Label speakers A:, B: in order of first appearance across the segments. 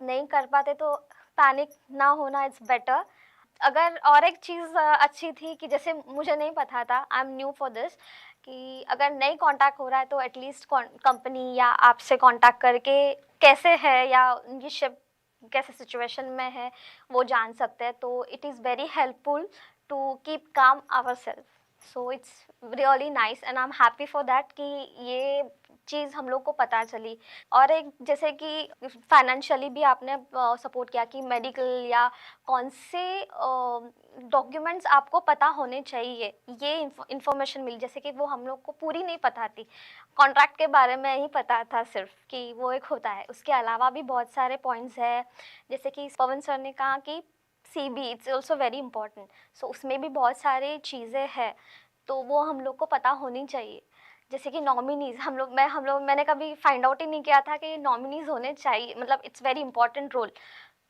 A: नहीं कर पाते तो पैनिक ना होना इट्स बेटर। अगर और एक चीज़ अच्छी थी कि जैसे मुझे नहीं पता था, I am new for this, कि अगर नहीं कॉन्टैक्ट हो रहा है तो एटलीस्ट कंपनी या आपसे कॉन्टैक्ट करके कैसे है या उनकी शिप कैसे सिचुएशन में है वो जान सकते हैं। तो it is very helpful to keep calm our self. So it's really nice and I am happy for that कि ये चीज़ हम लोग को पता चली। और एक जैसे कि फाइनेंशियली भी आपने सपोर्ट किया कि मेडिकल या कौन से डॉक्यूमेंट्स आपको पता होने चाहिए, ये इंफॉर्मेशन मिली, जैसे कि वो हम लोग को पूरी नहीं पता थी। कॉन्ट्रैक्ट के बारे में ही पता था सिर्फ कि वो एक होता है, उसके अलावा भी बहुत सारे पॉइंट्स हैं। जैसे कि पवन सर ने कहा कि CB it's also very important, so उसमें भी बहुत सारी चीज़ें हैं, तो वो हम लोग को पता होनी चाहिए। जैसे कि नॉमिनीज़ मैंने कभी फाइंड आउट ही नहीं किया था कि नॉमिनीज़ होने चाहिए, मतलब it's very important role.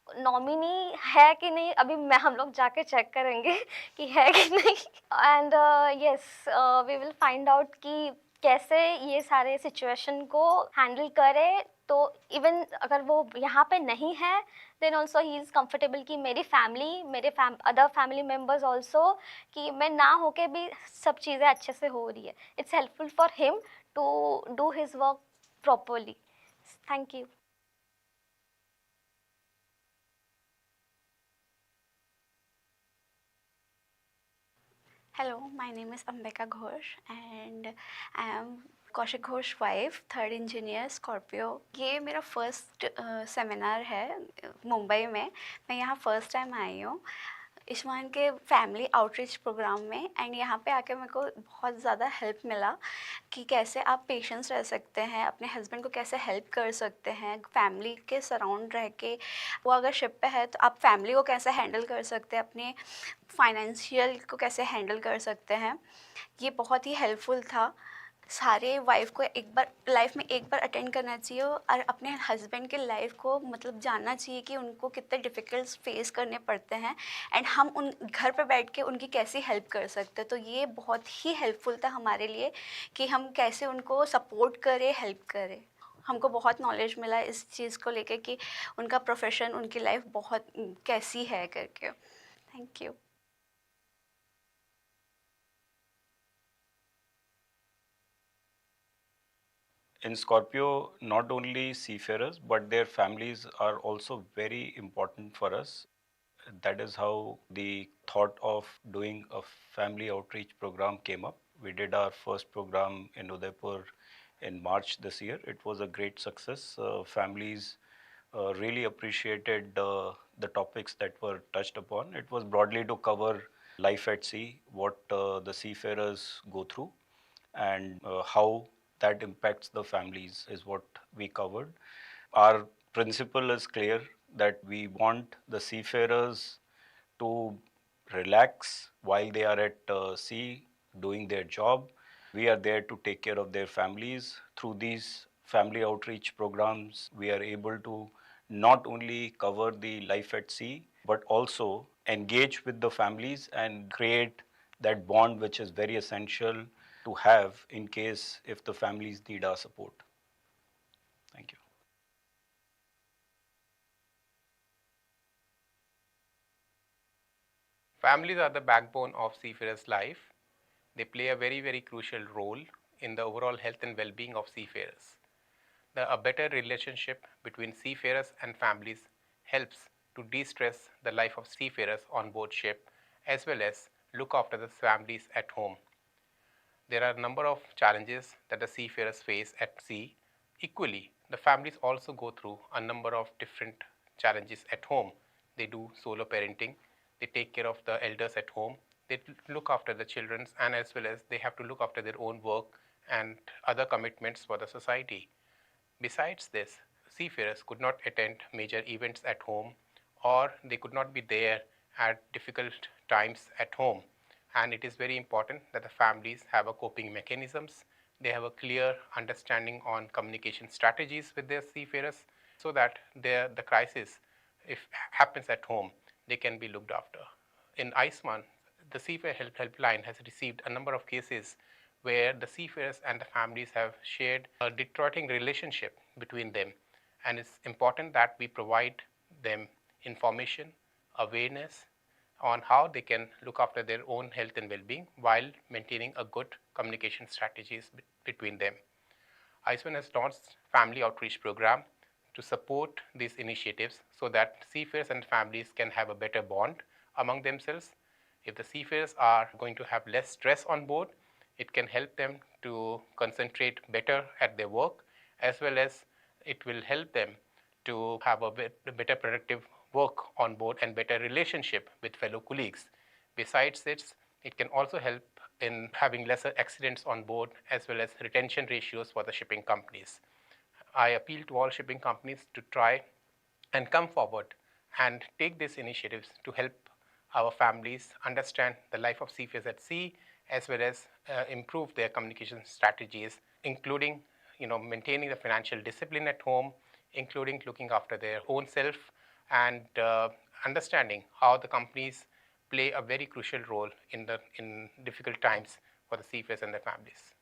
A: Nominee है कि नहीं अभी मैं हम लोग जाके चेक करेंगे कि है कि नहीं। And yes, we will find out कि कैसे ये सारे सिचुएशन को हैंडल करे। तो इवन अगर वो यहाँ पे नहीं है then also he is comfortable कि मेरी family other family members also, कि मैं ना होके भी सब चीज़ें अच्छे से हो रही है। It's helpful for him to do his work properly. Thank you.
B: Hello, my name is Ambika Ghosh and I am Kaushik Ghosh wife, third engineer, Scorpio. ये मेरा फर्स्ट सेमिनार है मुंबई में। मैं यहाँ फर्स्ट टाइम आई हूँ इशवान के फैमिली आउटरीच प्रोग्राम में, and यहाँ पे आके मेरे को बहुत ज़्यादा हेल्प मिला कि कैसे आप पेशेंस रह सकते हैं, अपने हस्बैंड को कैसे हेल्प कर सकते हैं, फैमिली के सराउंड रह के। वो अगर शिप पे है तो आप फैमिली को कैसे हैंडल कर सकते हैं, अपने फाइनेंशियल को कैसे हैंडल कर सकते हैं। ये बहुत ही हेल्पफुल था। सारे वाइफ को एक बार लाइफ में एक बार अटेंड करना चाहिए और अपने हस्बैंड के लाइफ को मतलब जानना चाहिए कि उनको कितने डिफ़िकल्ट्स फेस करने पड़ते हैं, एंड हम उन घर पे बैठ के उनकी कैसे हेल्प कर सकते हैं। तो ये बहुत ही हेल्पफुल था हमारे लिए कि हम कैसे उनको सपोर्ट करें, हेल्प करें। हमको बहुत नॉलेज मिला इस चीज़ को लेके कि उनका प्रोफेशन, उनकी लाइफ बहुत कैसी है करके। Thank you.
C: In Scorpio, not only seafarers but their families are also very important for us. That is how the thought of doing a family outreach program came up. We did our first program in Udaipur in March this year. It was a great success. Families really appreciated the topics that were touched upon. It was broadly to cover life at sea, what the seafarers go through, and how that impacts the families is what we covered. Our principle is clear that we want the seafarers to relax while they are at sea doing their job. We are there to take care of their families. Through these family outreach programs, we are able to not only cover the life at sea, but also engage with the families and create that bond which is very essential to have in case if the families need our support. Thank you.
D: Families are the backbone of seafarers' life. They play a very, very crucial role in the overall health and well-being of seafarers. A better relationship between seafarers and families helps to de-stress the life of seafarers on board ship, as well as look after the families at home. There are a number of challenges that the seafarers face at sea. Equally, the families also go through a number of different challenges at home. They do solo parenting, they take care of the elders at home, they look after the children, and as well as they have to look after their own work and other commitments for the society. Besides this, seafarers could not attend major events at home, or they could not be there at difficult times at home. And it is very important that the families have a coping mechanisms. They have a clear understanding on communication strategies with their seafarers, so that the crisis, if happens at home, they can be looked after. In Iswan, the Seafarer Helpline has received a number of cases where the seafarers and the families have shared a detroiting relationship between them, and it's important that we provide them information, awareness on how they can look after their own health and well-being while maintaining a good communication strategies between them. Iswan has launched family outreach program to support these initiatives so that seafarers and families can have a better bond among themselves. If the seafarers are going to have less stress on board, it can help them to concentrate better at their work, as well as it will help them to have a better productive work on board and better relationship with fellow colleagues. Besides this, it can also help in having lesser accidents on board, as well as retention ratios for the shipping companies. I appeal to all shipping companies to try and come forward and take these initiatives to help our families understand the life of seafarers at sea, as well as improve their communication strategies, including maintaining the financial discipline at home, including looking after their own self, and understanding how the companies play a very crucial role in difficult times for the seafarers and their families.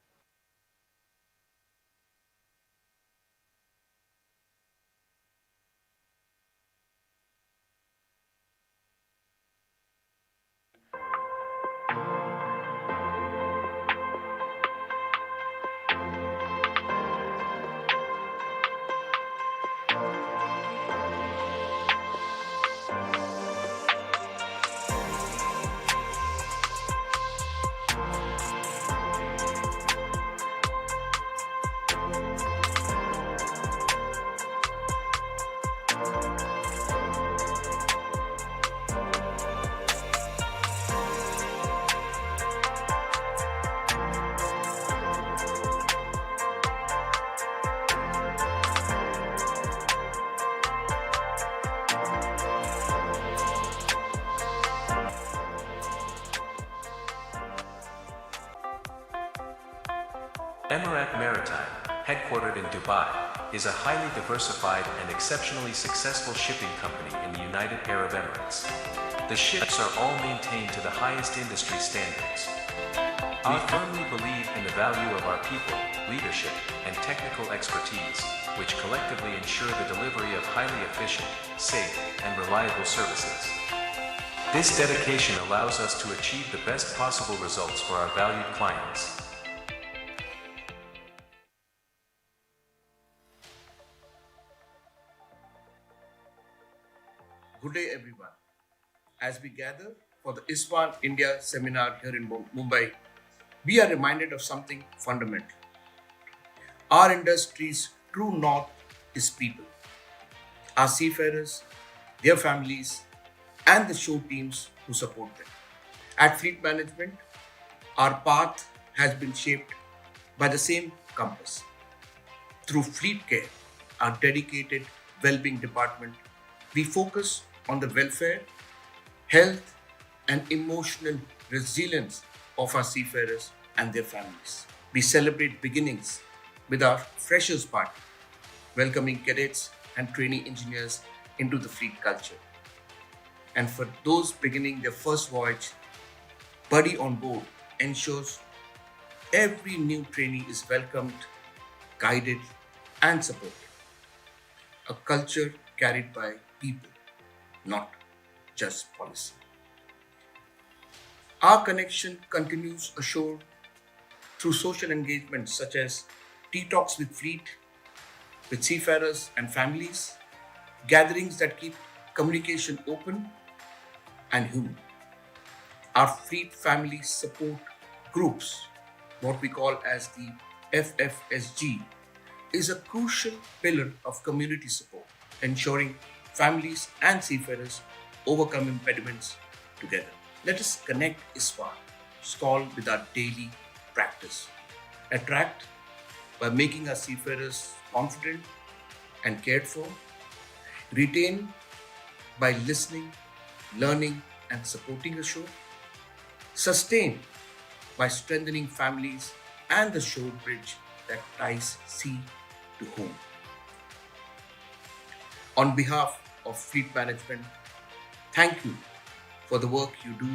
E: Emirat Maritime, headquartered in Dubai, is a highly diversified and exceptionally successful shipping company in the United Arab Emirates. The ships are all maintained to the highest industry standards. We firmly believe in the value of our people, leadership, and technical expertise, which collectively ensure the delivery of highly efficient, safe, and reliable services. This dedication allows us to achieve the best possible results for our valued clients.
F: Good day, everyone. As we gather for the Iswan India seminar here in Mumbai, we are reminded of something fundamental. Our industry's true north is people. Our seafarers, their families, and the show teams who support them. At Fleet Management, our path has been shaped by the same compass. Through Fleet Care, our dedicated well-being department, we focus on the welfare, health, and emotional resilience of our seafarers and their families. We celebrate beginnings with our Freshers Party, welcoming cadets and trainee engineers into the fleet culture. And for those beginning their first voyage, Buddy on Board ensures every new trainee is welcomed, guided, and supported. A culture carried by people, not just policy. Our connection continues assured through social engagements such as tea talks with fleet, with seafarers and families, gatherings that keep communication open and human. Our fleet family support groups, what we call as the FFSG, is a crucial pillar of community support, ensuring families and seafarers overcome impediments together. Let us connect Iswan, stall with our daily practice. Attract by making our seafarers confident and cared for. Retain by listening, learning, and supporting the show. Sustain by strengthening families and the shore bridge that ties sea to home. On behalf of Fleet Management, thank you for the work you do.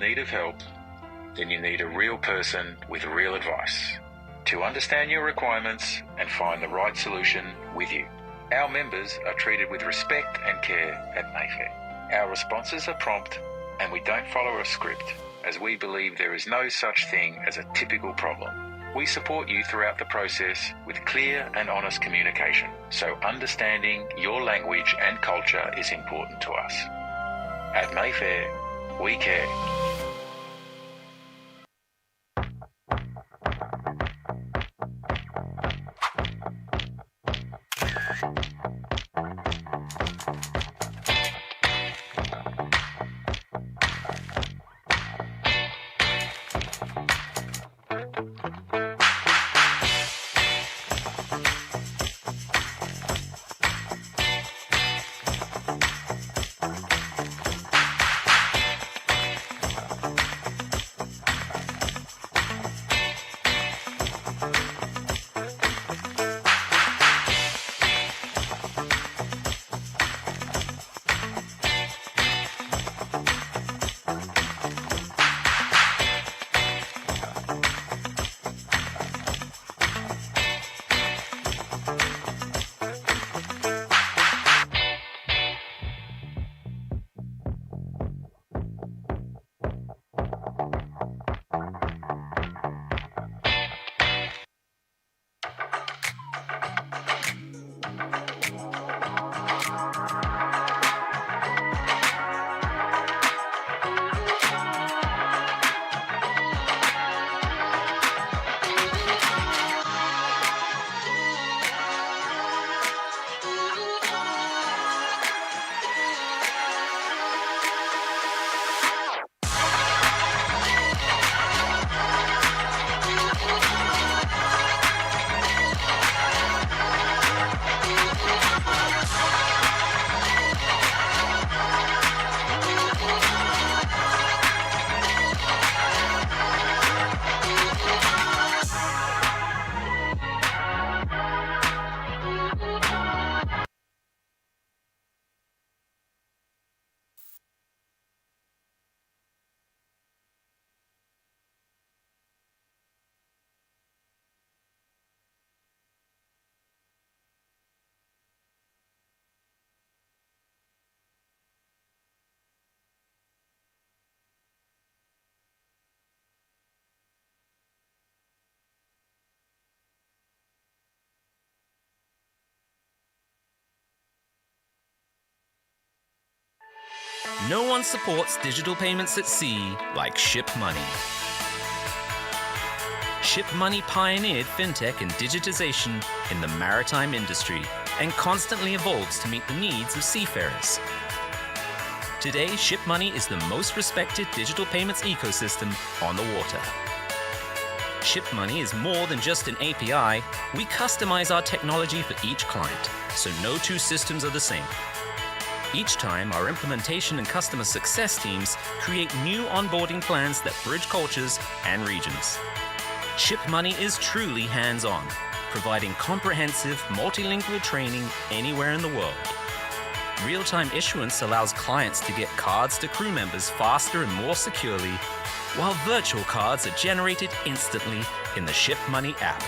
E: need of help, then you need a real person with real advice to understand your requirements and find the right solution with you. Our members are treated with respect and care at Mayfair. Our responses are prompt and we don't follow a script, as we believe there is no such thing as a typical problem. We support you throughout the process with clear and honest communication, so understanding your language and culture is important to us. At Mayfair, we care.
G: No one supports digital payments at sea like Ship Money. Ship Money pioneered fintech and digitization in the maritime industry and constantly evolves to meet the needs of seafarers. Today, Ship Money is the most respected digital payments ecosystem on the water. Ship Money is more than just an API. We customize our technology for each client, so no two systems are the same. Each time, our implementation and customer success teams create new onboarding plans that bridge cultures and regions. Ship Money is truly hands-on, providing comprehensive, multilingual training anywhere in the world. Real-time issuance allows clients to get cards to crew members faster and more securely, while virtual cards are generated instantly in the Ship Money app.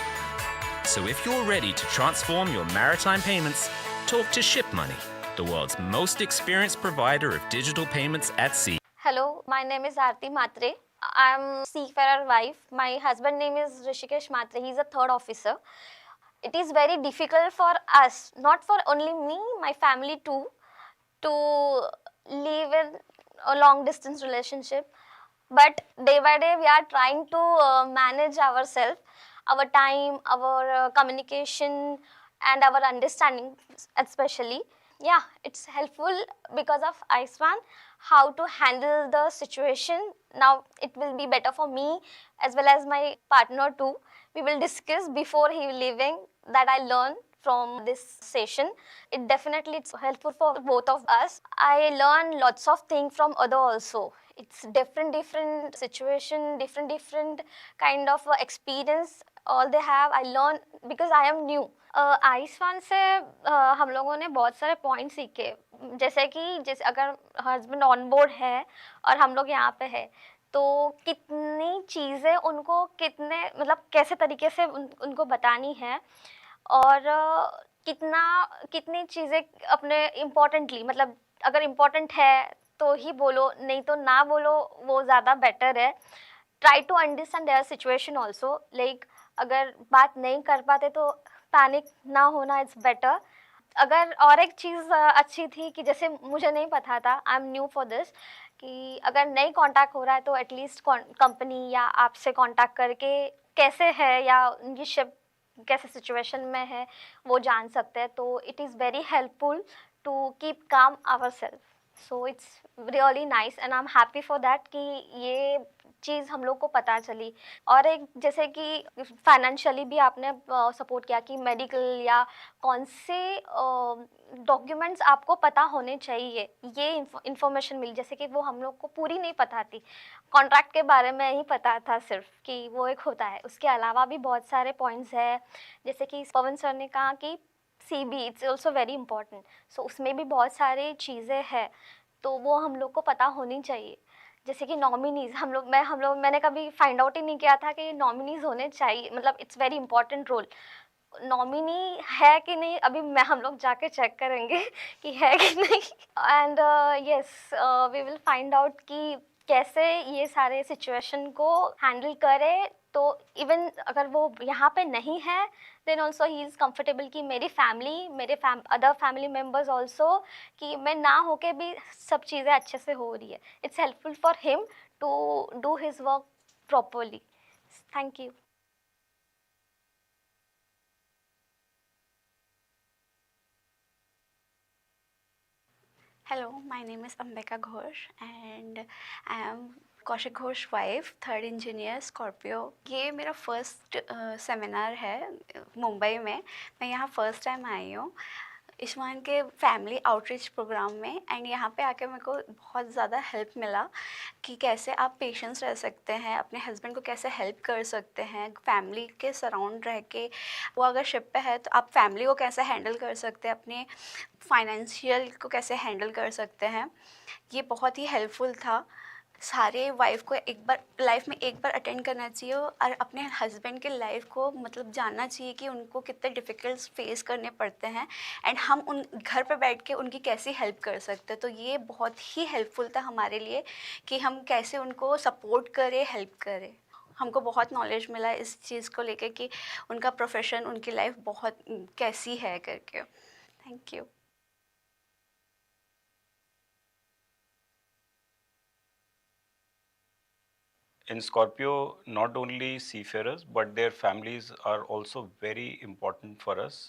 G: So if you're ready to transform your maritime payments, talk to Ship Money, the world's most experienced provider of digital payments at sea.
A: Hello, my name is Aarti Matre. I'm seafarer wife. My husband name is Rishikesh Matre. He's a third officer. It is very difficult for us, not for only me, my family too, to live in a long distance relationship. But day by day, we are trying to manage ourselves, our time, our communication, and our understanding, especially. Yeah, it's helpful because of Iswan, how to handle the situation. Now it will be better for me as well as my partner too. We will discuss before he leaving that I learned from this session. It definitely it's helpful for both of us. I learn lots of things from other also. It's different situation, different kind of experience all they have. I learn because I am new. आइसवान से हम लोगों ने बहुत सारे point सीखे, जैसे कि अगर हस्बैंड ऑन बोर्ड है और हम लोग यहाँ पे है तो कितनी चीज़ें उनको कितने मतलब कैसे तरीके से उनको बतानी है और कितना कितनी चीज़ें अपने इम्पोर्टेंटली मतलब अगर इम्पोर्टेंट है तो ही बोलो, नहीं तो ना बोलो, वो ज़्यादा बेटर है। Try to understand their situation also, like अगर बात नहीं कर पाते तो पैनिक ना होना इट्स बेटर। अगर और एक चीज़ अच्छी थी कि जैसे मुझे नहीं पता था, I am new for this, कि अगर नहीं कांटेक्ट हो रहा है तो एटलीस्ट कंपनी या आपसे कांटेक्ट करके कैसे है या उनकी शिप कैसे सिचुएशन में है वो जान सकते हैं। तो it is very helpful to keep calm our self. So it's really nice and I am happy for that कि ये चीज़ हम लोग को पता चली। और एक जैसे कि फाइनेंशियली भी आपने सपोर्ट किया कि मेडिकल या कौन से डॉक्यूमेंट्स आपको पता होने चाहिए, ये इन्फॉर्मेशन मिली, जैसे कि वो हम लोग को पूरी नहीं पता थी। कॉन्ट्रैक्ट के बारे में ही पता था सिर्फ कि वो एक होता है, उसके अलावा भी बहुत सारे पॉइंट्स हैं, जैसे कि पवन सर ने कहा कि CB it's also very important. So उसमें भी बहुत सारी चीज़ें हैं, तो वो हम लोग को पता होनी चाहिए। जैसे कि नॉमिनीज़ मैंने कभी फाइंड आउट ही नहीं किया था कि नॉमिनीज़ होने चाहिए, मतलब it's very important role. Nominee है कि नहीं अभी हम लोग जाके चेक करेंगे कि है कि नहीं। And yes, we will find out कि कैसे ये सारे सिचुएशन को हैंडल करे। तो इवन अगर वो यहाँ पे नहीं है then also he is comfortable कि मेरी family other family members also, कि मैं ना होके भी सब चीज़ें अच्छे से हो रही है। It's helpful for him to do his work properly. Thank you.
B: Hello, my name is Ambika Ghosh and I am Kaushik Ghosh wife, third engineer, Scorpio. ये मेरा फर्स्ट सेमिनार है मुंबई में। मैं यहाँ फ़र्स्ट टाइम आई हूँ इशवान के फैमिली आउटरीच प्रोग्राम में। And यहाँ पे आके मेरे को बहुत ज़्यादा हेल्प मिला कि कैसे आप पेशेंस रह सकते हैं, अपने हस्बैंड को कैसे हेल्प कर सकते हैं, फैमिली के सराउंड रह के। वो अगर शिप पे है तो आप फैमिली को कैसे हैंडल कर सकते हैं, अपने फाइनेंशियल को कैसे हैंडल कर सकते हैं। ये बहुत ही हेल्पफुल था। सारे वाइफ को एक बार लाइफ में एक बार अटेंड करना चाहिए और अपने हस्बैंड के लाइफ को मतलब जानना चाहिए कि उनको कितने डिफ़िकल्ट्स फेस करने पड़ते हैं एंड हम उन घर पे बैठ के उनकी कैसी हेल्प कर सकते हैं। तो ये बहुत ही हेल्पफुल था हमारे लिए कि हम कैसे उनको सपोर्ट करें, हेल्प करें। हमको बहुत नॉलेज मिला इस चीज़ को लेके कि उनका प्रोफेशन, उनकी लाइफ बहुत कैसी है करके। Thank you.
C: In Scorpio, not only seafarers, but their families are also very important for us.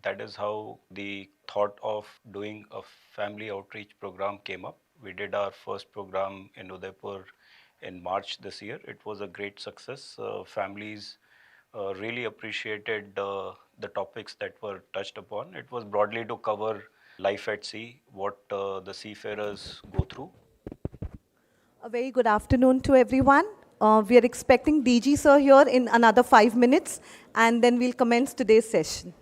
C: That is how the thought of doing a family outreach program came up. We did our first program in Udaipur in March this year. It was a great success. Families really appreciated the topics that were touched upon. It was broadly to cover life at sea, what the seafarers go through.
H: A very good afternoon to everyone. We are expecting DG sir here in another 5 minutes, and then we'll commence today's session.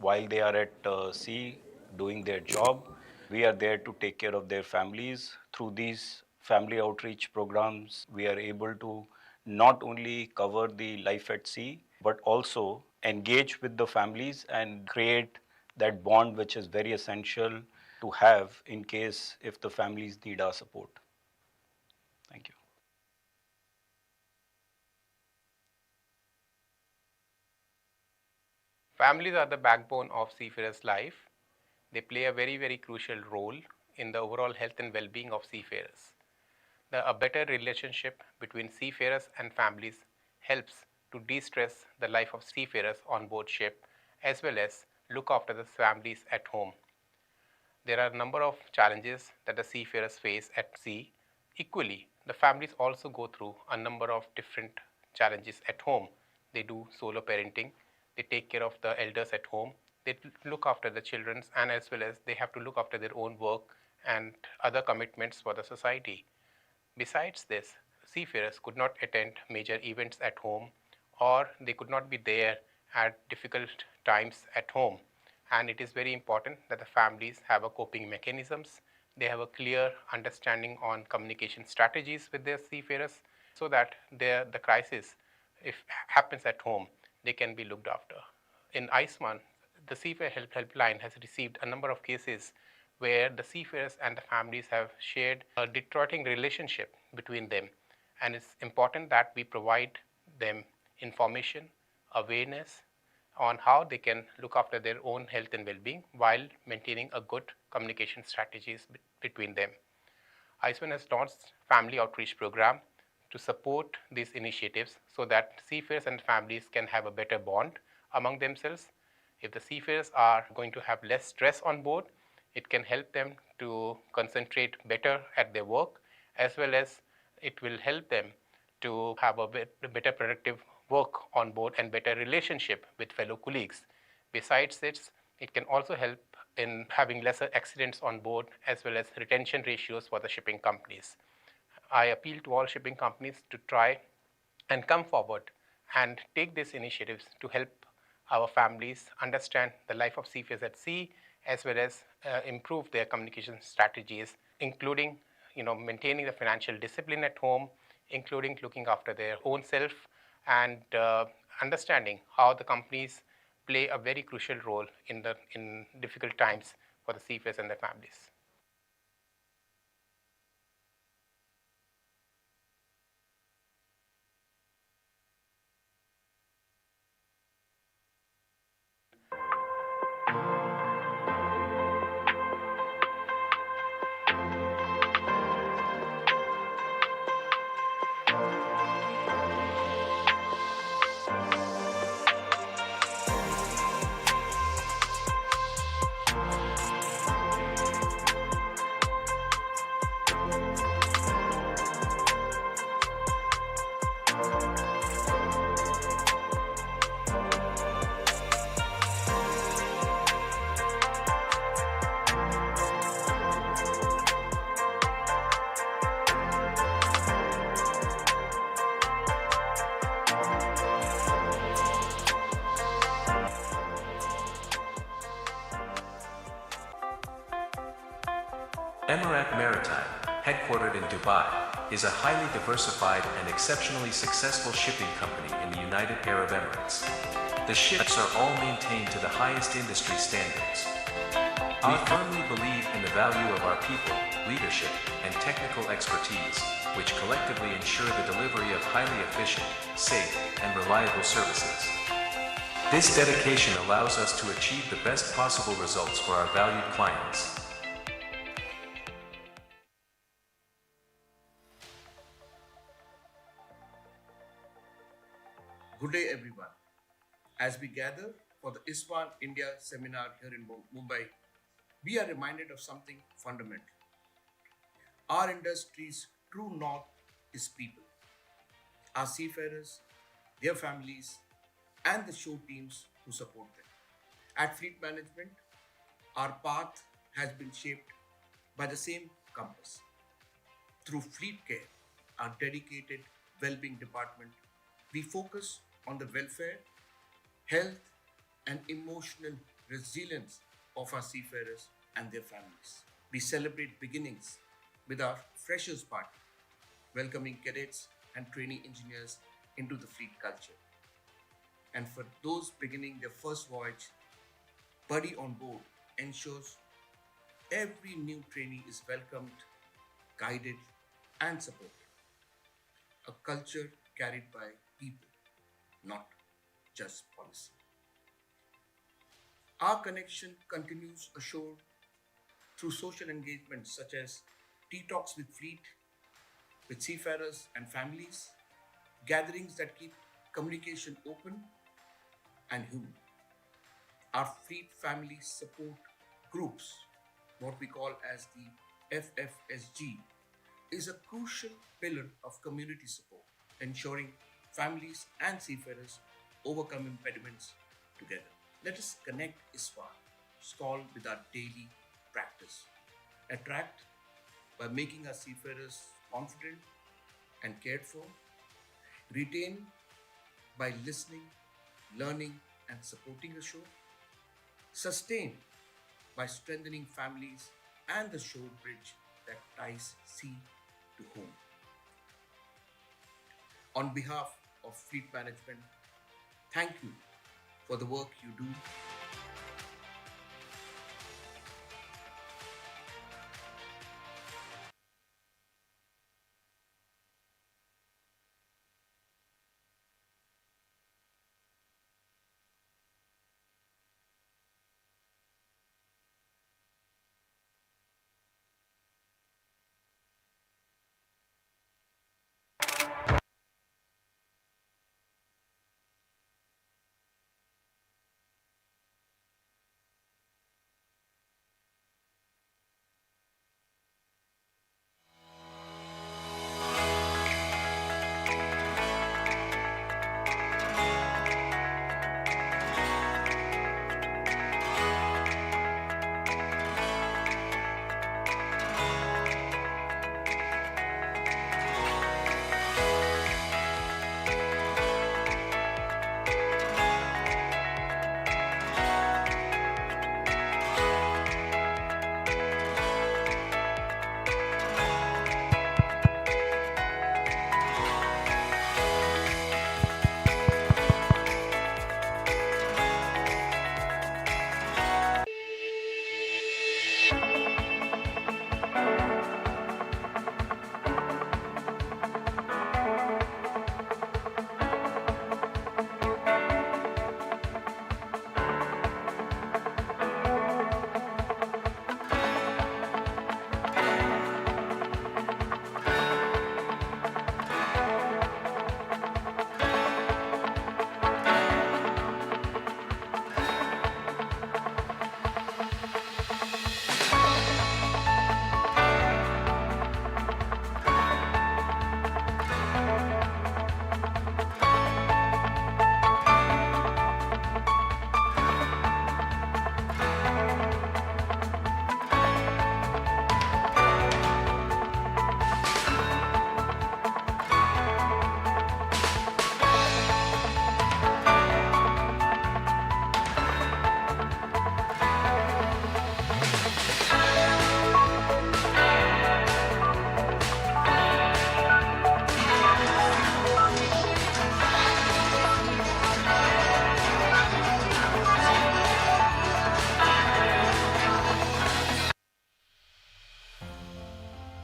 C: While they are at sea doing their job, we are there to take care of their families. Through these family outreach programs, we are able to not only cover the life at sea, but also engage with the families and create that bond which is very essential to have in case if the families need our support. Thank you.
D: Families are the backbone of seafarers' life. They play a very, very crucial role in the overall health and well-being of seafarers. A better relationship between seafarers and families helps to de-stress the life of seafarers on board ship as well as look after the families at home. There are a number of challenges that the seafarers face at sea. Equally, the families also go through a number of different challenges at home. They do solo parenting, they take care of the elders at home, they look after the children, and as well as they have to look after their own work and other commitments for the society. Besides this, seafarers could not attend major events at home, or they could not be there at difficult times at home. And it is very important that the families have a coping mechanisms. they have a clear understanding on communication strategies with their seafarers so that the crisis, if happens at home, they can be looked after. In Iswan, the Seafarer Helpline has received a number of cases where the seafarers and the families have shared a deteriorating relationship between them, and it's important that we provide them information, awareness on how they can look after their own health and well-being while maintaining a good communication strategies between them. Iswan has launched family outreach program to support these initiatives so that seafarers and families can have a better bond among themselves. If the seafarers are going to have less stress on board, it can help them to concentrate better at their work, as well as it will help them to have a better productive work on board and better relationship with fellow colleagues. Besides this, it can also help in having lesser accidents on board, as well as retention ratios for the shipping companies. I appeal to all shipping companies to try and come forward and take these initiatives to help our families understand the life of seafarers at sea, as well as improve their communication strategies, including maintaining the financial discipline at home, including looking after their own self, and understanding how the companies play a very crucial role in difficult times for the seafarers and their families.
E: Emirates Maritime, headquartered in Dubai, is a highly diversified and exceptionally successful shipping company in the United Arab Emirates. The ships are all maintained to the highest industry standards. We firmly believe in the value of our people, leadership, and technical expertise, which collectively ensure the delivery of highly efficient, safe, and reliable services. This dedication allows us to achieve the best possible results for our valued clients.
F: Good day, everyone. As we gather for the Iswan India seminar here in Mumbai, we are reminded of something fundamental. Our industry's true north is people. Our seafarers, their families, and the show teams who support them. At Fleet Management, our path has been shaped by the same compass. Through Fleet Care, our dedicated well-being department, we focus on the welfare, health, and emotional resilience of our seafarers and their families. We celebrate beginnings with our Freshers Party, welcoming cadets and trainee engineers into the fleet culture. And for those beginning their first voyage, Buddy on Board ensures every new trainee is welcomed, guided, and supported. A culture carried by people, not just policy. Our connection continues ashore through social engagements such as tea talks with fleet, with seafarers and families, gatherings that keep communication open and human. Our fleet family support groups, what we call as the FFSG, is a crucial pillar of community support, ensuring families and seafarers overcome impediments together. Let us connect Iswan, stall with our daily practice. Attract by making our seafarers confident and cared for. Retain by listening, learning, and supporting the show. Sustain by strengthening families and the shore bridge that ties sea to home. On behalf of Fleet Management, thank you for the work you do.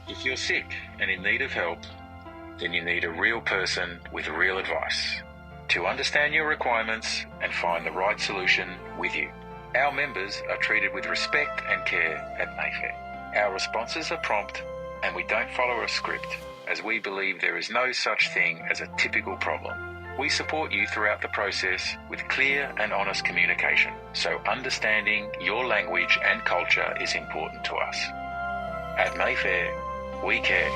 E: If you're sick and in need of help, then you need a real person with real advice to understand your requirements and find the right solution with you. Our members are treated with respect and care at Mayfair. Our responses are prompt and we don't follow a script, as we believe there is no such thing as a typical problem. We support you throughout the process with clear and honest communication, so understanding your language and culture is important to us. At Mayfair, we care.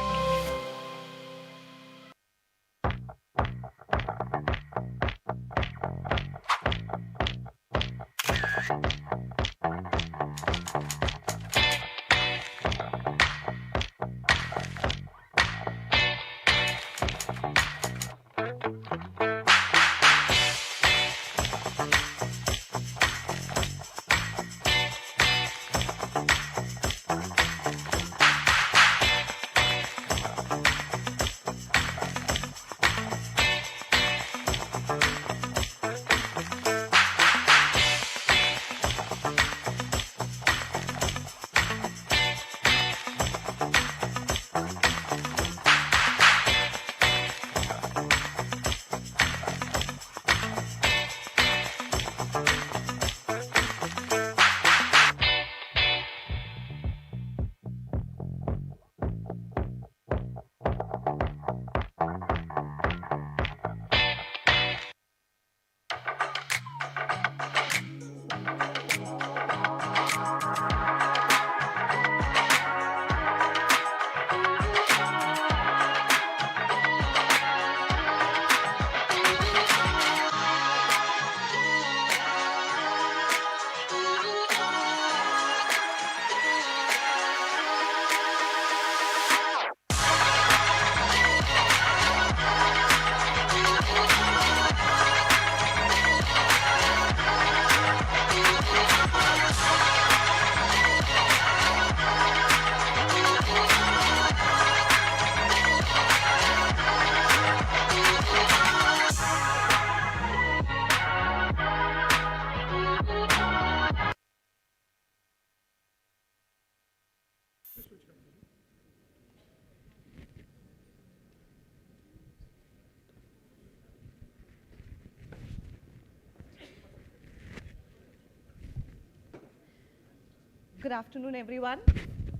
H: good afternoon, everyone.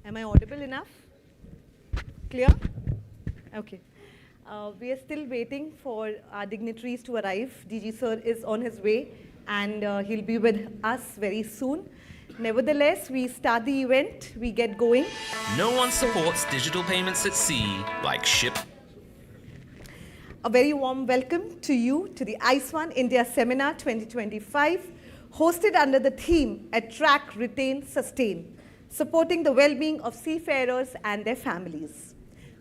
H: Am I audible enough? Clear? Okay. We are still waiting for our dignitaries to arrive. DG sir is on his way, and he'll be with us very soon. Nevertheless, we start the event, we get going.
G: No one supports digital payments at sea like Ship.
H: A very warm welcome to you to the Iswan India Seminar 2025, hosted under the theme Attract, Retain, Sustain, supporting the well-being of seafarers and their families.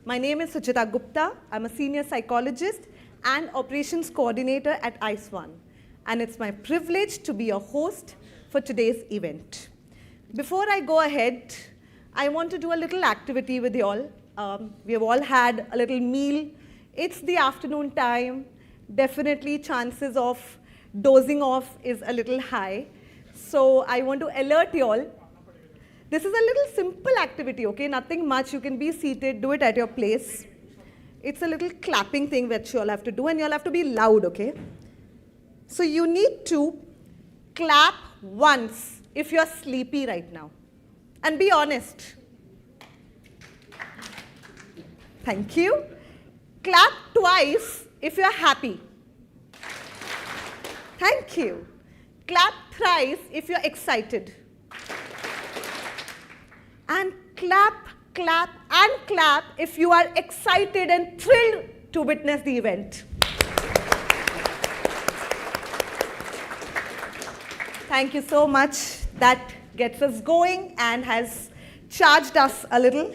H: My name is Suchita Gupta. I'm a senior psychologist and operations coordinator at Iswan, and it's my privilege to be your host for today's event. Before I go ahead, I want to do a little activity with you all. We have all had a little meal. It's the afternoon time. Definitely chances of dozing off is a little high. So I want to alert you all. This is a little simple activity, okay? Nothing much. You can be seated, do it at your place. It's a little clapping thing that you all have to do, and you all have to be loud, okay? So you need to clap once if you're sleepy right now. And be honest. Thank you. Clap twice if you're happy. Thank you. Clap thrice if you're excited. And clap, clap, and clap if you are excited and thrilled to witness the event. Thank you so much. That gets us going and has charged us a little.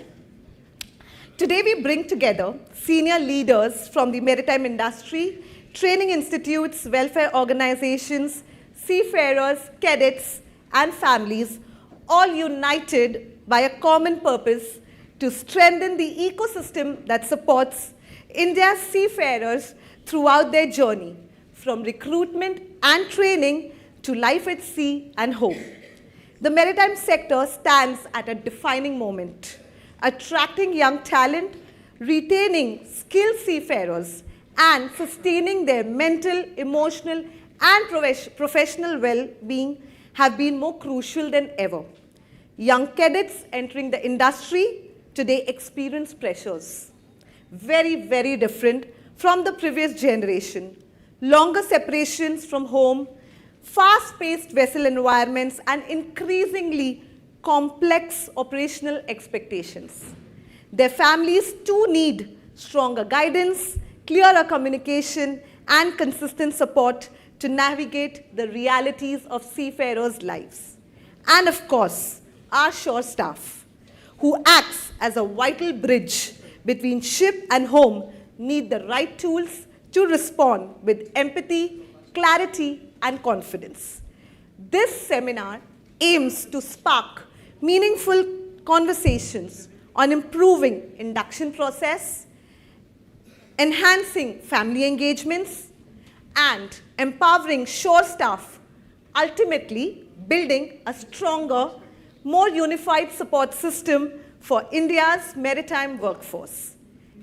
H: Today we bring together senior leaders from the maritime industry, training institutes, welfare organizations, seafarers, cadets, and families, all united by a common purpose to strengthen the ecosystem that supports India's seafarers throughout their journey, from recruitment and training to life at sea and home. The maritime sector stands at a defining moment, attracting young talent, retaining skilled seafarers, and sustaining their mental, emotional, and professional well-being have been more crucial than ever. Young cadets entering the industry today experience pressures, very, very different from the previous generation. Longer separations from home, fast-paced vessel environments, and increasingly complex operational expectations. Their families too need stronger guidance, clearer communication, and consistent support to navigate the realities of seafarers' lives. And of course, our shore staff, who acts as a vital bridge between ship and home, need the right tools to respond with empathy, clarity, and confidence. This seminar aims to spark meaningful conversations on improving induction process, enhancing family engagements, and empowering shore staff, ultimately building a stronger, more unified support system for India's maritime workforce.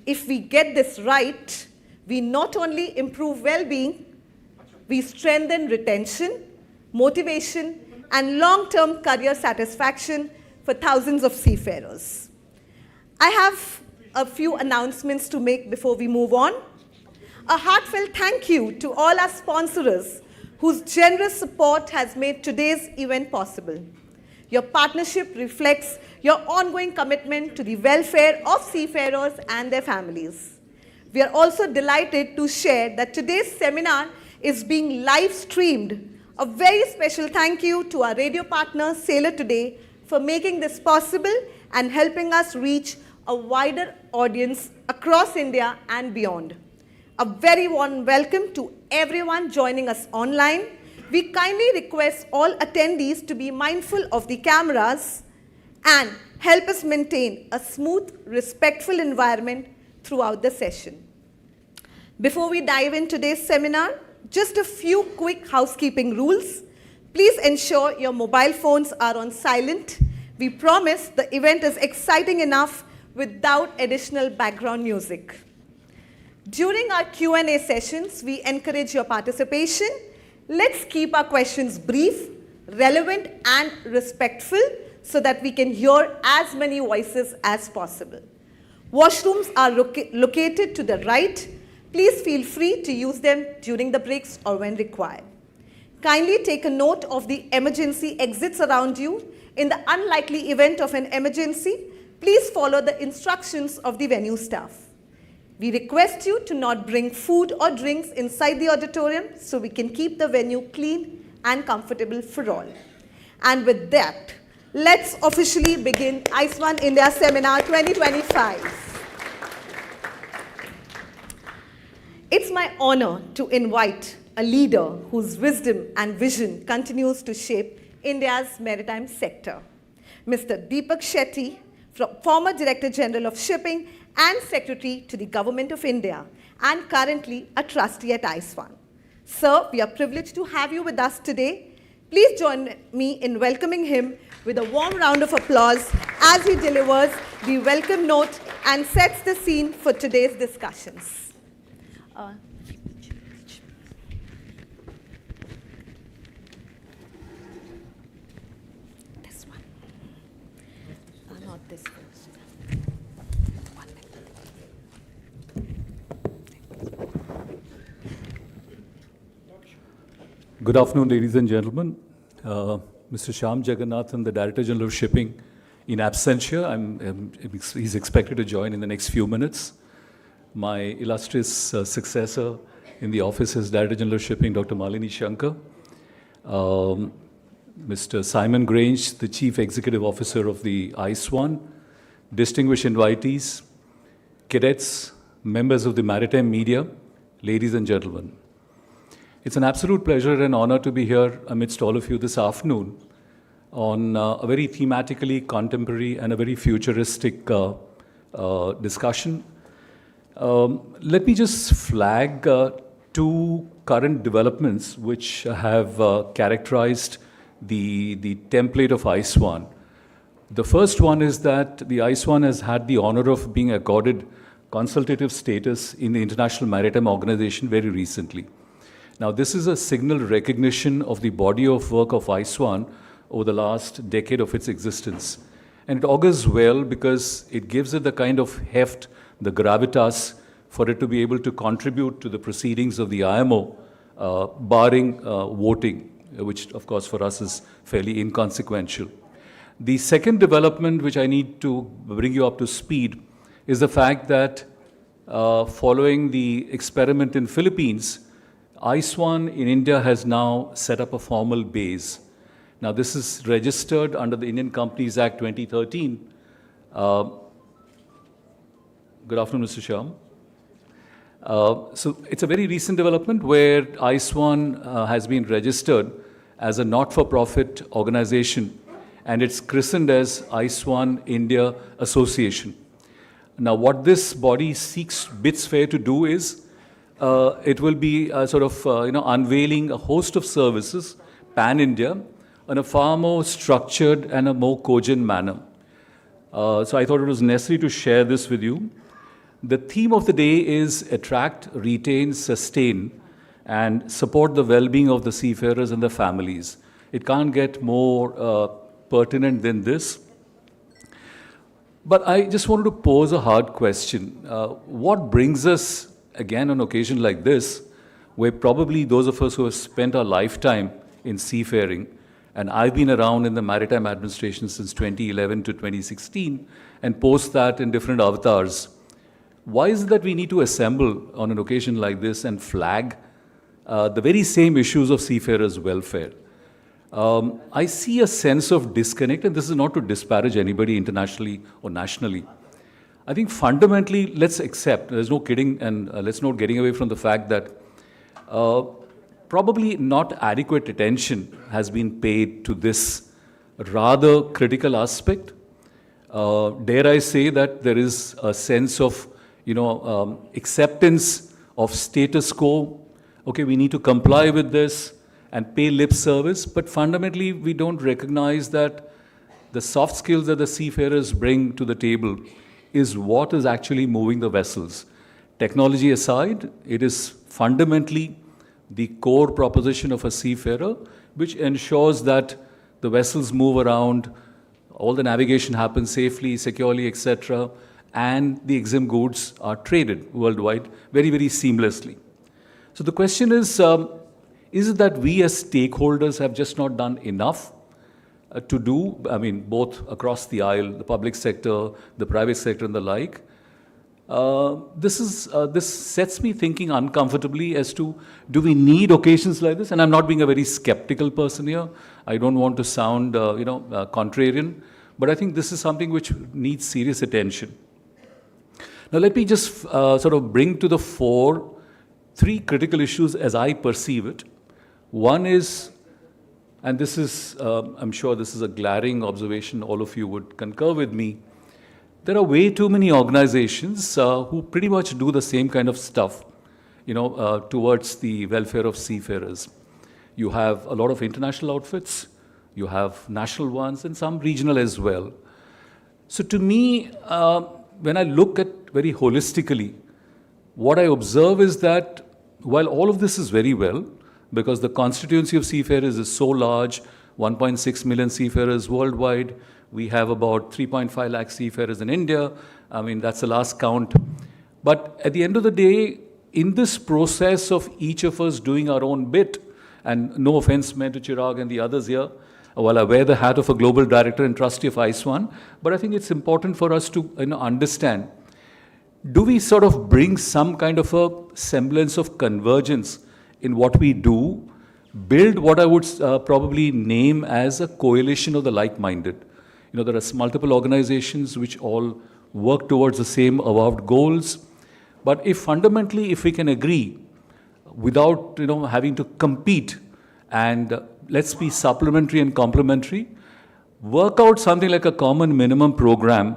H: If we get this right, we not only improve well-being, we strengthen retention, motivation, and long-term career satisfaction for thousands of seafarers. I have a few announcements to make before we move on. A heartfelt thank you to all our sponsors whose generous support has made today's event possible. Your partnership reflects your ongoing commitment to the welfare of seafarers and their families. We are also delighted to share that today's seminar is being live streamed. A very special thank you to our radio partner, Sailor Today, for making this possible and helping us reach a wider audience across India and beyond. A very warm welcome to everyone joining us online. We kindly request all attendees to be mindful of the cameras and help us maintain a smooth, respectful environment throughout the session. Before we dive in today's seminar, just a few quick housekeeping rules. Please ensure your mobile phones are on silent. We promise the event is exciting enough without additional background music. During our Q&A sessions, we encourage your participation. Let's keep our questions brief, relevant, and respectful so that we can hear as many voices as possible. Washrooms are located to the right. Please feel free to use them during the breaks or when required. Kindly take a note of the emergency exits around you. In the unlikely event of an emergency, please follow the instructions of the venue staff. We request you to not bring food or drinks inside the auditorium so we can keep the venue clean and comfortable for all. And with that, let's officially begin Iswan India Seminar 2025. It's my honor to invite a leader whose wisdom and vision continues to shape India's maritime sector. Mr. Deepak Shetty, former Director General of Shipping and Secretary to the Government of India, and currently a trustee at Iswan. Sir, we are privileged to have you with us today. Please join me in welcoming him with a warm round of applause as he delivers the welcome note and sets the scene for today's discussions. This one. Not this one.
I: Good afternoon, ladies and gentlemen. Mr. Shyam Jagannathan, the Director General of Shipping, in absentia, he's expected to join in the next few minutes. My illustrious successor in the office as Director General of Shipping, Dr. Malini Shankar. Mr. Simon Grange, the Chief Executive Officer of the Iswan, distinguished invitees, cadets, members of the maritime media, ladies and gentlemen. It's an absolute pleasure and honor to be here amidst all of you this afternoon on a very thematically contemporary and a very futuristic discussion. Let me just flag two current developments which have characterized the template of Iswan. The first one is that the Iswan has had the honor of being accorded consultative status in the International Maritime Organization very recently. Now, this is a signal recognition of the body of work of Iswan over the last decade of its existence. And it augurs well because it gives it the kind of heft, the gravitas, for it to be able to contribute to the proceedings of the IMO, barring voting, which of course for us is fairly inconsequential. The second development which I need to bring you up to speed is the fact that following the experiment in Philippines, Iswan in India has now set up a formal base. Now this is registered under the Indian Companies Act 2013. Good afternoon, Mr. Shyam. So it's a very recent development where Iswan has been registered as a not-for-profit organization, and it's christened as Iswan India Association. Now what this body bids fair to do is it will be unveiling a host of services pan-India in a far more structured and a more cogent manner. So I thought it was necessary to share this with you. The theme of the day is attract, retain, sustain, and support the well-being of the seafarers and their families. It can't get more pertinent than this. But I just wanted to pose a hard question. What brings us, again, on an occasion like this, where probably those of us who have spent our lifetime in seafaring, and I've been around in the maritime administration since 2011 to 2016, and post that in different avatars, why is it that we need to assemble on an occasion like this and flag the very same issues of seafarers' welfare? I see a sense of disconnect, and this is not to disparage anybody internationally or nationally. I think fundamentally, let's accept, there's no kidding, and let's not getting away from the fact that probably not adequate attention has been paid to this rather critical aspect. Dare I say that there is a sense of, acceptance of status quo. Okay, we need to comply with this and pay lip service, but fundamentally we don't recognize that the soft skills that the seafarers bring to the table is what is actually moving the vessels. Technology aside, it is fundamentally the core proposition of a seafarer, which ensures that the vessels move around all the navigation happens safely, securely, etc., and the exempt goods are traded worldwide very, very seamlessly. So the question is it that we as stakeholders have just not done enough to do, I mean, both across the aisle, the public sector, the private sector and the like? This sets me thinking uncomfortably as to, do we need occasions like this? And I'm not being a very skeptical person here. I don't want to sound, contrarian, but I think this is something which needs serious attention. Now, let me just sort of bring to the fore three critical issues as I perceive it. One is, and this is, I'm sure this is a glaring observation, all of you would concur with me, there are way too many organizations who pretty much do the same kind of stuff, towards the welfare of seafarers. You have a lot of international outfits, you have national ones, and some regional as well. So to me, when I look at very holistically, what I observe is that while all of this is very well, because the constituency of seafarers is so large, 1.6 million seafarers worldwide, we have about 3.5 lakh seafarers in India. I mean, that's the last count. But at the end of the day, in this process of each of us doing our own bit, and no offense meant to Chirag and the others here, while I wear the hat of a global director and trustee of Iswan, but I think it's important for us to understand, do we sort of bring some kind of a semblance of convergence in what we do, build what I would probably name as a coalition of the like-minded? There are multiple organizations which all work towards the same avowed goals, but if fundamentally, if we can agree without having to compete, and let's be supplementary and complementary, work out something like a common minimum program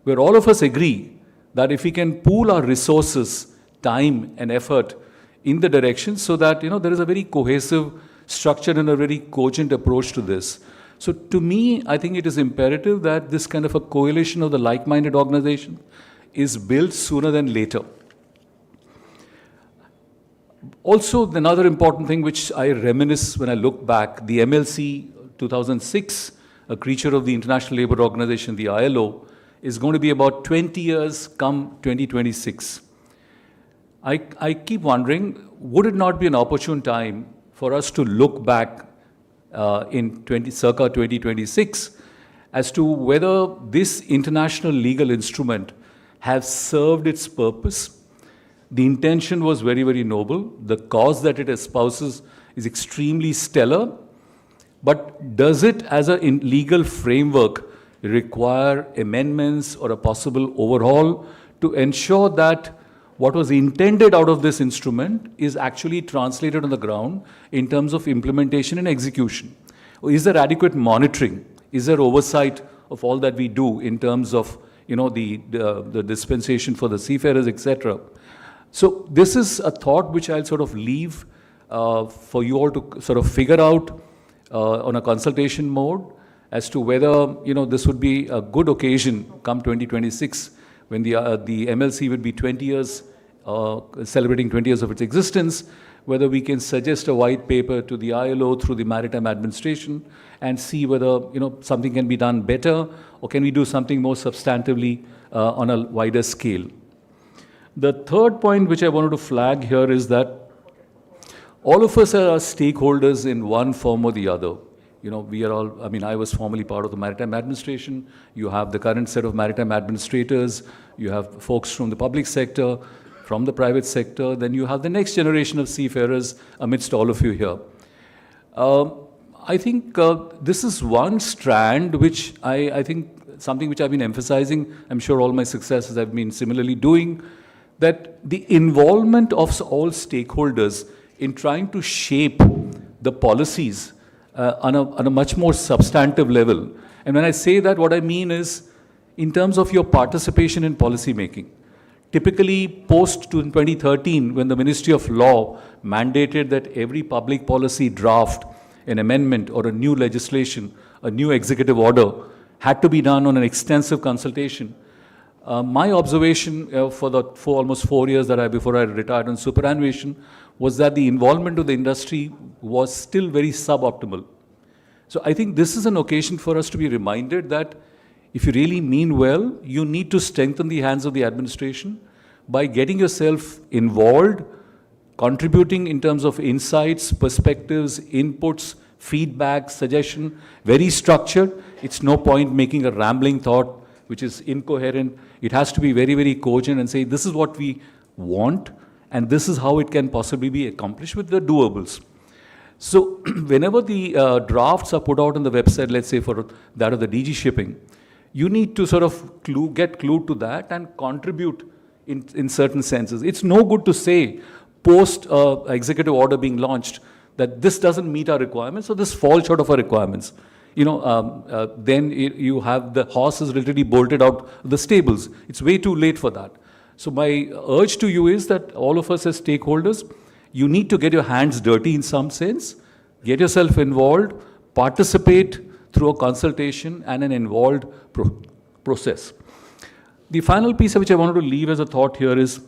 I: where all of us agree that if we can pool our resources, time and effort in the direction so that there is a very cohesive structure and a very cogent approach to this. So to me, I think it is imperative that this kind of a coalition of the like-minded organization is built sooner than later. Also, another important thing which I reminisce when I look back, the MLC 2006, a creature of the International Labour Organization, the ILO, is going to be about 20 years come 2026. I keep wondering, would it not be an opportune time for us to look back in circa 2026 as to whether this international legal instrument has served its purpose? The intention was very, very noble. The cause that it espouses is extremely stellar. But does it, as a legal framework, require amendments or a possible overhaul to ensure that what was intended out of this instrument is actually translated on the ground in terms of implementation and execution? Is there adequate monitoring? Is there oversight of all that we do in terms of the dispensation for the seafarers, etc.? So this is a thought which I'll sort of leave for you all to sort of figure out on a consultation mode as to whether this would be a good occasion come 2026 when the MLC would be 20 years, celebrating 20 years of its existence, whether we can suggest a white paper to the ILO through the Maritime Administration and see whether something can be done better, or can we do something more substantively on a wider scale. The third point which I wanted to flag here is that all of us are stakeholders in one form or the other. We are all, I was formerly part of the Maritime Administration. You have the current set of maritime administrators. You have folks from the public sector, from the private sector. Then you have the next generation of seafarers amidst all of you here. I think this is one strand which I think something which I've been emphasizing. I'm sure all my successors have been similarly doing, that the involvement of all stakeholders in trying to shape the policies on a much more substantive level. And when I say that, what I mean is in terms of your participation in policy making. Typically, post 2013, when the Ministry of Law mandated that every public policy draft, an amendment or a new legislation, a new executive order had to be done on an extensive consultation. My observation for almost 4 years before I retired on superannuation was that the involvement of the industry was still very suboptimal. So I think this is an occasion for us to be reminded that if you really mean well, you need to strengthen the hands of the administration by getting yourself involved, contributing in terms of insights, perspectives, inputs, feedback, suggestion, very structured. It's no point making a rambling thought which is incoherent. It has to be very, very cogent and say, this is what we want, and this is how it can possibly be accomplished with the doables. So whenever the drafts are put out on the website, let's say for that of the DG shipping, you need to sort of get clued to that and contribute in certain senses. It's no good to say post executive order being launched that this doesn't meet our requirements or this falls short of our requirements. Then you have the horse is literally bolted out of the stables. It's way too late for that. So my urge to you is that all of us as stakeholders, you need to get your hands dirty in some sense, get yourself involved, participate through a consultation and an involved process. The final piece which I wanted to leave as a thought here is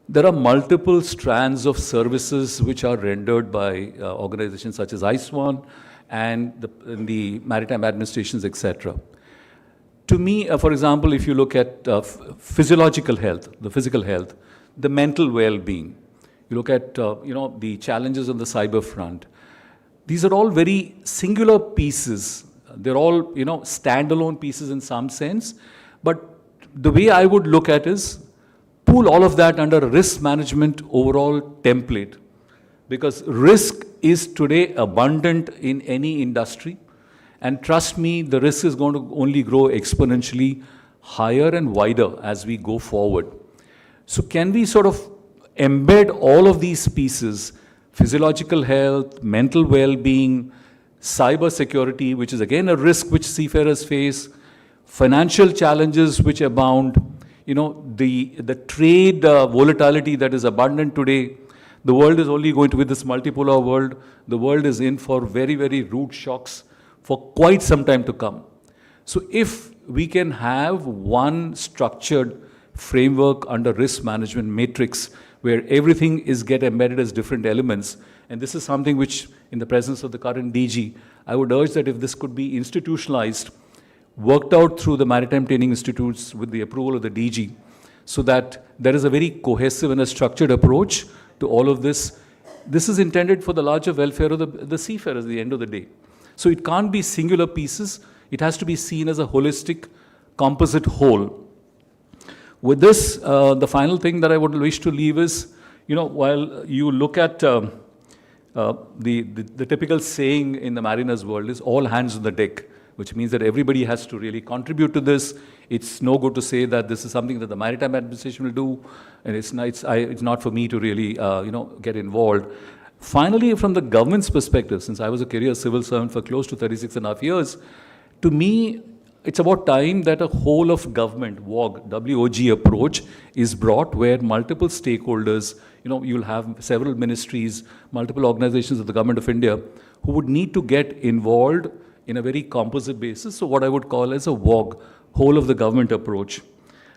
I: there are multiple strands of services which are rendered by organizations such as Iswan and the maritime administrations, etc. To me, for example, if you look at physiological health, the physical health, the mental well-being, you look at the challenges on the cyber front. These are all very singular pieces. They're all standalone pieces in some sense. But the way I would look at is pool all of that under a risk management overall template, because risk is today abundant in any industry. And trust me, the risk is going to only grow exponentially higher and wider as we go forward. So can we sort of embed all of these pieces, physiological health, mental well-being, cyber security, which is again a risk which seafarers face, financial challenges which abound, the trade volatility that is abundant today. The world is only going to be this multipolar world. The world is in for very, very rude shocks for quite some time to come. So if we can have one structured framework under risk management matrix where everything is get embedded as different elements, and this is something which in the presence of the current DG, I would urge that if this could be institutionalized, worked out through the Maritime Training Institutes with the approval of the DG, so that there is a very cohesive and a structured approach to all of this. This is intended for the larger welfare of the seafarers at the end of the day. So it can't be singular pieces. It has to be seen as a holistic, composite whole. With this, the final thing that I would wish to leave is, while you look at the typical saying in the mariner's world is all hands on the deck, which means that everybody has to really contribute to this. It's no good to say that this is something that the maritime administration will do, and it's not for me to really get involved. Finally, from the government's perspective, since I was a career civil servant for close to 36.5 years, to me, it's about time that a whole of government, WOG approach is brought where multiple stakeholders, you'll have several ministries, multiple organizations of the government of India who would need to get involved in a very composite basis. So what I would call as a WOG, whole of the government approach.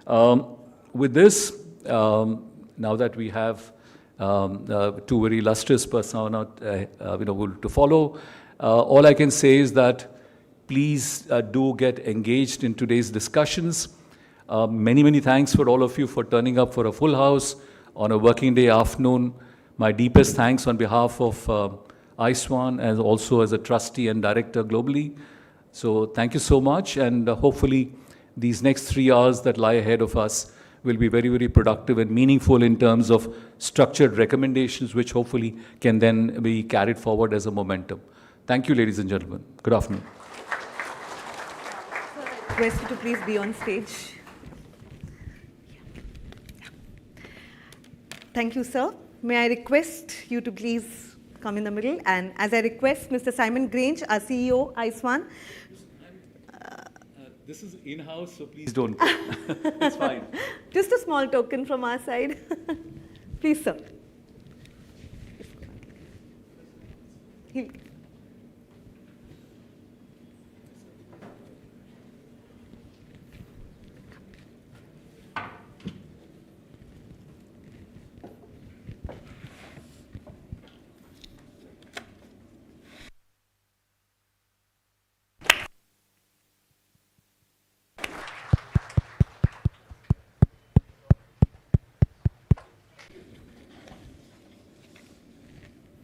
I: With this, now that we have two very illustrious persona to follow, all I can say is that please do get engaged in today's discussions. Many, many thanks for all of you for turning up for a full house on a working day afternoon. My deepest thanks on behalf of Iswan and also as a trustee and director globally. So thank you so much, and hopefully these next 3 hours that lie ahead of us will be very, very productive and meaningful in terms of structured recommendations which hopefully can then be carried forward as a momentum. Thank you, ladies and gentlemen. Good afternoon.
H: I request you to please be on stage. Thank you, sir. May I request you to please come in the middle, and as I request Mr. Simon Grange, our CEO, Iswan.
I: This is in-house, so please don't. It's fine.
H: Just a small token from our side. Please, sir.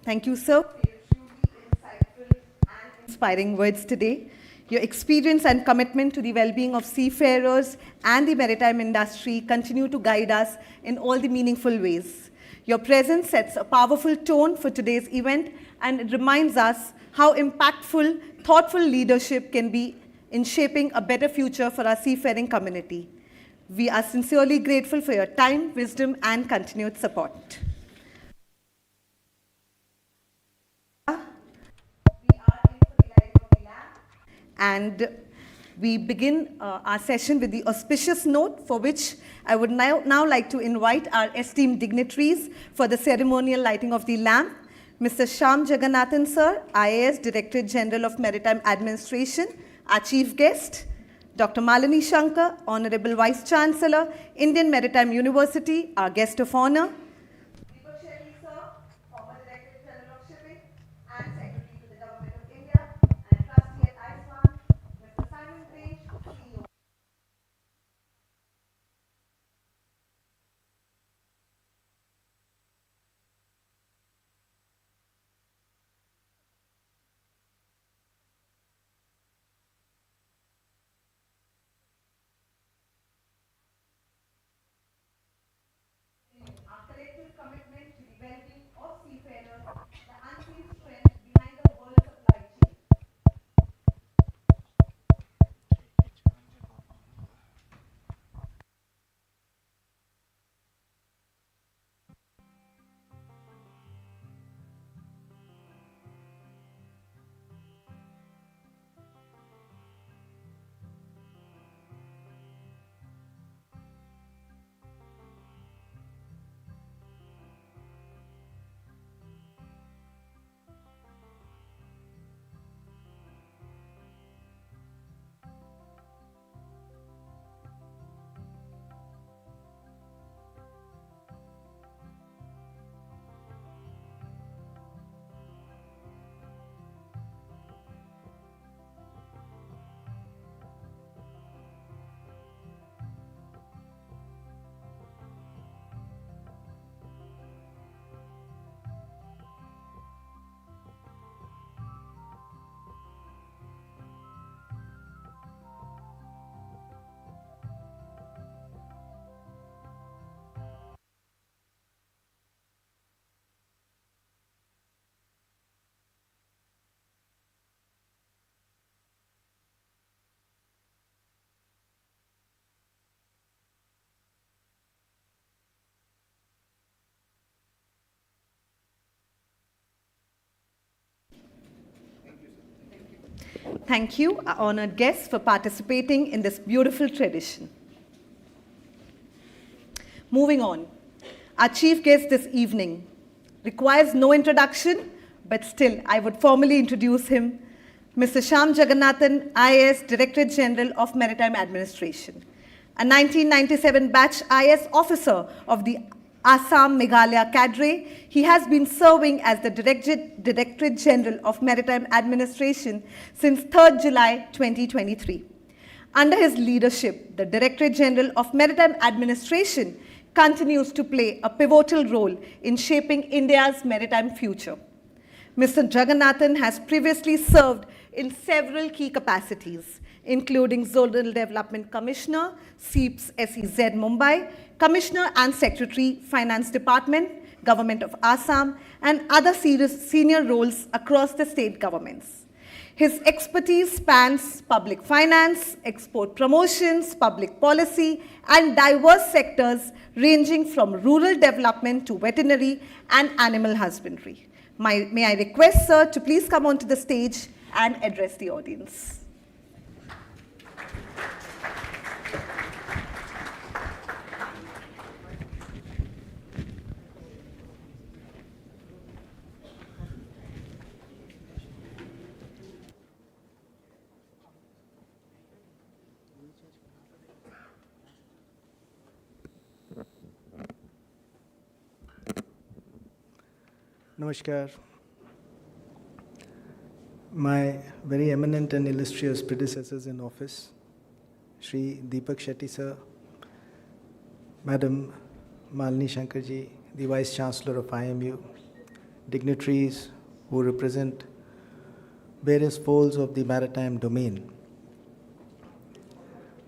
H: Thank you, sir, for your truly insightful and inspiring words today. Your experience and commitment to the well-being of seafarers and the maritime industry continue to guide us in all the meaningful ways. Your presence sets a powerful tone for today's event, and it reminds us how impactful, thoughtful leadership can be in shaping a better future for our seafaring community. We are sincerely grateful for your time, wisdom, and continued support. And we begin our session with the auspicious note, for which I would now like to invite our esteemed dignitaries for the ceremonial lighting of the lamp. Mr. Shyam Jagannathan, sir, IAS Director General of Maritime Administration, our chief guest. Dr. Malini Shankar, Honorable Vice Chancellor, Indian Maritime University, our guest of honor. Deepak Shetty, sir, former Director General of Shipping and Secretary to the Government of India, and Trustee at Iswan, Mr. Simon Grange, CEO. Our collective commitment to the well-being of seafarers, the unseen strength behind the world supply chain. Thank you, our honored guests, for participating in this beautiful tradition. Moving on, our chief guest this evening requires no introduction, but still I would formally introduce him, Mr. Shyam Jagannathan, IAS Director General of Maritime Administration, a 1997 batch IAS officer of the Assam Meghalaya cadre. He has been serving as the Directorate General of Maritime Administration since 3rd July 2023. Under his leadership, the Directorate General of Maritime Administration continues to play a pivotal role in shaping India's maritime future. Mr. Jagannathan has previously served in several key capacities, including Zonal Development Commissioner, SEEP's SEZ Mumbai, Commissioner and Secretary, Finance Department, Government of Assam, and other senior roles across the state governments. His expertise spans public finance, export promotions, public policy, and diverse sectors ranging from rural development to veterinary and animal husbandry. May I request, sir, to please come onto the stage and address the audience.
J: Namaskar. My very eminent and illustrious predecessors in office, Shri Deepak Shetty sir, Madam Malini Shankar ji, the Vice Chancellor of IMU, dignitaries who represent various folds of the maritime domain.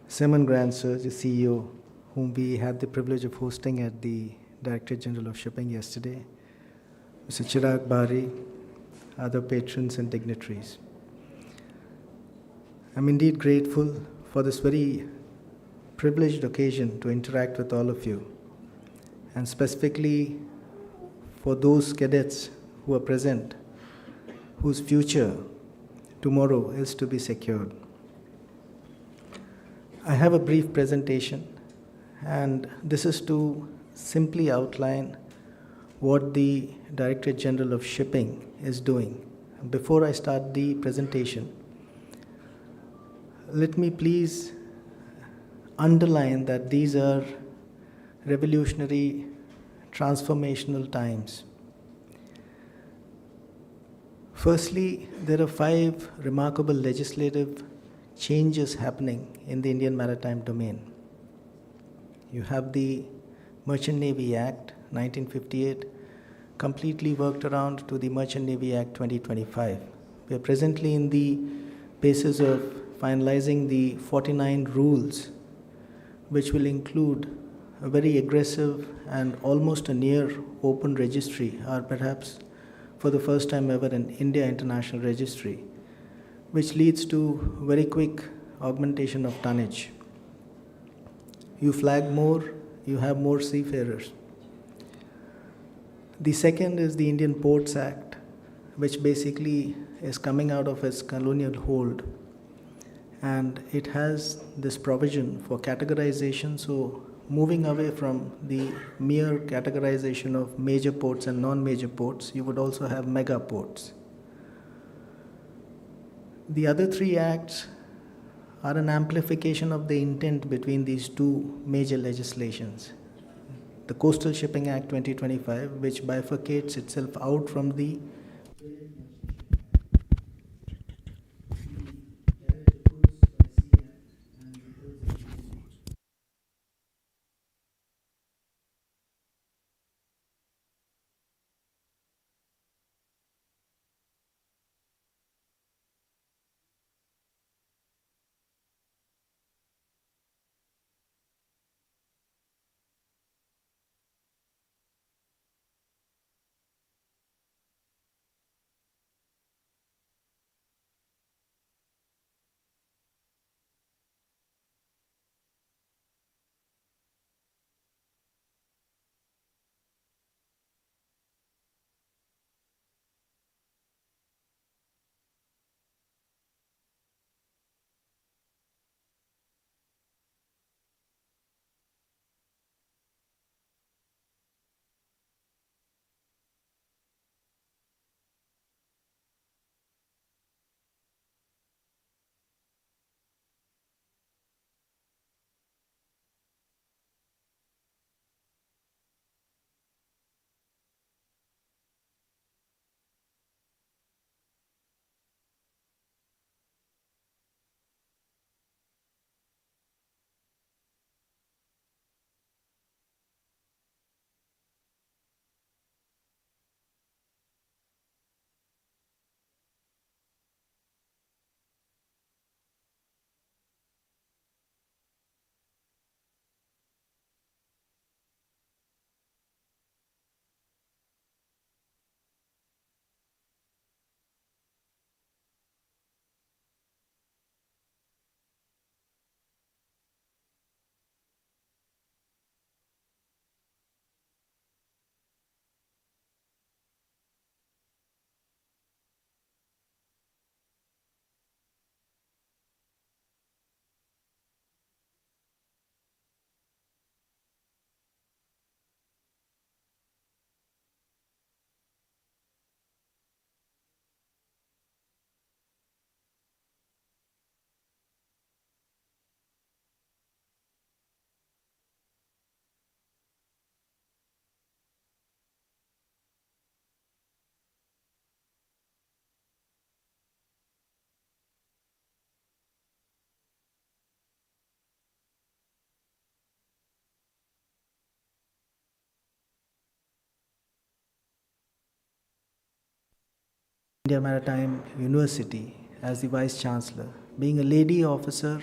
J: Simon Grant, sir, the CEO, whom we had the privilege of hosting at the Directorate General of Shipping yesterday, Mr. Chirag Bari, other patrons and dignitaries. I'm indeed grateful for this very privileged occasion to interact with all of you, and specifically for those cadets who are present, whose future tomorrow is to be secured. I have a brief presentation, and this is to simply outline what the Directorate General of Shipping is doing. Before I start the presentation, let me please underline that these are revolutionary, transformational times. Firstly, there are 5 remarkable legislative changes happening in the Indian maritime domain. You have the Merchant Navy Act 1958, completely worked around to the Merchant Navy Act 2025. We are presently in the basis of finalizing the 49 rules, which will include a very aggressive and almost a near open registry, or perhaps for the first time ever in India International Registry, which leads to very quick augmentation of tonnage. You flag more, you have more seafarers. The second is the Indian Ports Act, which basically is coming out of its colonial hold, and it has this provision for categorization, so moving away from the mere categorization of major ports and non-major ports, you would also have mega ports. The other 3 acts are an amplification of the intent between these 2 major legislations. The Coastal Shipping Act 2025, which bifurcates itself out from the India Maritime University as the Vice Chancellor. Being a lady officer,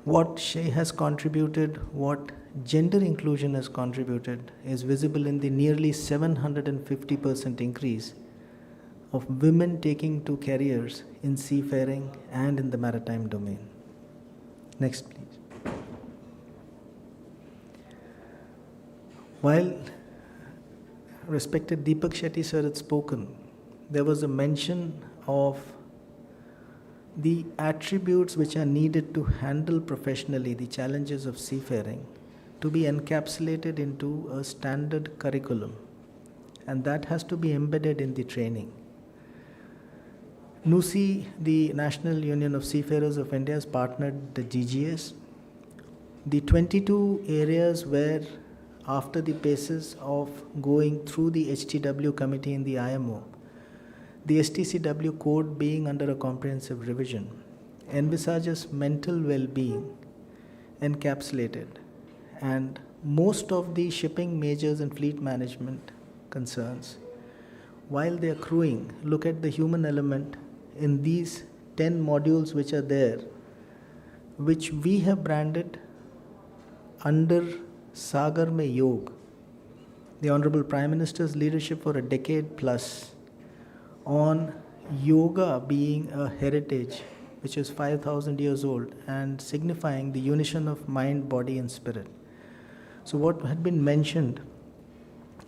J: what she has contributed, what gender inclusion has contributed, is visible in the nearly 750% increase of women taking to careers in seafaring and in the maritime domain. Next, please. While respected Deepak Shetty sir had spoken, there was a mention of the attributes which are needed to handle professionally the challenges of seafaring to be encapsulated into a standard curriculum, and that has to be embedded in the training. NUSI, the National Union of Seafarers of India, has partnered the GGS. The 22 areas where, after the basis of going through the HTW committee in the IMO, the STCW code being under a comprehensive revision, envisages mental well-being encapsulated, and most of the shipping majors and fleet management concerns, while they are crewing, look at the human element in these 10 modules which are there, which we have branded under Sagar Mein Yog. The Honorable Prime Minister's leadership for a decade plus on yoga being a heritage which is 5,000 years old and signifying the unison of mind, body and spirit. So what had been mentioned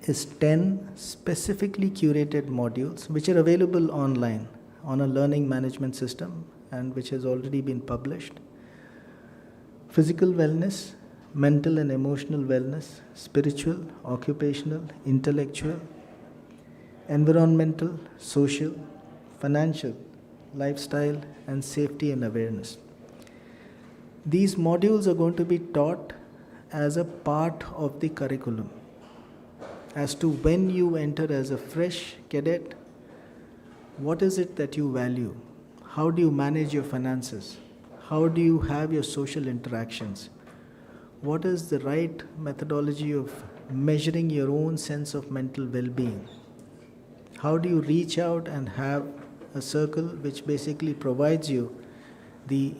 J: is 10 specifically curated modules which are available online on a learning management system and which has already been published. Physical wellness, mental and emotional wellness, spiritual, occupational, intellectual, environmental, social, financial, lifestyle, and safety and awareness. These modules are going to be taught as a part of the curriculum as to when you enter as a fresh cadet, what is it that you value? How do you manage your finances? How do you have your social interactions? What is the right methodology of measuring your own sense of mental well-being? How do you reach out and have a circle which basically provides you the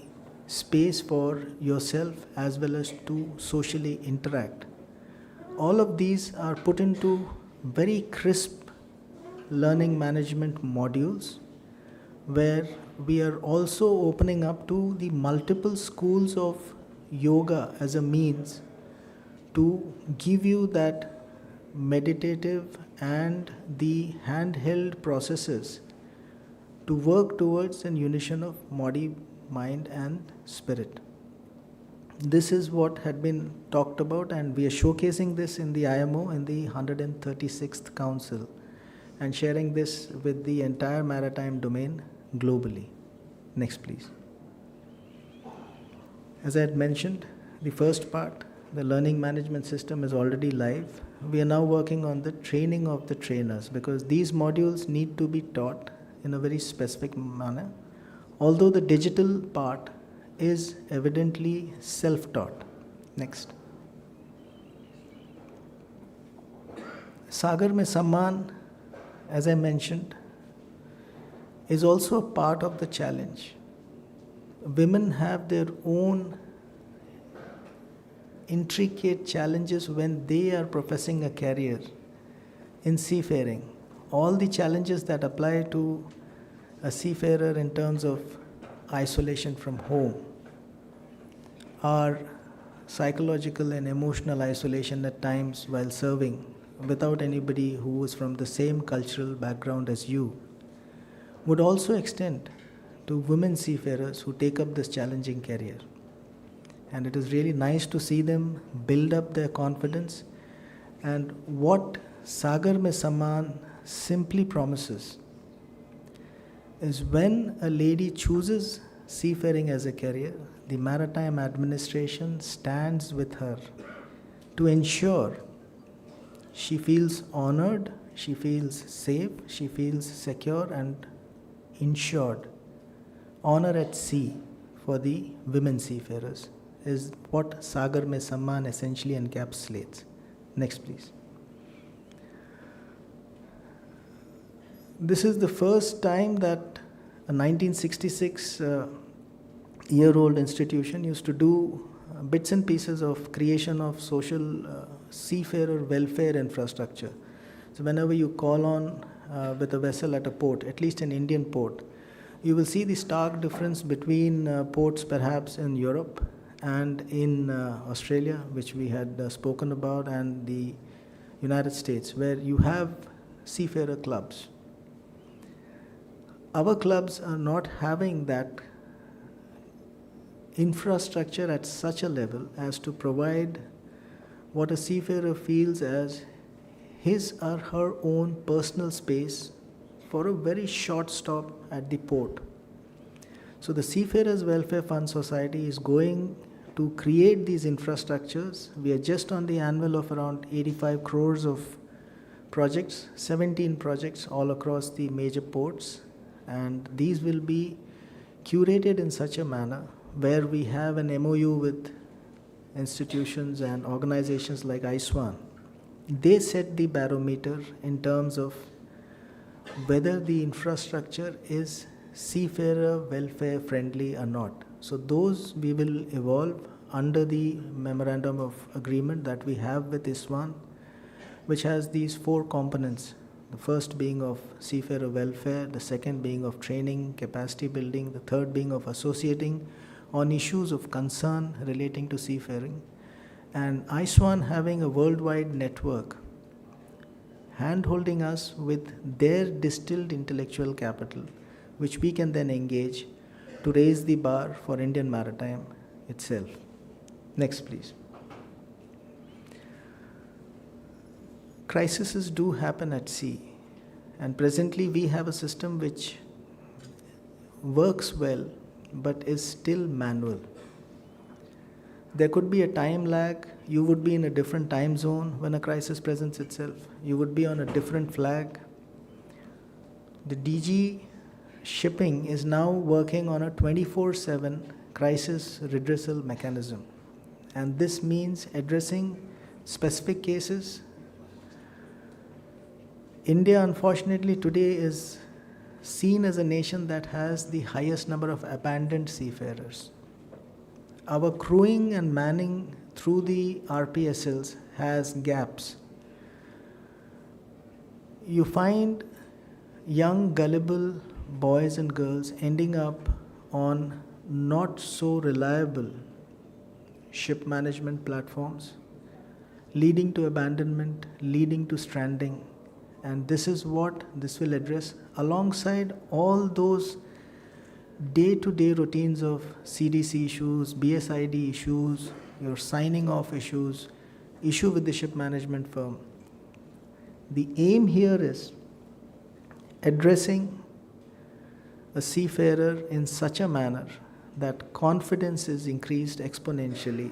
J: space for yourself as well as to socially interact? All of these are put into very crisp learning management modules where we are also opening up to the multiple schools of yoga as a means to give you that meditative and the handheld processes to work towards an unison of body, mind and spirit. This is what had been talked about, and we are showcasing this in the IMO in the 136th Council and sharing this with the entire maritime domain globally. Next, please. As I had mentioned, the first part, the learning management system, is already live. We are now working on the training of the trainers because these modules need to be taught in a very specific manner, although the digital part is evidently self-taught. Next. Sagar Mein Samman, as I mentioned, is also a part of the challenge. Women have their own intricate challenges when they are professing a career in seafaring. All the challenges that apply to a seafarer in terms of isolation from home are psychological and emotional isolation at times while serving without anybody who is from the same cultural background as you, would also extend to women seafarers who take up this challenging career. And it is really nice to see them build up their confidence. And what Sagar Mein Samman simply promises is when a lady chooses seafaring as a career, the Maritime Administration stands with her to ensure she feels honored, she feels safe, she feels secure and insured. Honor at sea for the women seafarers is what Sagar Mein Samman essentially encapsulates. Next, please. this is the first time that a 1966 year-old institution used to do bits and pieces of creation of social seafarer welfare infrastructure. So whenever you call on with a vessel at a port, at least an Indian port, you will see the stark difference between ports perhaps in Europe and in Australia, which we had spoken about, and the United States, where you have seafarer clubs. Our clubs are not having that infrastructure at such a level as to provide what a seafarer feels as his or her own personal space for a very short stop at the port. So the Seafarers Welfare Fund Society is going to create these infrastructures. We are just on the anvil of around 85 crores of projects, 17 projects all across the major ports, and these will be curated in such a manner where we have an MOU with institutions and organizations like Iswan. They set the barometer in terms of whether the infrastructure is seafarer welfare friendly or not. So those we will evolve under the memorandum of agreement that we have with Iswan, which has these 4 components. The first being of seafarer welfare, the second being of training, capacity building, the third being of associating on issues of concern relating to seafaring, and Iswan having a worldwide network, hand-holding us with their distilled intellectual capital, which we can then engage to raise the bar for Indian maritime itself. Next, please. Crises do happen at sea, and presently we have a system which works well but is still manual. There could be a time lag. You would be in a different time zone when a crisis presents itself. You would be on a different flag. The DG shipping is now working on a 24/7 crisis redressal mechanism, and this means addressing specific cases. India, unfortunately, today is seen as a nation that has the highest number of abandoned seafarers. Our crewing and manning through the RPSLs has gaps. You find young, gullible boys and girls ending up on not so reliable ship management platforms, leading to abandonment, leading to stranding. And this is what this will address, alongside all those day-to-day routines of CDC issues, BSID issues, your signing off issues, issue with the ship management firm. The aim here is addressing a seafarer in such a manner that confidence is increased exponentially.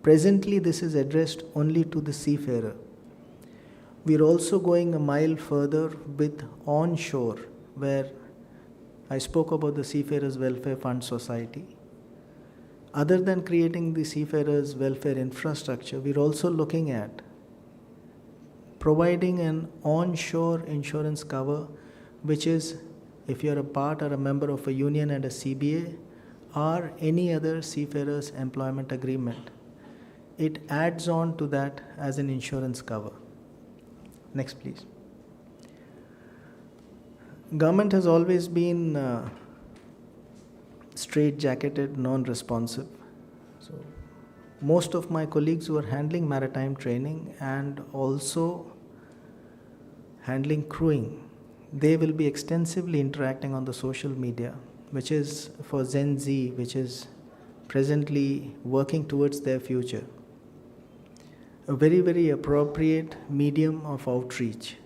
J: Presently, this is addressed only to the seafarer. We are also going a mile further with onshore, where I spoke about the Seafarers Welfare Fund Society. Other than creating the seafarers welfare infrastructure, we are also looking at providing an onshore insurance cover, which is if you are a part or a member of a union and a CBA or any other seafarers employment agreement. It adds on to that as an insurance cover. Next, please. Government has always been straight-jacketed, non-responsive. So, most of my colleagues who are handling maritime training and also handling crewing, they will be extensively interacting on the social media, which is for Gen Z, which is presently working towards their future. A very, very appropriate medium of outreach,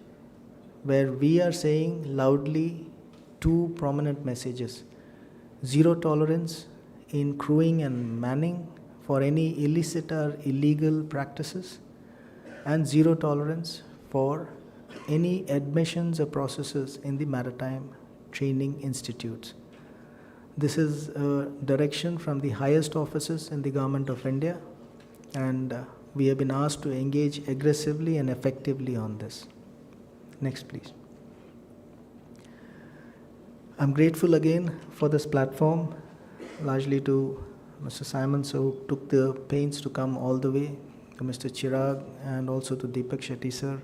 J: where we are saying loudly 2 prominent messages: zero tolerance in crewing and manning for any illicit or illegal practices, and zero tolerance for any admissions or processes in the maritime training institutes. This is a direction from the highest offices in the Government of India, and we have been asked to engage aggressively and effectively on this. Next, please. I'm grateful again for this platform, largely to Mr. Simons, who took the pains to come all the way, to Mr. Chirag, and also to Deepak Shetty sir,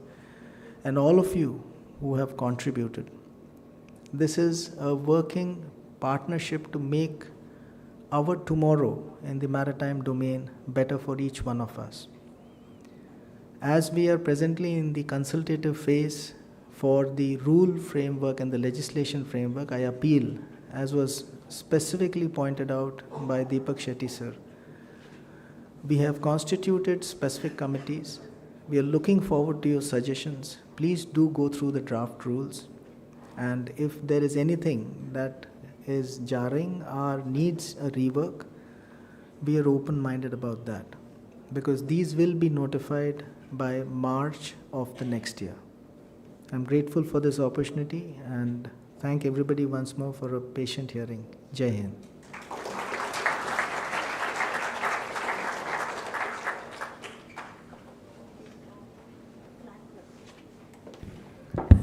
J: and all of you who have contributed. This is a working partnership to make our tomorrow in the maritime domain better for each one of us. As we are presently in the consultative phase for the rule framework and the legislation framework, I appeal, as was specifically pointed out by Deepak Shetty sir, we have constituted specific committees. We are looking forward to your suggestions. Please do go through the draft rules. And if there is anything that is jarring or needs a rework, we are open-minded about that, because these will be notified by March of the next year. I'm grateful for this opportunity and thank everybody once more for a patient hearing. Jai Hind.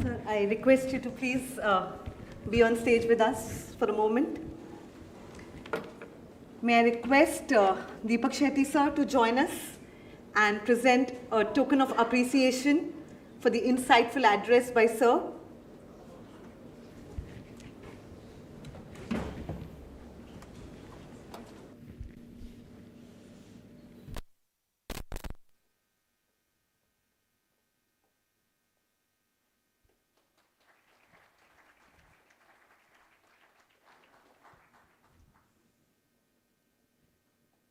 H: Sir, I request you to please be on stage with us for a moment. May I request Deepak Shetty sir to join us and present a token of appreciation for the insightful address by sir.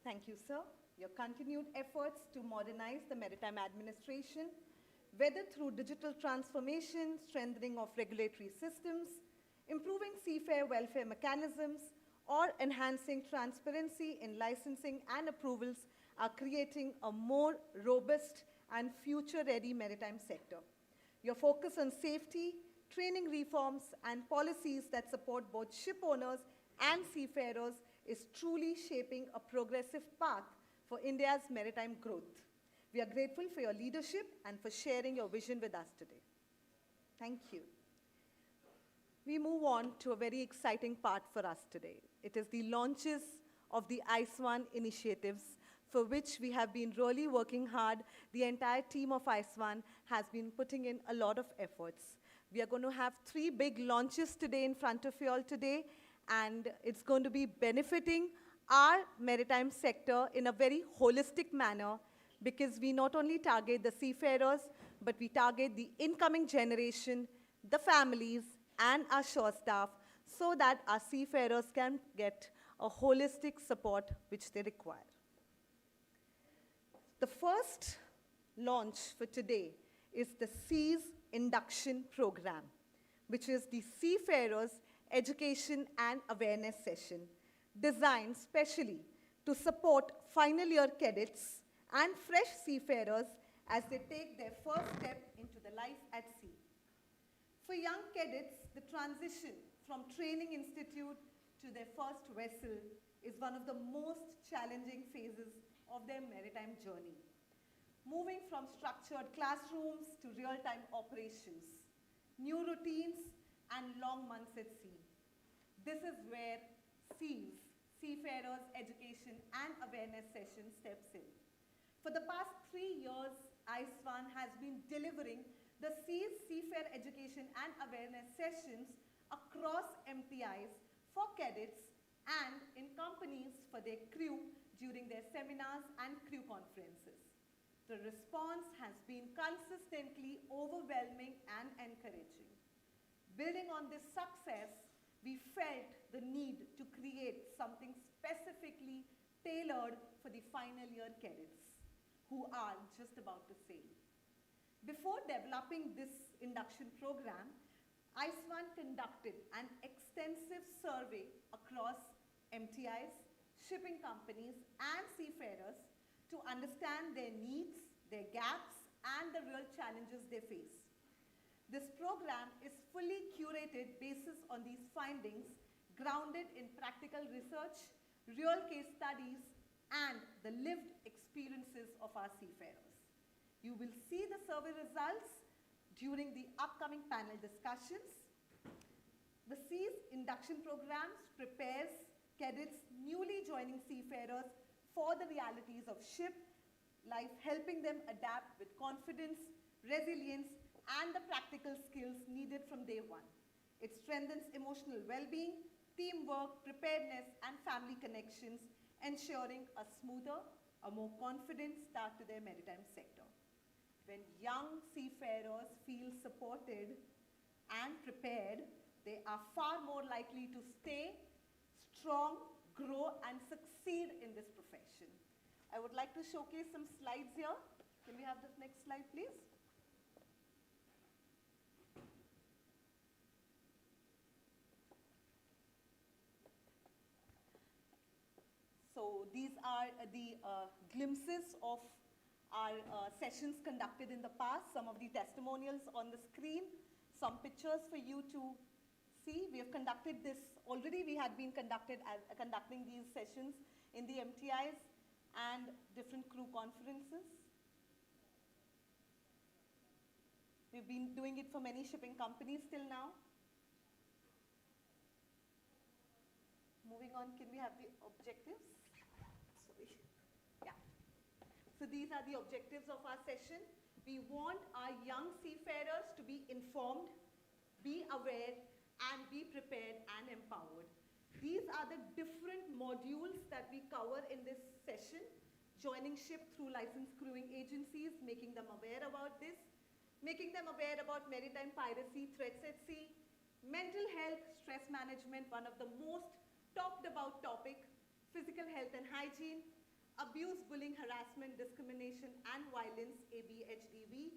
H: Thank you, sir. Your continued efforts to modernize the maritime administration, whether through digital transformation, strengthening of regulatory systems, improving seafarer welfare mechanisms, or enhancing transparency in licensing and approvals, are creating a more robust and future-ready maritime sector. Your focus on safety, training reforms, and policies that support both ship owners and seafarers is truly shaping a progressive path for India's maritime growth. We are grateful for your leadership and for sharing your vision with us today. Thank you. We move on to a very exciting part for us today. It is the launches of the Iswan initiatives, for which we have been really working hard. The entire team of Iswan has been putting in a lot of efforts. We are going to have 3 big launches today in front of you all today, and it's going to be benefiting our maritime sector in a very holistic manner, because we not only target the seafarers, but we target the incoming generation, the families, and our shore staff, so that our seafarers can get a holistic support which they require. The first launch for today is the SEAS Induction Program, which is the Seafarers Education and Awareness Session, designed specially to support final year cadets and fresh seafarers as they take their first step into the life at sea. For young cadets, the transition from training institute to their first vessel is one of the most challenging phases of their maritime journey, moving from structured classrooms to real-time operations, new routines, and long months at sea. This is where SEAS, Seafarers Education and Awareness Session, steps in. For the past 3 years, Iswan has been delivering the SEAS Seafarer Education and Awareness Sessions across MTIs for cadets and in companies for their crew during their seminars and crew conferences. The response has been consistently overwhelming and encouraging. Building on this success, we felt the need to create something specifically tailored for the final year cadets who are just about to sail. Before developing this induction program, Iswan conducted an extensive survey across MTIs, shipping companies, and seafarers to understand their needs, their gaps, and the real challenges they face. This program is fully curated basis on these findings, grounded in practical research, real case studies, and the lived experiences of our seafarers. You will see the survey results during the upcoming panel discussions. The SEAS induction programs prepares cadets newly joining seafarers for the realities of ship life, helping them adapt with confidence, resilience, and the practical skills needed from day one. It strengthens emotional well-being, teamwork, preparedness, and family connections, ensuring a smoother, a more confident start to their maritime sector. When young seafarers feel supported and prepared, they are far more likely to stay strong, grow, and succeed in this profession. I would like to showcase some slides here. Can we have the next slide, please? So these are the glimpses of our sessions conducted in the past, some of the testimonials on the screen, some pictures for you to see. We have conducted this already. We had been conducting these sessions in the MTIs and different crew conferences. We've been doing it for many shipping companies till now. Moving on, can we have the objectives? Sorry. Yeah. So these are the objectives of our session. We want our young seafarers to be informed, be aware, and be prepared and empowered. These are the different modules that we cover in this session. Joining ship through licensed crewing agencies, making them aware about this, making them aware about maritime piracy, threats at sea, mental health, stress management, one of the most talked about topic, physical health and hygiene, abuse, bullying, harassment, discrimination, and violence, ABHDV,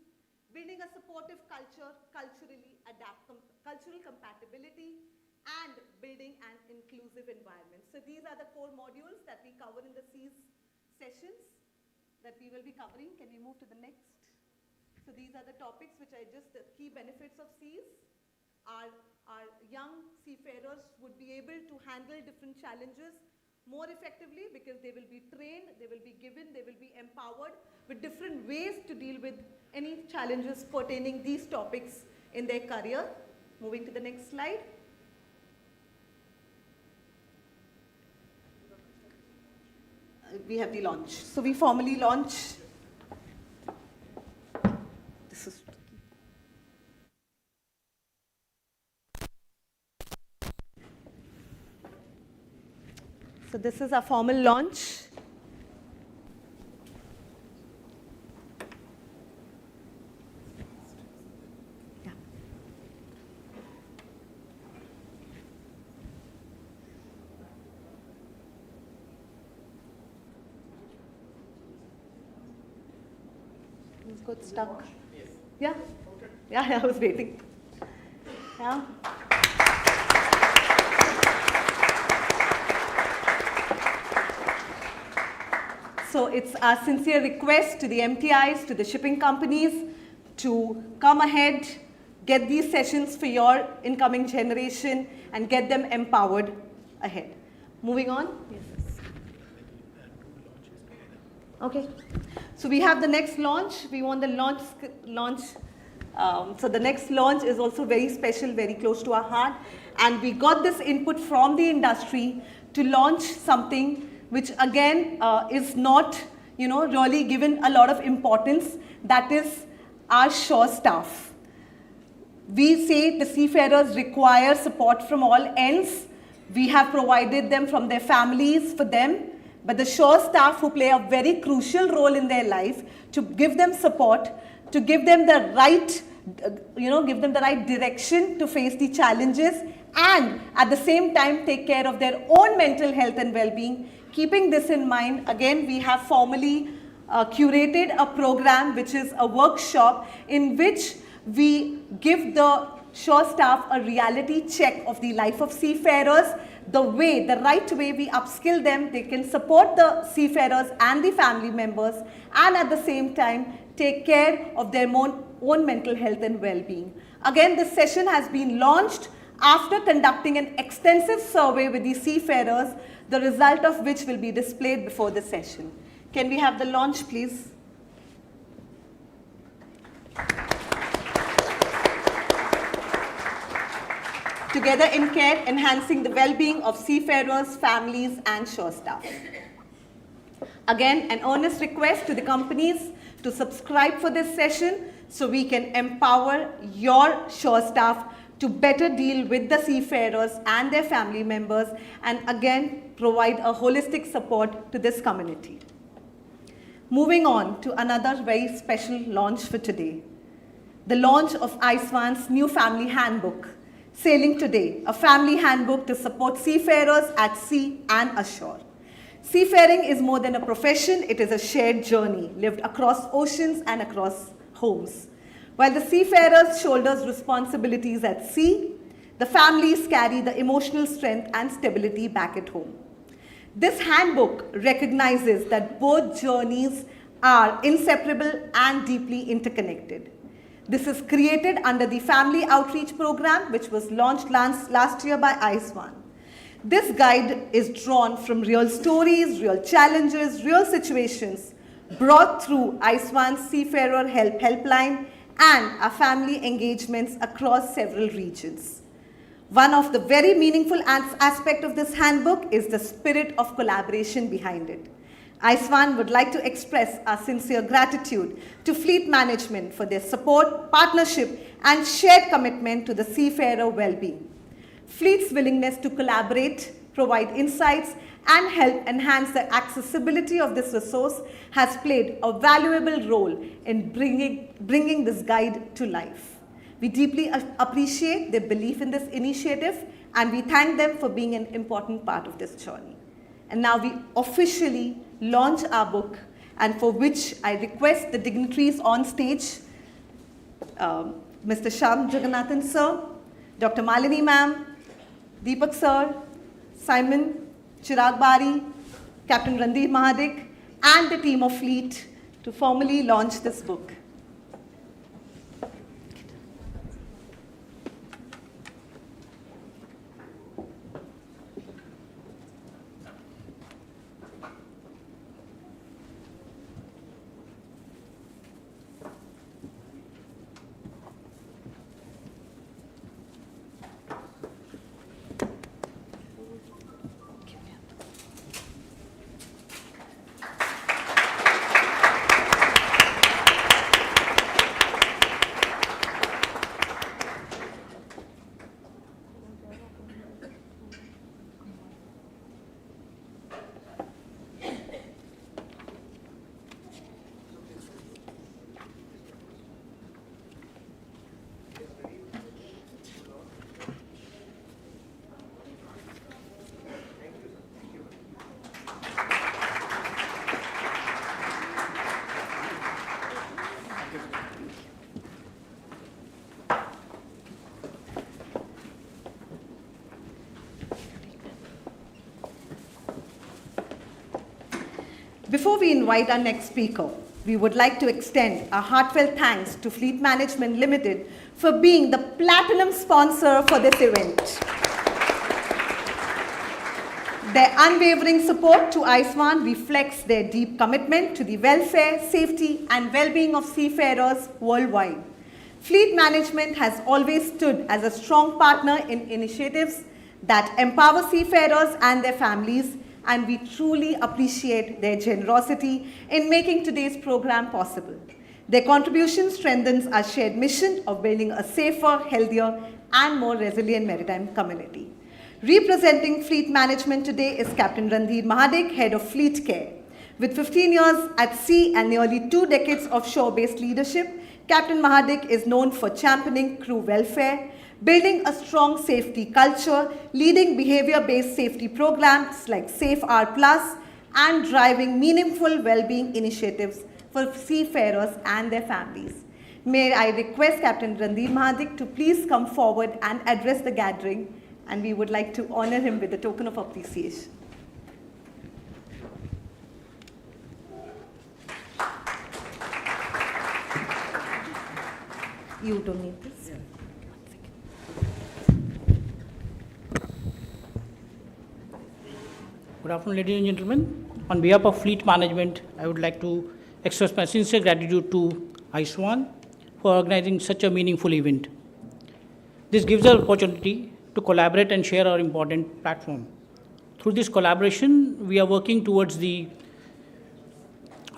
H: building a supportive culture, cultural compatibility, and building an inclusive environment. So these are the core modules that we cover in the SEAS sessions that we will be covering. Can we move to the next? So these are the topics which are just the key benefits of SEAS. Our young seafarers would be able to handle different challenges more effectively because they will be trained, they will be given, they will be empowered with different ways to deal with any challenges pertaining these topics in their career. Moving to the next slide. We have the launch. So we formally launch. This is. So this is our formal launch. Yeah. It's got stuck. Yeah? Yeah, I was waiting. Yeah. So it's our sincere request to the MTIs, to the shipping companies to come ahead, get these sessions for your incoming generation and get them empowered ahead. Moving on. Yes. Okay. So we have the next launch. We want the launch. So the next launch is also very special, very close to our heart. And we got this input from the industry to launch something which again is not, really given a lot of importance. That is our shore staff. We say the seafarers require support from all ends. We have provided them from their families for them, but the shore staff who play a very crucial role in their life to give them support, to give them the right, give them the right direction to face the challenges, and at the same time take care of their own mental health and well-being. Keeping this in mind, again, we have formally curated a program which is a workshop in which we give the shore staff a reality check of the life of seafarers, the right way we upskill them, they can support the seafarers and the family members, and at the same time take care of their own mental health and well-being. Again, this session has been launched after conducting an extensive survey with the seafarers, the result of which will be displayed before the session. Can we have the launch, please? together in care, enhancing the well-being of seafarers, families, and shore staff. Again, an earnest request to the companies to subscribe for this session so we can empower your shore staff to better deal with the seafarers and their family members, and again, provide a holistic support to this community. Moving on to another very special launch for today. The launch of Iswan's new family handbook, Sailing Today, a family handbook to support seafarers at sea and ashore. Seafaring is more than a profession, it is a shared journey lived across oceans and across homes. While the seafarers shoulders responsibilities at sea, the families carry the emotional strength and stability back at home. This handbook recognizes that both journeys are inseparable and deeply interconnected. This is created under the Family Outreach Program, which was launched last year by Iswan. This guide is drawn from real stories, real challenges, real situations brought through Iswan's Seafarer Help Helpline and our family engagements across several regions. One of the very meaningful aspects of this handbook is the spirit of collaboration behind it. Iswan would like to express our sincere gratitude to Fleet Management for their support, partnership, and shared commitment to the seafarer well-being. Fleet's willingness to collaborate, provide insights, and help enhance the accessibility of this resource has played a valuable role in bringing this guide to life. We deeply appreciate their belief in this initiative, and we thank them for being an important part of this journey. And now we officially launch our book, and for which I request the dignitaries on stage, Mr. Shyam Jagannathan sir, Dr. Malini ma'am, Deepak sir, Simon, Chirag Bari, Captain Randeep Mahadik, and the team of Fleet to formally launch this book. Before we invite our next speaker, we would like to extend our heartfelt thanks to Fleet Management Limited for being the platinum sponsor for this event. Their unwavering support to Iswan reflects their deep commitment to the welfare, safety, and well-being of seafarers worldwide. Fleet Management has always stood as a strong partner in initiatives that empower seafarers and their families, and we truly appreciate their generosity in making today's program possible. Their contribution strengthens our shared mission of building a safer, healthier, and more resilient maritime community. Representing Fleet Management today is Captain Randeep Mahadik, Head of Fleet Care. With 15 years at sea and nearly 2 decades of shore-based leadership, Captain Mahadik is known for championing crew welfare, building a strong safety culture, leading behavior-based safety programs like SafeR Plus, and driving meaningful well-being initiatives for seafarers and their families. May I request Captain Randeep Mahadik to please come forward and address the gathering, and we would like to honor him with a token of appreciation. You don't need this.
K: Good afternoon, ladies and gentlemen. On behalf of Fleet Management, I would like to express my sincere gratitude to Iswan for organizing such a meaningful event. This gives us an opportunity to collaborate and share our important platform. Through this collaboration, we are working towards the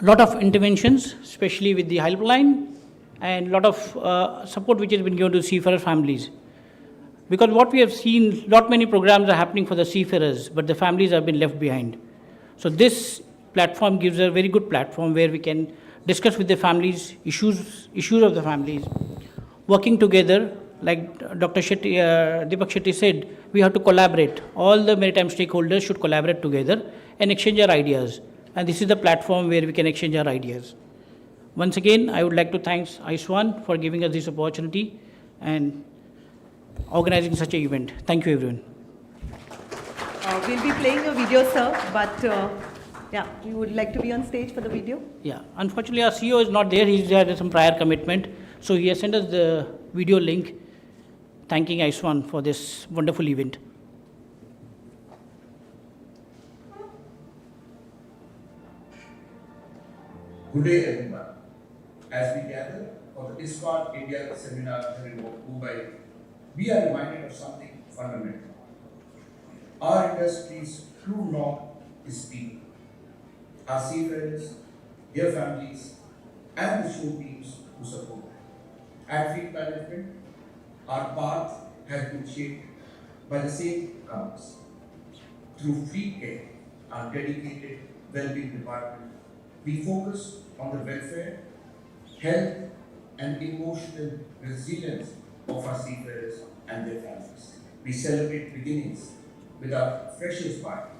K: lot of interventions, especially with the helpline, and lot of support which has been given to seafarer families. Because what we have seen, lot many programs are happening for the seafarers, but the families have been left behind. So this platform gives a very good platform where we can discuss with the families, issues of the families, working together. Like Dr. Deepak Shetty said, we have to collaborate. All the maritime stakeholders should collaborate together and exchange our ideas. And this is the platform where we can exchange our ideas. Once again, I would like to thank Iswan for giving us this opportunity and organizing such an event. Thank you, everyone.
H: We'll be playing a video, sir, but yeah, you would like to be on stage for the video?
K: Yeah, unfortunately, our CEO is not there. He's had some prior commitment. So he has sent us the video link, thanking Iswan for this wonderful event.
F: Good day, everyone. As we gather for the Iswan India seminar here in Mumbai, we are reminded of something fundamental. Our industry's true norm is people. Our seafarers, their families, and the show teams who support them. At Fleet Management, our path has been shaped by the same compass. Through Fleet Care, our dedicated well-being department, we focus on the welfare, health, and emotional resilience of our seafarers and their families. We celebrate beginnings with our freshers party,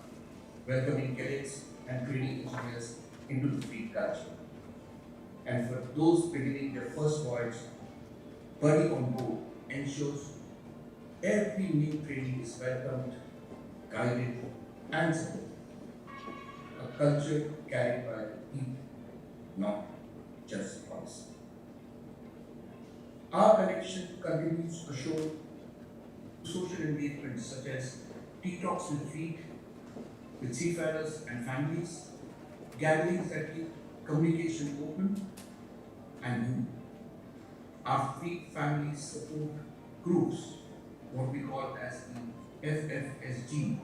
F: welcoming cadets and training engineers into the fleet culture. And for those beginning their first voyage, Buddy on board ensures every new trainee is welcomed, guided, and supported. A culture carried by people, not just policy. Our connection continues to show social engagements such as tea talks with fleet, with seafarers and families, gatherings that keep communication open and human. Our fleet families support groups, what we call as the FFSG,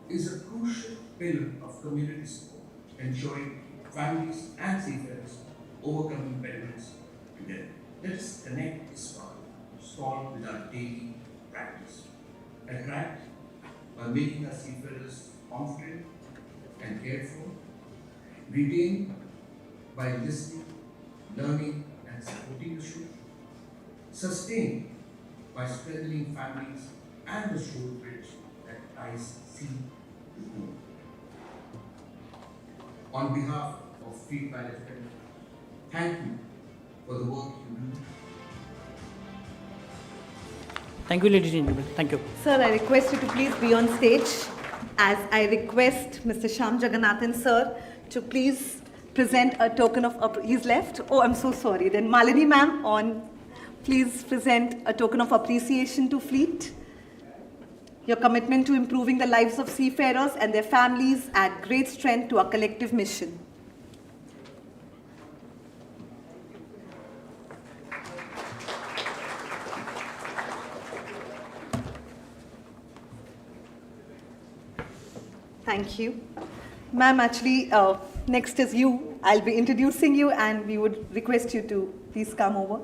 F: is a crucial pillar of community support, ensuring families and seafarers overcome impediments together. Let us connect this Iswan with our daily practice. Attract by making our seafarers confident and cared for. Retain by listening, learning, and supporting the shore. Sustain by strengthening families and the shore bridge that ties sea to home. On behalf of Fleet Management, thank you for the work you do.
K: Thank you, ladies and gentlemen. Thank you.
H: Sir, I request you to please be on stage, as I request Mr. Shyam Jagannathan, sir, to please present a token of, he's left? Oh, I'm so sorry. Then Malini ma'am, please present a token of appreciation to Fleet. Your commitment to improving the lives of seafarers and their families add great strength to our collective mission. Thank you. Ma'am, actually, next is you. I'll be introducing you and we would request you to please come over.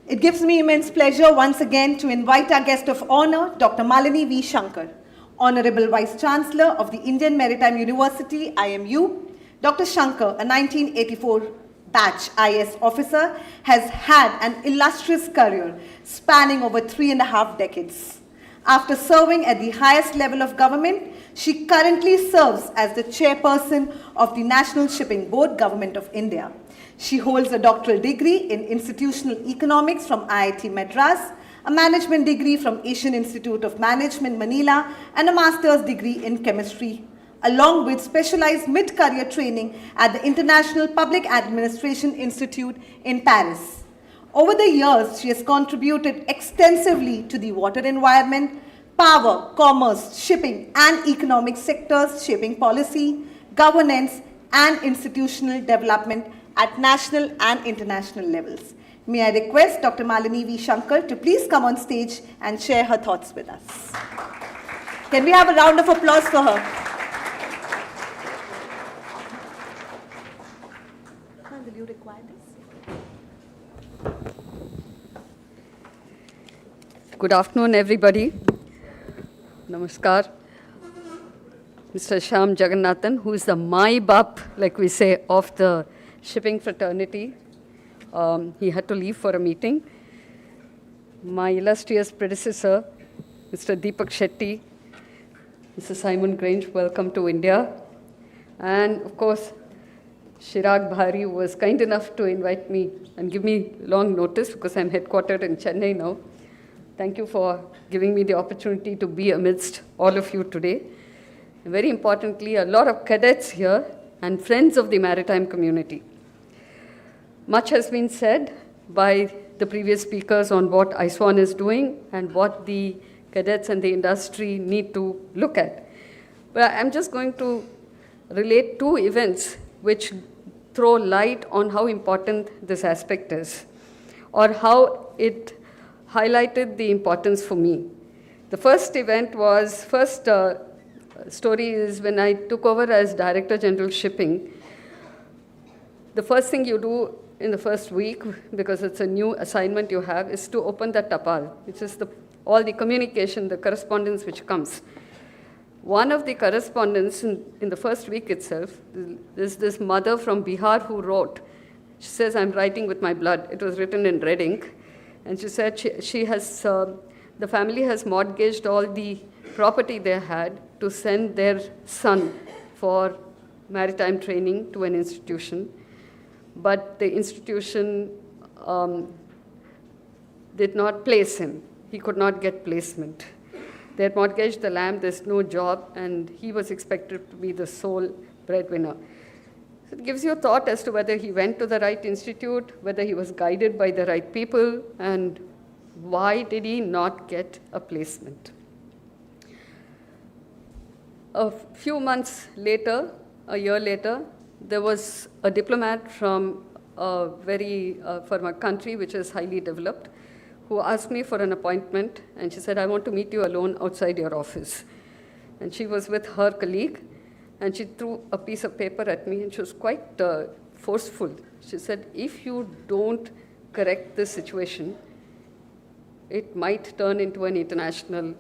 H: It gives me immense pleasure once again to invite our guest of honor, Dr. Malini V. Shankar, Honorable Vice Chancellor of the Indian Maritime University, IMU. Dr. Shankar, a 1984 batch IS officer, has had an illustrious career spanning over 3.5 decades. After serving at the highest level of government, she currently serves as the chairperson of the National Shipping Board, Government of India. She holds a doctoral degree in institutional economics from IIT Madras, a management degree from Asian Institute of Management, Manila, and a master's degree in chemistry, along with specialized mid-career training at the International Public Administration Institute in Paris. Over the years, she has contributed extensively to the water environment, power, commerce, shipping, and economic sectors, shaping policy, governance, and institutional development at national and international levels. May I request Dr. Malini V. Shankar to please come on stage and share her thoughts with us. Can we have a round of applause for her? Will you require this?
L: Good afternoon, everybody. Namaskar. Mr. Shyam Jagannathan, who is the Mai Bap, like we say, of the shipping fraternity. He had to leave for a meeting. My illustrious predecessor, Mr. Deepak Shetty, Mr. Simon Grange, welcome to India. And of course, Chirag Bhari was kind enough to invite me and give me long notice because I'm headquartered in Chennai now. Thank you for giving me the opportunity to be amidst all of you today. And very importantly, a lot of cadets here and friends of the maritime community. Much has been said by the previous speakers on what Iswan is doing and what the cadets and the industry need to look at. But I'm just going to relate two events which throw light on how important this aspect is, or how it highlighted the importance for me. The first story is when I took over as Director General Shipping. The first thing you do in the first week, because it's a new assignment you have, is to open the tapal, which is all the communication, the correspondence which comes. One of the correspondents in the first week itself, there's this mother from Bihar who wrote. She says, "I'm writing with my blood." It was written in red ink. And she said the family has mortgaged all the property they had to send their son for maritime training to an institution. But the institution did not place him. He could not get placement. They had mortgaged the land, there's no job, and he was expected to be the sole breadwinner. So it gives you a thought as to whether he went to the right institute, whether he was guided by the right people, and why did he not get a placement. A few months later, a year later, there was a diplomat from a country which is highly developed, who asked me for an appointment, and she said, "I want to meet you alone outside your office." And she was with her colleague, and she threw a piece of paper at me, and she was quite forceful. She said, "If you don't correct this situation, it might turn into an international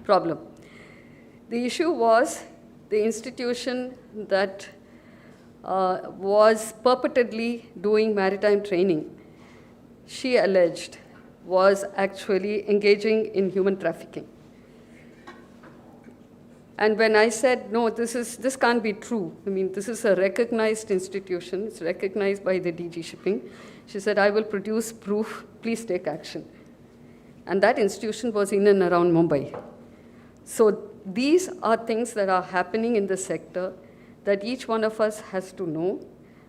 L: problem." The issue was the institution that was purportedly doing maritime training, she alleged, was actually engaging in human trafficking. And when I said, no, this can't be true. I mean, this is a recognized institution. It's recognized by the DG Shipping. She said, "I will produce proof. Please take action." And that institution was in and around Mumbai. So these are things that are happening in the sector that each one of us has to know,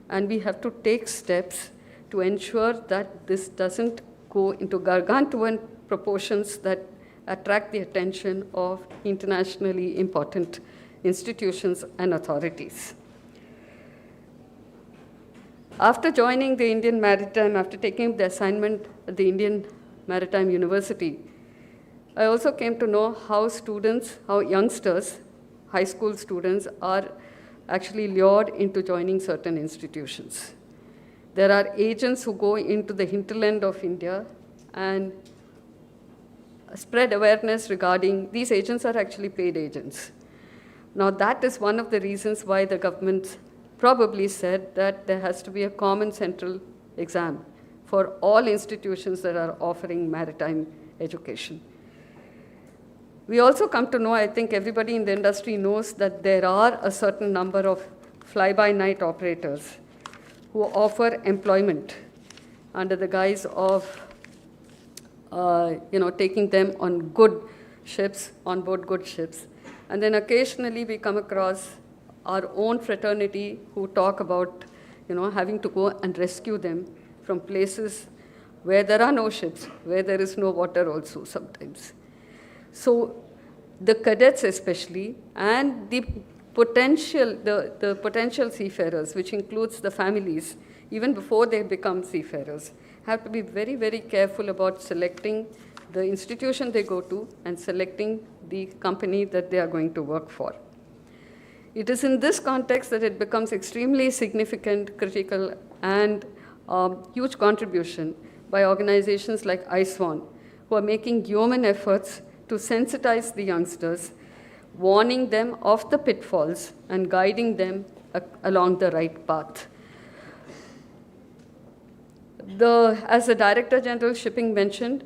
L: and we have to take steps to ensure that this doesn't go into gargantuan proportions that attract the attention of internationally important institutions and authorities. After joining the Indian Maritime, after taking the assignment at the Indian Maritime University, I also came to know how youngsters, high school students, are actually lured into joining certain institutions. There are agents who go into the hinterland of India and spread awareness regarding, these agents are actually paid agents. Now that is one of the reasons why the government probably said that there has to be a common central exam for all institutions that are offering maritime education. We also come to know, I think everybody in the industry knows, that there are a certain number of fly-by-night operators who offer employment under the guise of taking them on good ships, on board good ships. And then occasionally we come across our own fraternity who talk about having to go and rescue them from places where there are no ships, where there is no water also sometimes. So the cadets especially, and the potential seafarers, which includes the families, even before they become seafarers, have to be very, very careful about selecting the institution they go to and selecting the company that they are going to work for. It is in this context that it becomes extremely significant, critical, and huge contribution by organizations like Iswan, who are making yeoman efforts to sensitize the youngsters, warning them of the pitfalls and guiding them along the right path. As the Director General of Shipping mentioned,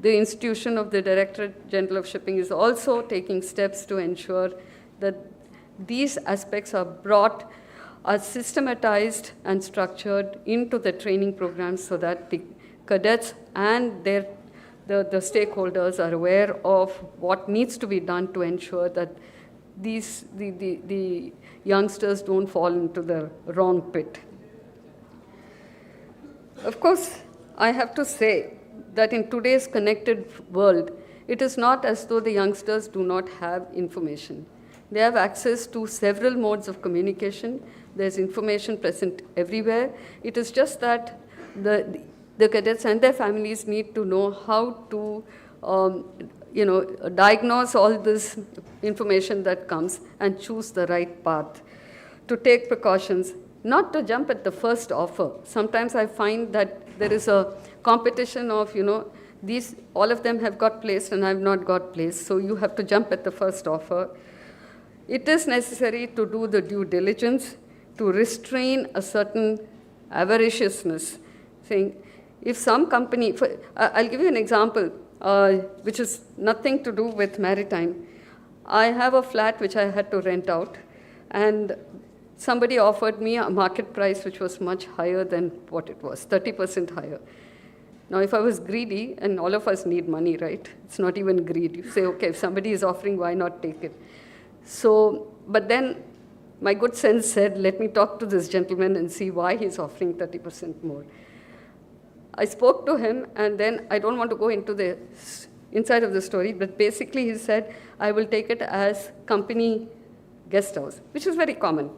L: the institution of the Director General of Shipping is also taking steps to ensure that these aspects are systematized and structured into the training programs so that the cadets and the stakeholders are aware of what needs to be done to ensure that the youngsters don't fall into the wrong pit. Of course, I have to say that in today's connected world, it is not as though the youngsters do not have information. They have access to several modes of communication. There's information present everywhere. It is just that the cadets and their families need to know how to diagnose all this information that comes and choose the right path, to take precautions, not to jump at the first offer. Sometimes I find that there is a competition of, all of them have got placed and I have not got placed, so you have to jump at the first offer. It is necessary to do the due diligence, to restrain a certain avariciousness, saying, if some company, I'll give you an example, which is nothing to do with maritime. I have a flat which I had to rent out, and somebody offered me a market price which was much higher than what it was, 30% higher. Now, if I was greedy, and all of us need money, right? It's not even greed. You say, okay, if somebody is offering, why not take it? So, but then my good sense said, let me talk to this gentleman and see why he's offering 30% more. I spoke to him, and then I don't want to go into the inside of the story, but basically he said, I will take it as company guest house, which is very common.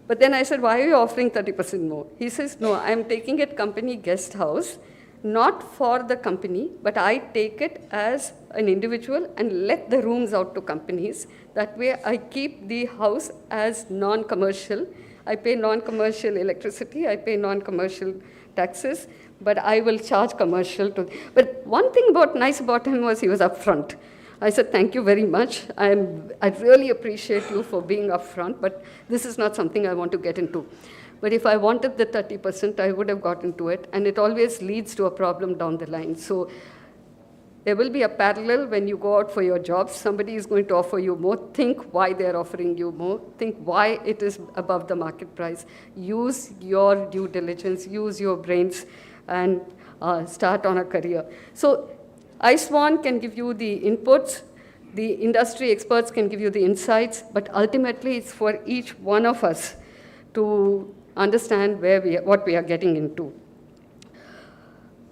L: But then I said, why are you offering 30% more? He says, no, I'm taking it company guest house, not for the company, but I take it as an individual and let the rooms out to companies. That way I keep the house as non-commercial. I pay non-commercial electricity, I pay non-commercial taxes, but I will charge commercial to. But one thing nice about him was he was upfront. I said, thank you very much. I really appreciate you for being upfront, but this is not something I want to get into. But if I wanted the 30%, I would have got into it, and it always leads to a problem down the line. So there will be a parallel when you go out for your jobs. Somebody is going to offer you more. Think why they're offering you more. Think why it is above the market price. Use your due diligence, use your brains, and start on a career. So Iswan can give you the inputs, the industry experts can give you the insights, but ultimately it's for each one of us to understand what we are getting into.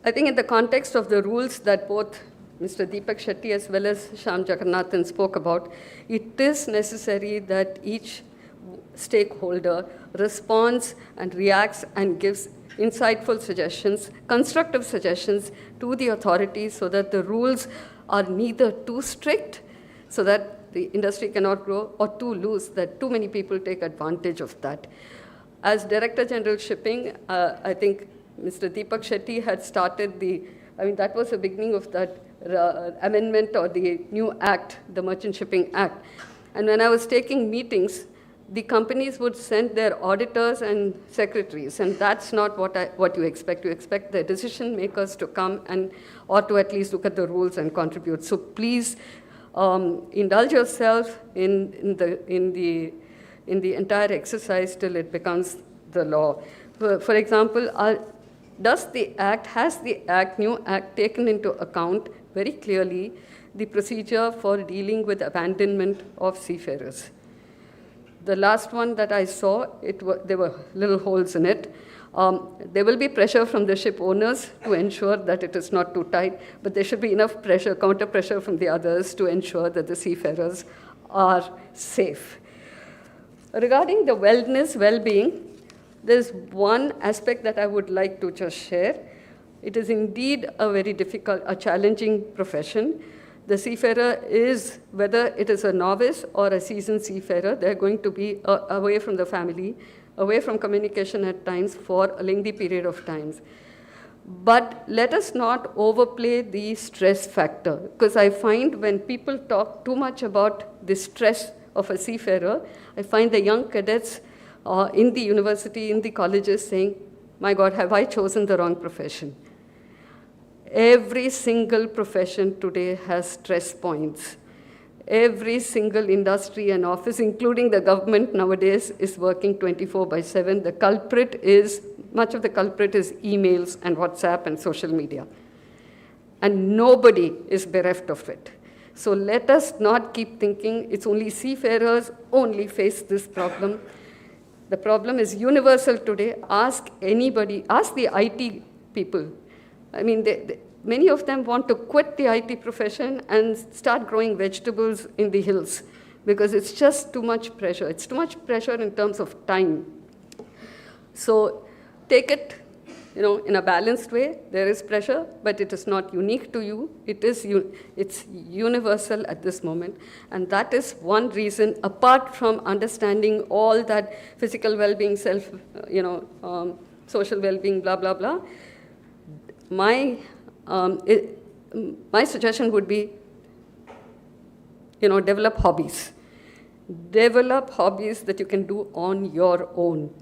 L: I think in the context of the rules that both Mr. Deepak Shetty as well as Shyam Jagannathan spoke about, it is necessary that each stakeholder responds and reacts and gives insightful suggestions, constructive suggestions to the authorities so that the rules are neither too strict so that the industry cannot grow or too loose that too many people take advantage of that. As Director General Shipping, I think Mr. Deepak Shetty had started that was the beginning of that amendment or the new act, the Merchant Shipping Act. And when I was taking meetings, the companies would send their auditors and secretaries, and that's not what you expect. You expect the decision makers to come or to at least look at the rules and contribute. So please indulge yourself in the entire exercise till it becomes the law. For example, has the new act taken into account very clearly the procedure for dealing with abandonment of seafarers? The last one that I saw, there were little holes in it. There will be pressure from the ship owners to ensure that it is not too tight, but there should be enough pressure, counter pressure from the others to ensure that the seafarers are safe. Regarding the wellness, well-being, there's one aspect that I would like to just share. It is indeed a very difficult, a challenging profession. The seafarer is, whether it is a novice or a seasoned seafarer, they're going to be away from the family, away from communication at times for a lengthy period of times. But let us not overplay the stress factor, because I find when people talk too much about the stress of a seafarer, I find the young cadets in the university, in the colleges saying, my God, have I chosen the wrong profession? Every single profession today has stress points. Every single industry and office, including the government nowadays, is working 24/7. The culprit is, much of the culprit is emails and WhatsApp and social media. And nobody is bereft of it. So let us not keep thinking it's only seafarers only face this problem. The problem is universal today. Ask anybody, ask the IT people. I mean, many of them want to quit the IT profession and start growing vegetables in the hills because it's just too much pressure. It's too much pressure in terms of time. So take it, in a balanced way. There is pressure, but it is not unique to you. It's universal at this moment. And that is one reason, apart from understanding all that physical well-being, social well-being, blah, blah, blah, my suggestion would be, develop hobbies. Develop hobbies that you can do on your own.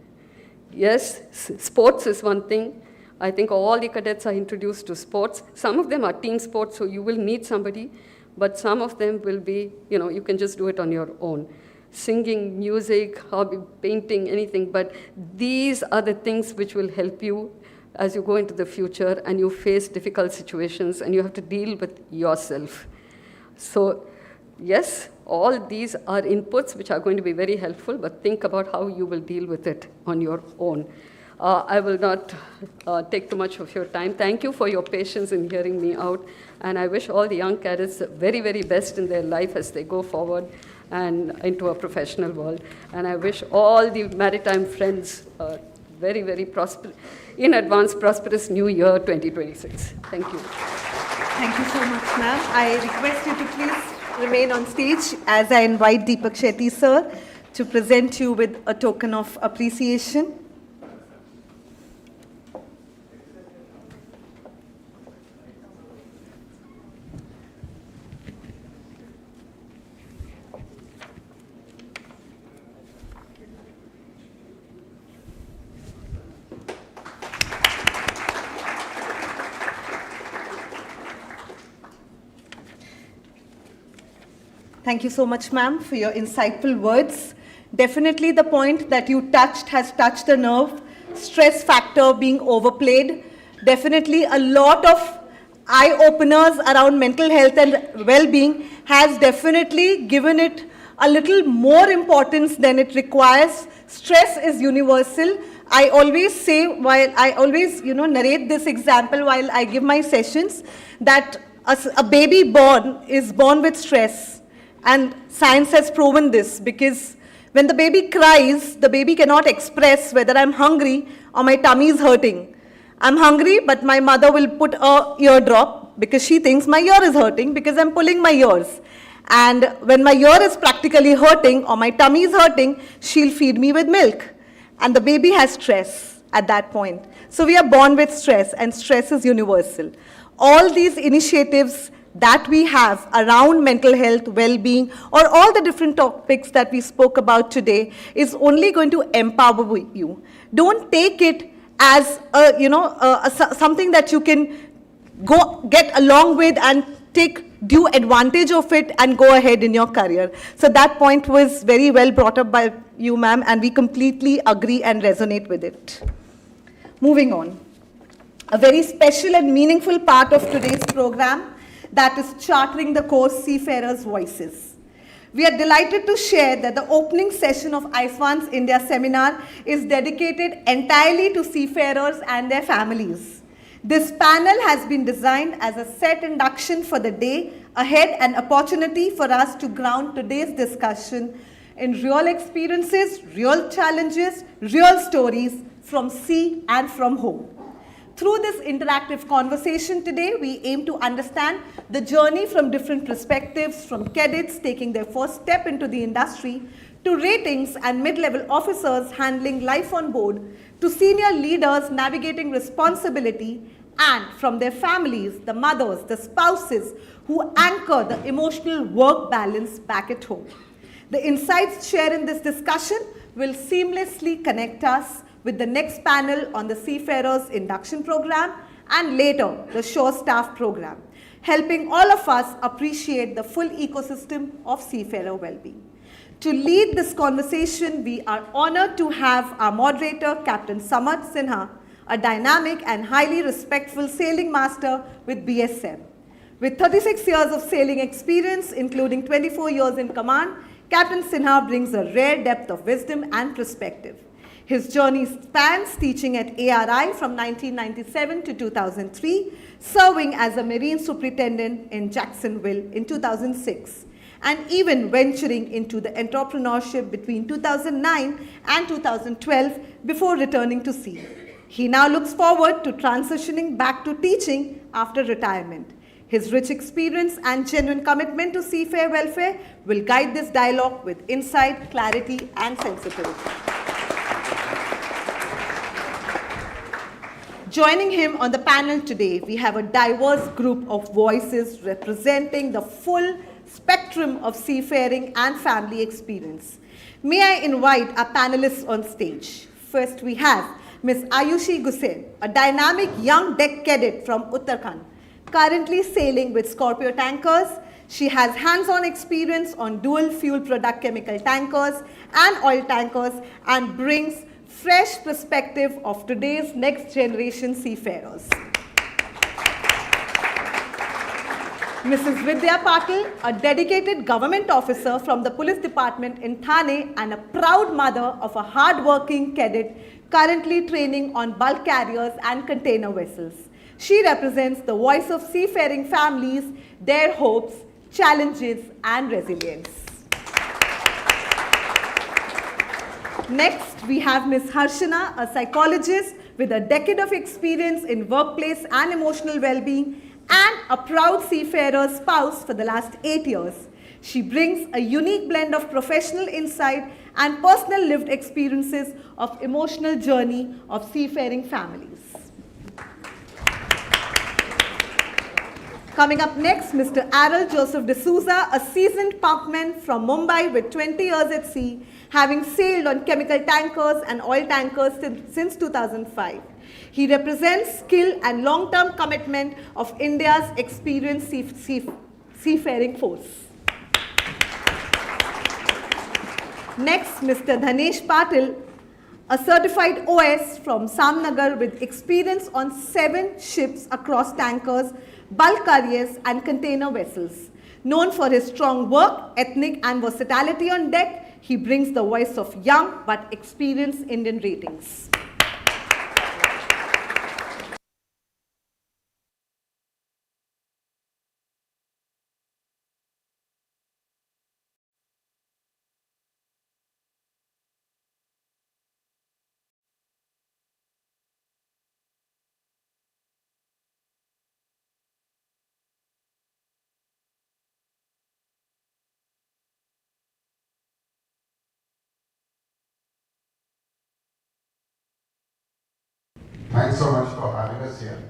L: Yes, sports is one thing. I think all the cadets are introduced to sports. Some of them are team sports, so you will need somebody, but some of them will be, you can just do it on your own. Singing, music, hobby, painting, anything, but these are the things which will help you as you go into the future and you face difficult situations and you have to deal with yourself. So yes, all these are inputs which are going to be very helpful, but think about how you will deal with it on your own. I will not take too much of your time. Thank you for your patience in hearing me out. And I wish all the young cadets the very, very best in their life as they go forward and into a professional world. And I wish all the maritime friends very, very in advance prosperous New Year 2026. Thank you.
H: Thank you so much, ma'am. I request you to please remain on stage as I invite Deepak Shetty, sir, to present you with a token of appreciation. Thank you so much, ma'am, for your insightful words. Definitely the point that you touched has touched the nerve. Stress factor being overplayed. Definitely a lot of eye-openers around mental health and well-being has definitely given it a little more importance than it requires. Stress is universal. I always say, while I always, narrate this example while I give my sessions, that a baby born is born with stress. And science has proven this, because when the baby cries, the baby cannot express whether I'm hungry or my tummy is hurting. I'm hungry, but my mother will put a eardrop because she thinks my ear is hurting because I'm pulling my ears. And when my ear is practically hurting or my tummy is hurting, she'll feed me with milk. And the baby has stress at that point. So we are born with stress, and stress is universal. All these initiatives that we have around mental health, well-being, or all the different topics that we spoke about today is only going to empower you. Don't take it as something that you can go get along with and take due advantage of it and go ahead in your career. So that point was very well brought up by you, ma'am, and we completely agree and resonate with it. Moving on. A very special and meaningful part of today's program, that is chartering the course Seafarers' Voices. We are delighted to share that the opening session of Iswan's India seminar is dedicated entirely to seafarers and their families. This panel has been designed as a set induction for the day ahead, an opportunity for us to ground today's discussion in real experiences, real challenges, real stories, from sea and from home. Through this interactive conversation today, we aim to understand the journey from different perspectives, from cadets taking their first step into the industry, to ratings and mid-level officers handling life on board, to senior leaders navigating responsibility, and from their families, the mothers, the spouses who anchor the emotional work balance back at home. The insights shared in this discussion will seamlessly connect us with the next panel on the Seafarers Induction Program and later the Shore Staff Program, helping all of us appreciate the full ecosystem of seafarer well-being. To lead this conversation, we are honored to have our moderator, Captain Samarth Sinha, a dynamic and highly respectful sailing master with BSM. With 36 years of sailing experience, including 24 years in command, Captain Sinha brings a rare depth of wisdom and perspective. His journey spans teaching at ARI from 1997 to 2003, serving as a Marine Superintendent in Jacksonville in 2006, and even venturing into the entrepreneurship between 2009 and 2012 before returning to sea. He now looks forward to transitioning back to teaching after retirement. His rich experience and genuine commitment to seafarer welfare will guide this dialogue with insight, clarity, and sensitivity. Joining him on the panel today, we have a diverse group of voices representing the full spectrum of seafaring and family experience. May I invite our panelists on stage. First, we have Ms. Ayushi Gusen, a dynamic young deck cadet from Uttarakhand, currently sailing with Scorpio tankers. She has hands-on experience on dual-fuel product chemical tankers and oil tankers and brings fresh perspective of today's next-generation seafarers. Mrs. Vidya Patil, a dedicated government officer from the police department in Thane and a proud mother of a hard-working cadet currently training on bulk carriers and container vessels. She represents the voice of seafaring families, their hopes, challenges, and resilience. Next, we have Ms. Harshana, a psychologist with a decade of experience in workplace and emotional well-being and a proud seafarer spouse for the last 8 years. She brings a unique blend of professional insight and personal lived experiences of emotional journey of seafaring families. Coming up next, Mr. Errol Joseph D'Souza, a seasoned pumpman from Mumbai with 20 years at sea, having sailed on chemical tankers and oil tankers since 2005. He represents skill and long-term commitment of India's experienced seafaring force. Next, Mr. Dhanesh Patil, a certified OS from Samnagar with experience on 7 ships across tankers, bulk carriers, and container vessels. Known for his strong work ethic and versatility on deck, he brings the voice of young but experienced Indian ratings.
M: Thanks so much for having us here.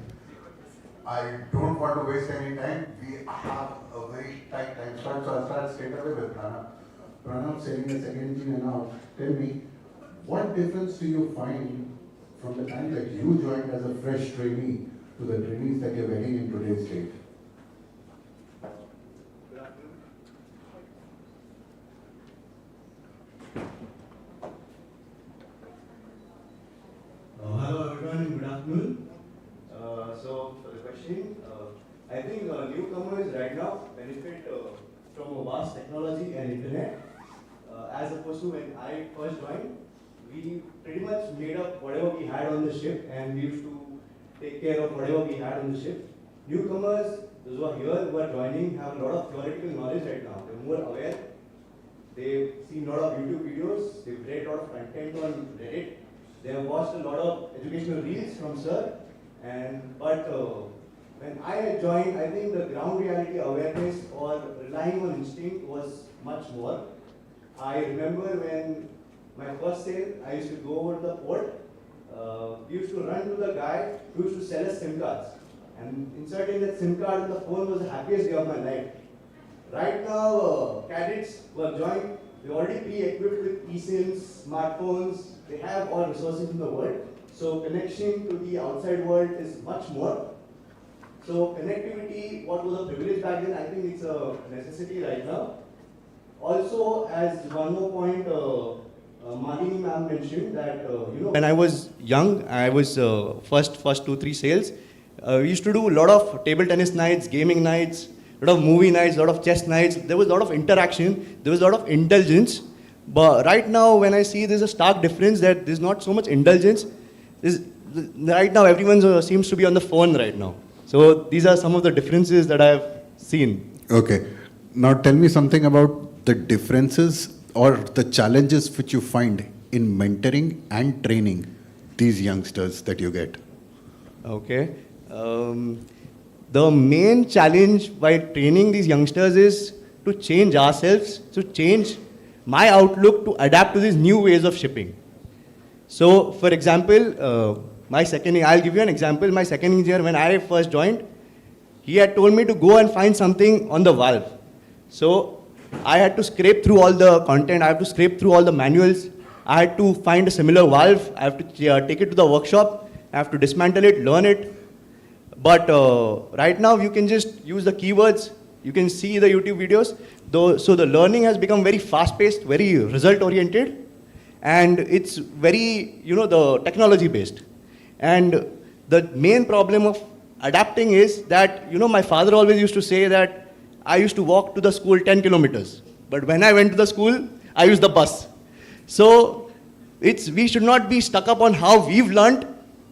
M: I don't want to waste any time. We have a very tight time slot, so I'll start straight away with Pranav. Pranav, sailing a second engineer now, tell me, what difference do you find from the time that you joined as a fresh trainee to the trainees that you're getting in today's date?
N: Hello everyone and good afternoon. So for the question, I think newcomers right now benefit from a vast technology and internet. As opposed to when I first joined, we pretty much made up whatever we had on the ship and we used to take care of whatever we had on the ship. Newcomers, those who are here, who are joining, have a lot of theoretical knowledge right now. They're more aware. They've seen a lot of YouTube videos, they've read a lot of content on Reddit. They have watched a lot of educational reels from sir, but when I had joined, I think the ground reality awareness or relying on instinct was much more. I remember when my first sail, I used to go over to the port. We used to run to the guy who used to sell us SIM cards. And inserting that SIM card in the phone was the happiest day of my life. Right now, cadets who have joined, they're already pre-equipped with eSIMs, smartphones, they have all resources in the world. So connection to the outside world is much more. So connectivity, what was a privilege back then, I think it's a necessity right now. Also, as one more point, Malini ma'am mentioned that, when I was young, I was first 2-3 sales. We used to do a lot of table tennis nights, gaming nights, a lot of movie nights, a lot of chess nights. There was a lot of interaction, there was a lot of indulgence. But right now, when I see there's a stark difference that there's not so much indulgence. Right now, everyone seems to be on the phone right now. So these are some of the differences that I've seen.
M: Okay. Now tell me something about the differences or the challenges which you find in mentoring and training these youngsters that you get.
N: Okay. The main challenge by training these youngsters is to change ourselves, to change my outlook to adapt to these new ways of shipping. So, for example, I'll give you an example. My second engineer, when I first joined, he had told me to go and find something on the valve. So, I had to scrape through all the content, I have to scrape through all the manuals, I had to find a similar valve, I have to take it to the workshop, I have to dismantle it, learn it. But right now, you can just use the keywords, you can see the YouTube videos. So the learning has become very fast-paced, very result-oriented, and it's very, the technology-based. And the main problem of adapting is that, my father always used to say that I used to walk to the school 10 kilometers. But when I went to the school, I used the bus. So we should not be stuck up on how we've learned,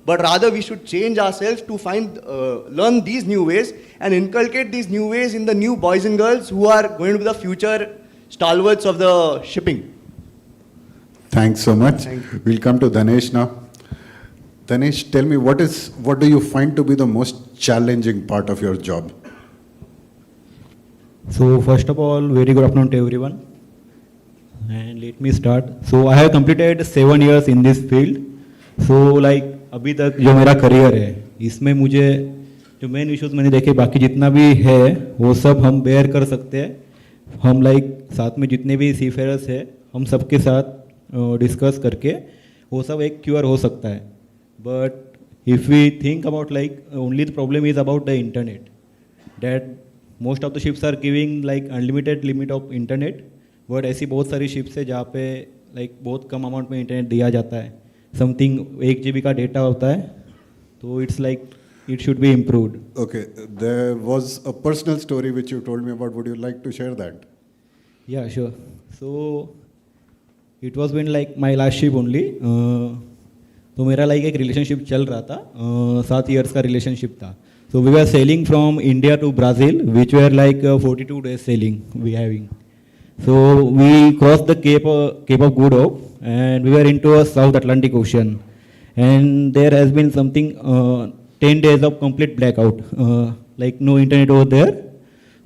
N: but rather we should change ourselves to learn these new ways and inculcate these new ways in the new boys and girls who are going to be the future stalwarts of the shipping.
M: Thanks so much. We'll come to Dhanesh now. Dhanesh, tell me, what do you find to be the most challenging part of your job?
O: So first of all, very good afternoon to everyone. And let me start. So I have completed 7 years in this field. So अभी तक जो मेरा career है, इसमें मुझे जो main issues मैंने देखे, बाकी जितना भी है वो सब हम बेयर कर सकते हैं. हम साथ में जितने भी सीफेयरर्स है, हम सबके साथ डिस्कस करके वो सब एक क्योर हो सकता है. But if we think about only the problem is about the internet, that most of the ships are giving unlimited limit of internet. But ऐसी बहुत सारी शिप्स है जहाँ पे बहुत कम अमाउंट में इंटरनेट दिया जाता है. समथिंग 1 GB का डेटा होता है, तो it's it should be improved.
M: Okay, there was a personal story which you told me about. Would you like to share that?
O: Yeah, sure. So it was when my last ship only. तो मेरा एक relationship चल रहा था, 7 years का relationship था. So we were sailing from India to Brazil, which were 42 days sailing we having. So we crossed the Cape of Good Hope, and we were into a South Atlantic Ocean. And there has been something 10 days of complete blackout, no internet over there.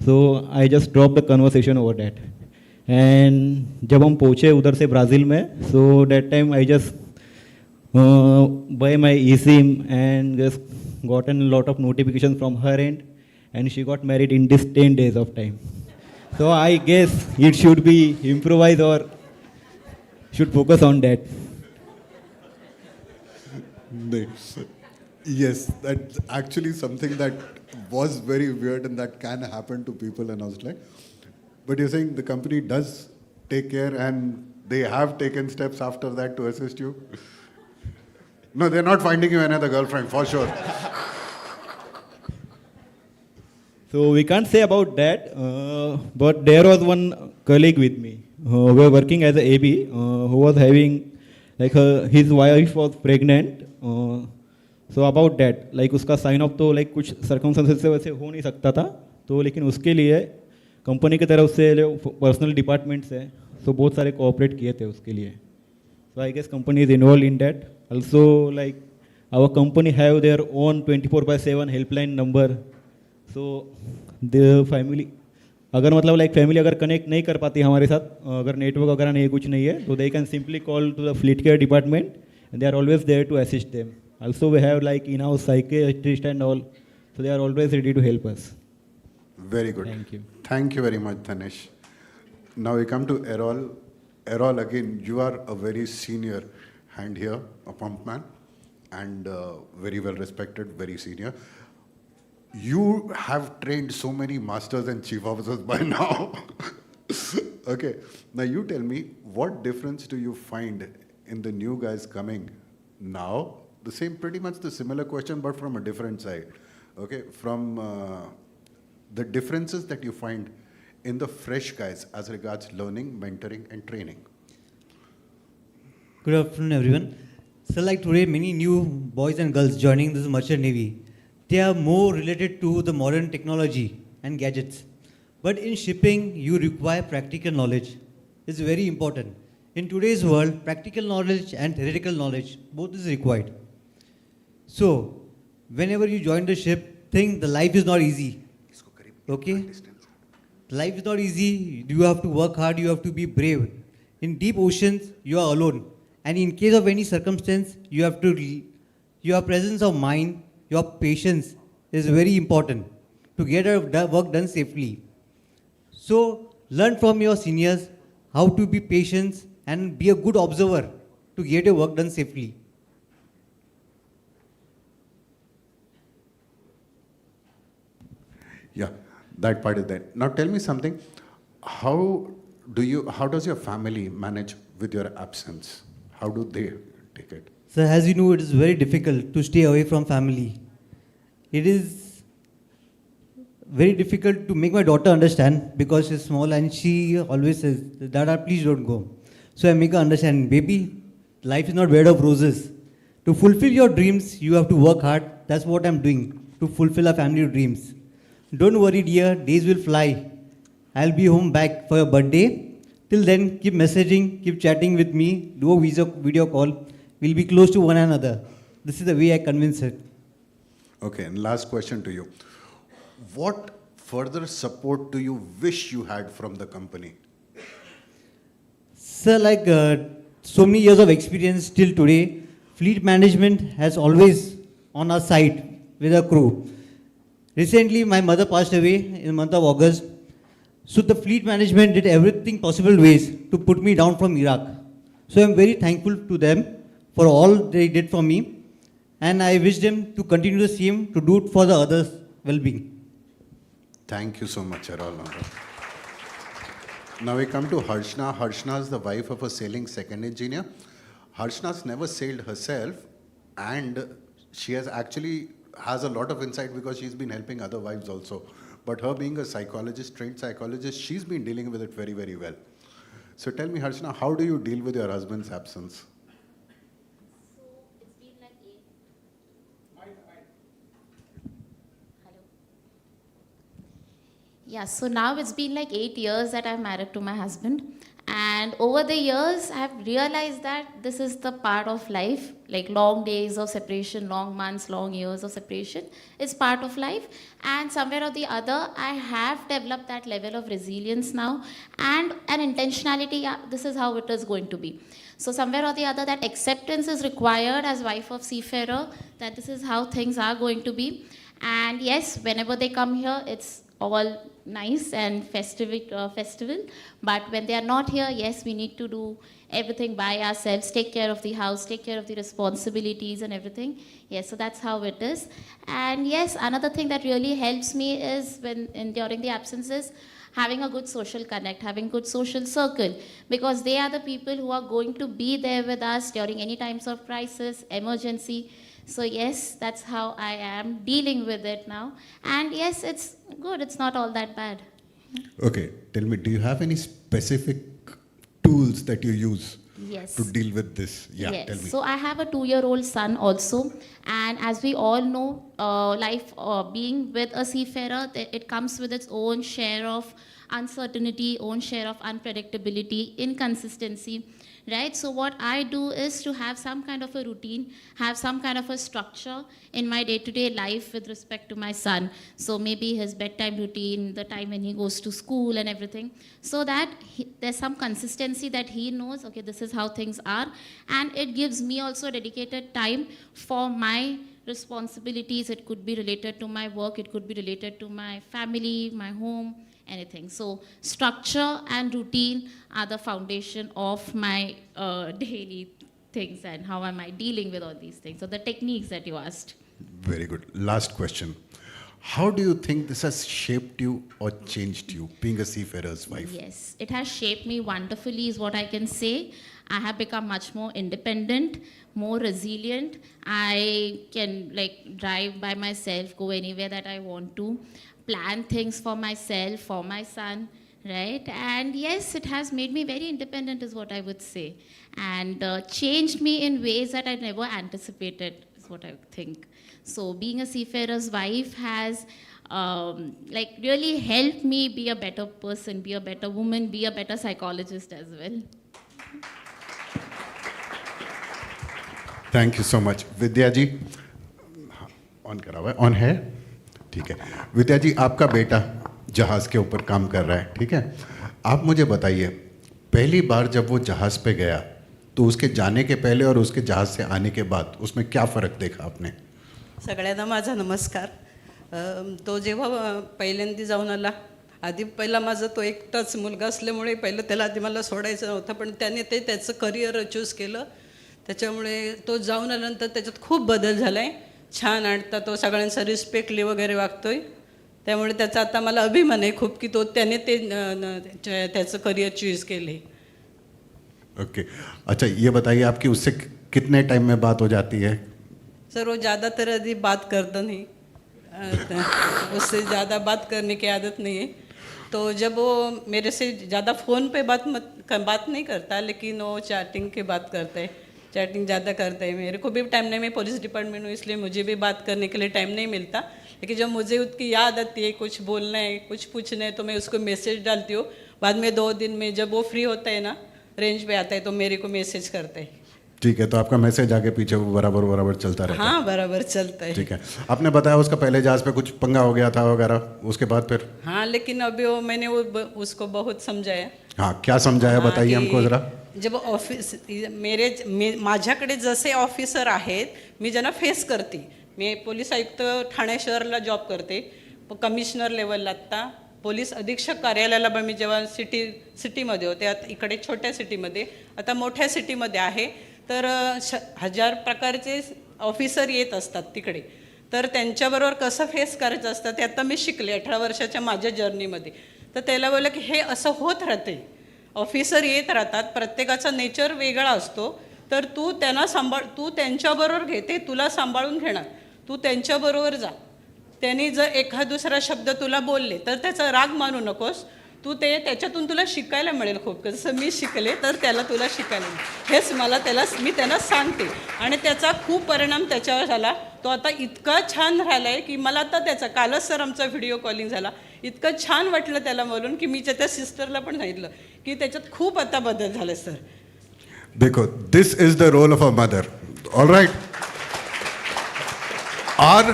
O: So I just dropped the conversation over that. And जब हम पहुँचे उधर से Brazil में, so that time I just buy my eSIM and just gotten a lot of notifications from her end, and she got married in this 10 days of time. So I guess it should be improvised or should focus on that.
M: Yes, that's actually something that was very weird and that can happen to people, and I was like, but you're saying the company does take care and they have taken steps after that to assist you? No, they're not finding you another girlfriend, for sure.
O: So we can't say about that, but there was one colleague with me who were working as a AB who was having, his wife was pregnant. So about that, उसका sign of तो कुछ circumstances से वैसे हो नहीं सकता था, तो लेकिन उसके लिए कंपनी की तरफ से पर्सनल डिपार्टमेंट्स है, तो बहुत सारे कोऑपरेट किए थे उसके लिए. So I guess company is involve in that Also, like our company have their own 24/7 helpline number. So the family, अगर मतलब like family अगर connect नहीं कर पाती हमारे साथ, अगर network वगैरह नहीं कुछ नहीं है, तो they can simply call to the fleet care department, and they are always there to assist them. Also, we have like in-house psychiatrist and all, so they are always ready to help us.
M: Very good.
O: Thank you.
M: Thank you very much, Dhanesh. Now we come to Errol. Errol, again, you are a very senior hand here, a pump man, and very well respected, very senior. You have trained so many masters and chief officers by now. Okay, now you tell me, what difference do you find in the new guys coming now? The same, pretty much the similar question, but from a different side. Okay, from the differences that you find in the fresh guys as regards learning, mentoring, and training.
P: Good afternoon, everyone. So like today, many new boys and girls joining this merchant navy, they are more related to the modern technology and gadgets. But in shipping, you require practical knowledge. It's very important. In today's world, practical knowledge and theoretical knowledge, both is required. So, whenever you join the ship, think the life is not easy. Okay? Life is not easy. You have to work hard. You have to be brave. In deep oceans, you are alone. And in case of any circumstance, you have to, your presence of mind, your patience is very important to get our work done safely. So, learn from your seniors how to be patient and be a good observer to get your work done safely.
M: Yeah, that part is there. Now tell me something. How does your family manage with your absence? How do they take it?
P: So as you know, it is very difficult to stay away from family. It is very difficult to make my daughter understand because she's small and she always says, Dada, please don't go. So I make her understand, baby, life is not bed of roses. To fulfill your dreams, you have to work hard. That's what I'm doing, to fulfill our family dreams. Don't worry, dear, days will fly. I'll be home back for your birthday. Till then, keep messaging, keep chatting with me, do a video call. We'll be close to one another. This is the way I convince her.
M: Okay, and last question to you. What further support do you wish you had from the company?
P: Sir, like so many years of experience till today, fleet management has always on our side with our crew. Recently, my mother passed away in the month of August. So the fleet management did everything possible ways to put me down from Iraq. So I'm very thankful to them for all they did for me. And I wish them to continue the same, to do it for the others' well-being.
M: Thank you so much, Errol. Now we come to Harshna. Harshna is the wife of a sailing second engineer. Harshna's never sailed herself, and she has a lot of insight because she's been helping other wives also. But her being a psychologist, trained psychologist, she's been dealing with it very, very well. So tell me, Harshna, how do you deal with your husband's absence?
Q: Yeah, so now it's been like 8 years that I'm married to my husband. And over the years, I've realized that this is the part of life, like long days of separation, long months, long years of separation is part of life. And somewhere or the other, I have developed that level of resilience now and an intentionality, yeah, this is how it is going to be. So somewhere or the other, that acceptance is required as wife of seafarer, that this is how things are going to be. And yes, whenever they come here, it's all nice and festival, but when they are not here, yes, we need to do everything by ourselves, take care of the house, take care of the responsibilities and everything. Yes, so that's how it is. And yes, another thing that really helps me is during the absences, having a good social connect, having good social circle, because they are the people who are going to be there with us during any times of crisis, emergency. So yes, that's how I am dealing with it now. And yes, it's good. It's not all that bad.
M: Okay, tell me, do you have any specific tools that you use to deal with this? Yeah,
Q: yes.
M: Tell me.
Q: So I have a 2-year-old son also. And as we all know, life being with a seafarer, it comes with its own share of uncertainty, own share of unpredictability, inconsistency, right? So what I do is to have some kind of a routine, have some kind of a structure in my day-to-day life with respect to my son. So maybe his bedtime routine, the time when he goes to school and everything, so that there's some consistency that he knows, okay, this is how things are. And it gives me also dedicated time for my responsibilities. It could be related to my work, it could be related to my family, my home, anything. So structure and routine are the foundation of my daily things and how am I dealing with all these things. So the techniques that you asked.
M: Very good. Last question. How do you think this has shaped you or changed you, being a seafarer's wife?
Q: Yes, it has shaped me wonderfully is what I can say. I have become much more independent, more resilient. I can like drive by myself, go anywhere that I want to, plan things for myself, for my son, right? And yes, it has made me very independent is what I would say. And changed me in ways that I never anticipated is what I think. So being a seafarer's wife has like really helped me be a better person, be a better woman, be a better psychologist as well.
M: Thank you so much. Vidya ji, on करा हुआ है, on है, ठीक है. विद्या जी, आपका बेटा जहाज़ के ऊपर काम कर रहा है, ठीक है. आप मुझे बताइए, पहली बार जब वो जहाज़ पे गया, तो उसके जाने के पहले और उसके जहाज़ से आने के बाद उसमें क्या फ़र्क देखा आपने?
R: सगळ्यांना माझा नमस्कार. तो जेव्हा पहिल्यांदा जाऊन आला, आधी पहिला माझा तो एकटाच मुलगा असल्यामुळे पहिलं त्याला आधी मला सोडायचं नव्हतं, पण त्याने ते त्याचं करिअर चूज केलं. त्याच्यामुळे तो जाऊन आल्यानंतर त्याच्यात खूप बदल झाला आहे. छान आणता तो सगळ्यांचा रिस्पेक्टली वगैरे वागतोय. त्यामुळे त्याचा आता मला अभिमान आहे खूप की तो त्याने ते त्याचं करिअर चूज केले.
M: ओके. अच्छा, ये बताइए आपकी उससे कितने टाइम में बात हो जाती है?
R: सर वो ज़्यादातर यदि बात करता नहीं, उससे ज़्यादा बात करने की आदत नहीं है. तो जब वो मेरे से ज़्यादा फ़ोन पे बात नहीं करता, लेकिन वो चैटिंग की बात करता है, चैटिंग ज़्यादा करता है. मेरे को भी टाइम नहीं, मैं पुलिस डिपार्टमेंट हूँ इसलिए मुझे भी बात करने के लिए टाइम नहीं मिलता. लेकिन जब मुझे उसकी याद आती है, कुछ बोलना है, कुछ पूछना है, तो मैं उसको मैसेज डालती हूँ. बाद में 2 दिन में जब वो फ्री होता है ना, रेंज पे आता है, तो मेरे को मैसेज करता है.
M: ठीक है, तो आपका मैसेज आगे पीछे वो बराबर चलता रहता है?
R: हाँ, बराबर चलता है.
M: ठीक है. आपने बताया उसका पहले जहाज़ पे कुछ पंगा हो गया था वगैरह, उसके बाद फिर?
R: हाँ, लेकिन अभी वो मैंने उसको बहुत समझाया.
M: हाँ, क्या समझाया बताइए हमको ज़रा.
R: जब ऑफिस माझ्याकडे जसे ऑफिसर आहेत, मी ज्यांना फेस करते. मी पोलीस आयुक्त ठाणे शहरला जॉब करते, कमिशनर लेवलला. आत्ता पोलीस अधीक्षक कार्यालयाला पण मी जेव्हा सिटीमध्ये होते, आता इकडे छोट्या सिटीमध्ये, आता मोठ्या सिटीमध्ये आहे, तर 1000 प्रकारचे ऑफिसर येत असतात तिकडे. तर त्यांच्याबरोबर कसं फेस करायचं असतं ते आता मी शिकले 18 वर्षाच्या माझ्या जर्नीमध्ये. तर त्याला बोललं की हे असं होत राहते, ऑफिसर येत राहतात, प्रत्येकाचा नेचर वेगळा असतो. तर तू त्यांना तू त्यांच्याबरोबर घे, ते तुला सांभाळून घेणार, तू त्यांच्याबरोबर जा. त्यांनी जर एखाद दुसरा शब्द तुला बोलले तर त्याचा राग मानू नकोस, तू त्याच्यातून तुला शिकायला मिळेल खूप. जसं मी शिकले तर त्याला तुला शिकायला मिळेल, हेच मी त्यांना सांगते. आणि त्याचा खूप परिणाम त्याच्यावर झाला. तो आता इतका छान राहिला आहे की मला आता त्याचा कालच सर आमचा व्हिडिओ कॉलिंग झाला, इतकं छान वाटलं त्याला बोलून की मी त्या सिस्टरला पण सांगितलं की त्याच्यात खूप आता बदल झाले सर.
M: देखो, this is the role of a mother. All right. Our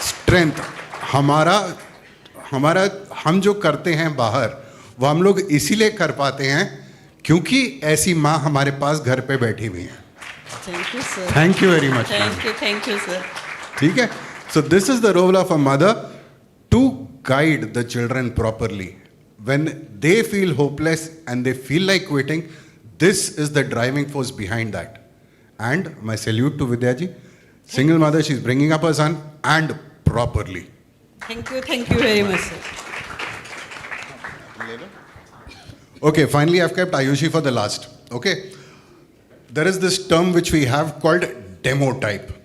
M: strength, हमारा हम जो करते हैं बाहर, वो हम लोग इसीलिए कर पाते हैं क्योंकि ऐसी माँ हमारे पास घर पे बैठी हुई है.
R: Thank you sir.
M: Thank you very much.
R: Thank you sir.
M: ठीक है. So this is the role of a mother to guide the children properly. When they feel hopeless and they feel like quitting, this is the driving force behind that. And my salute to Vidya ji. Single mother, she's bringing up her son and properly.
R: Thank you very much sir.
M: Okay, finally I've kept Ayushi for the last. Okay. There is this term which we have called demo type.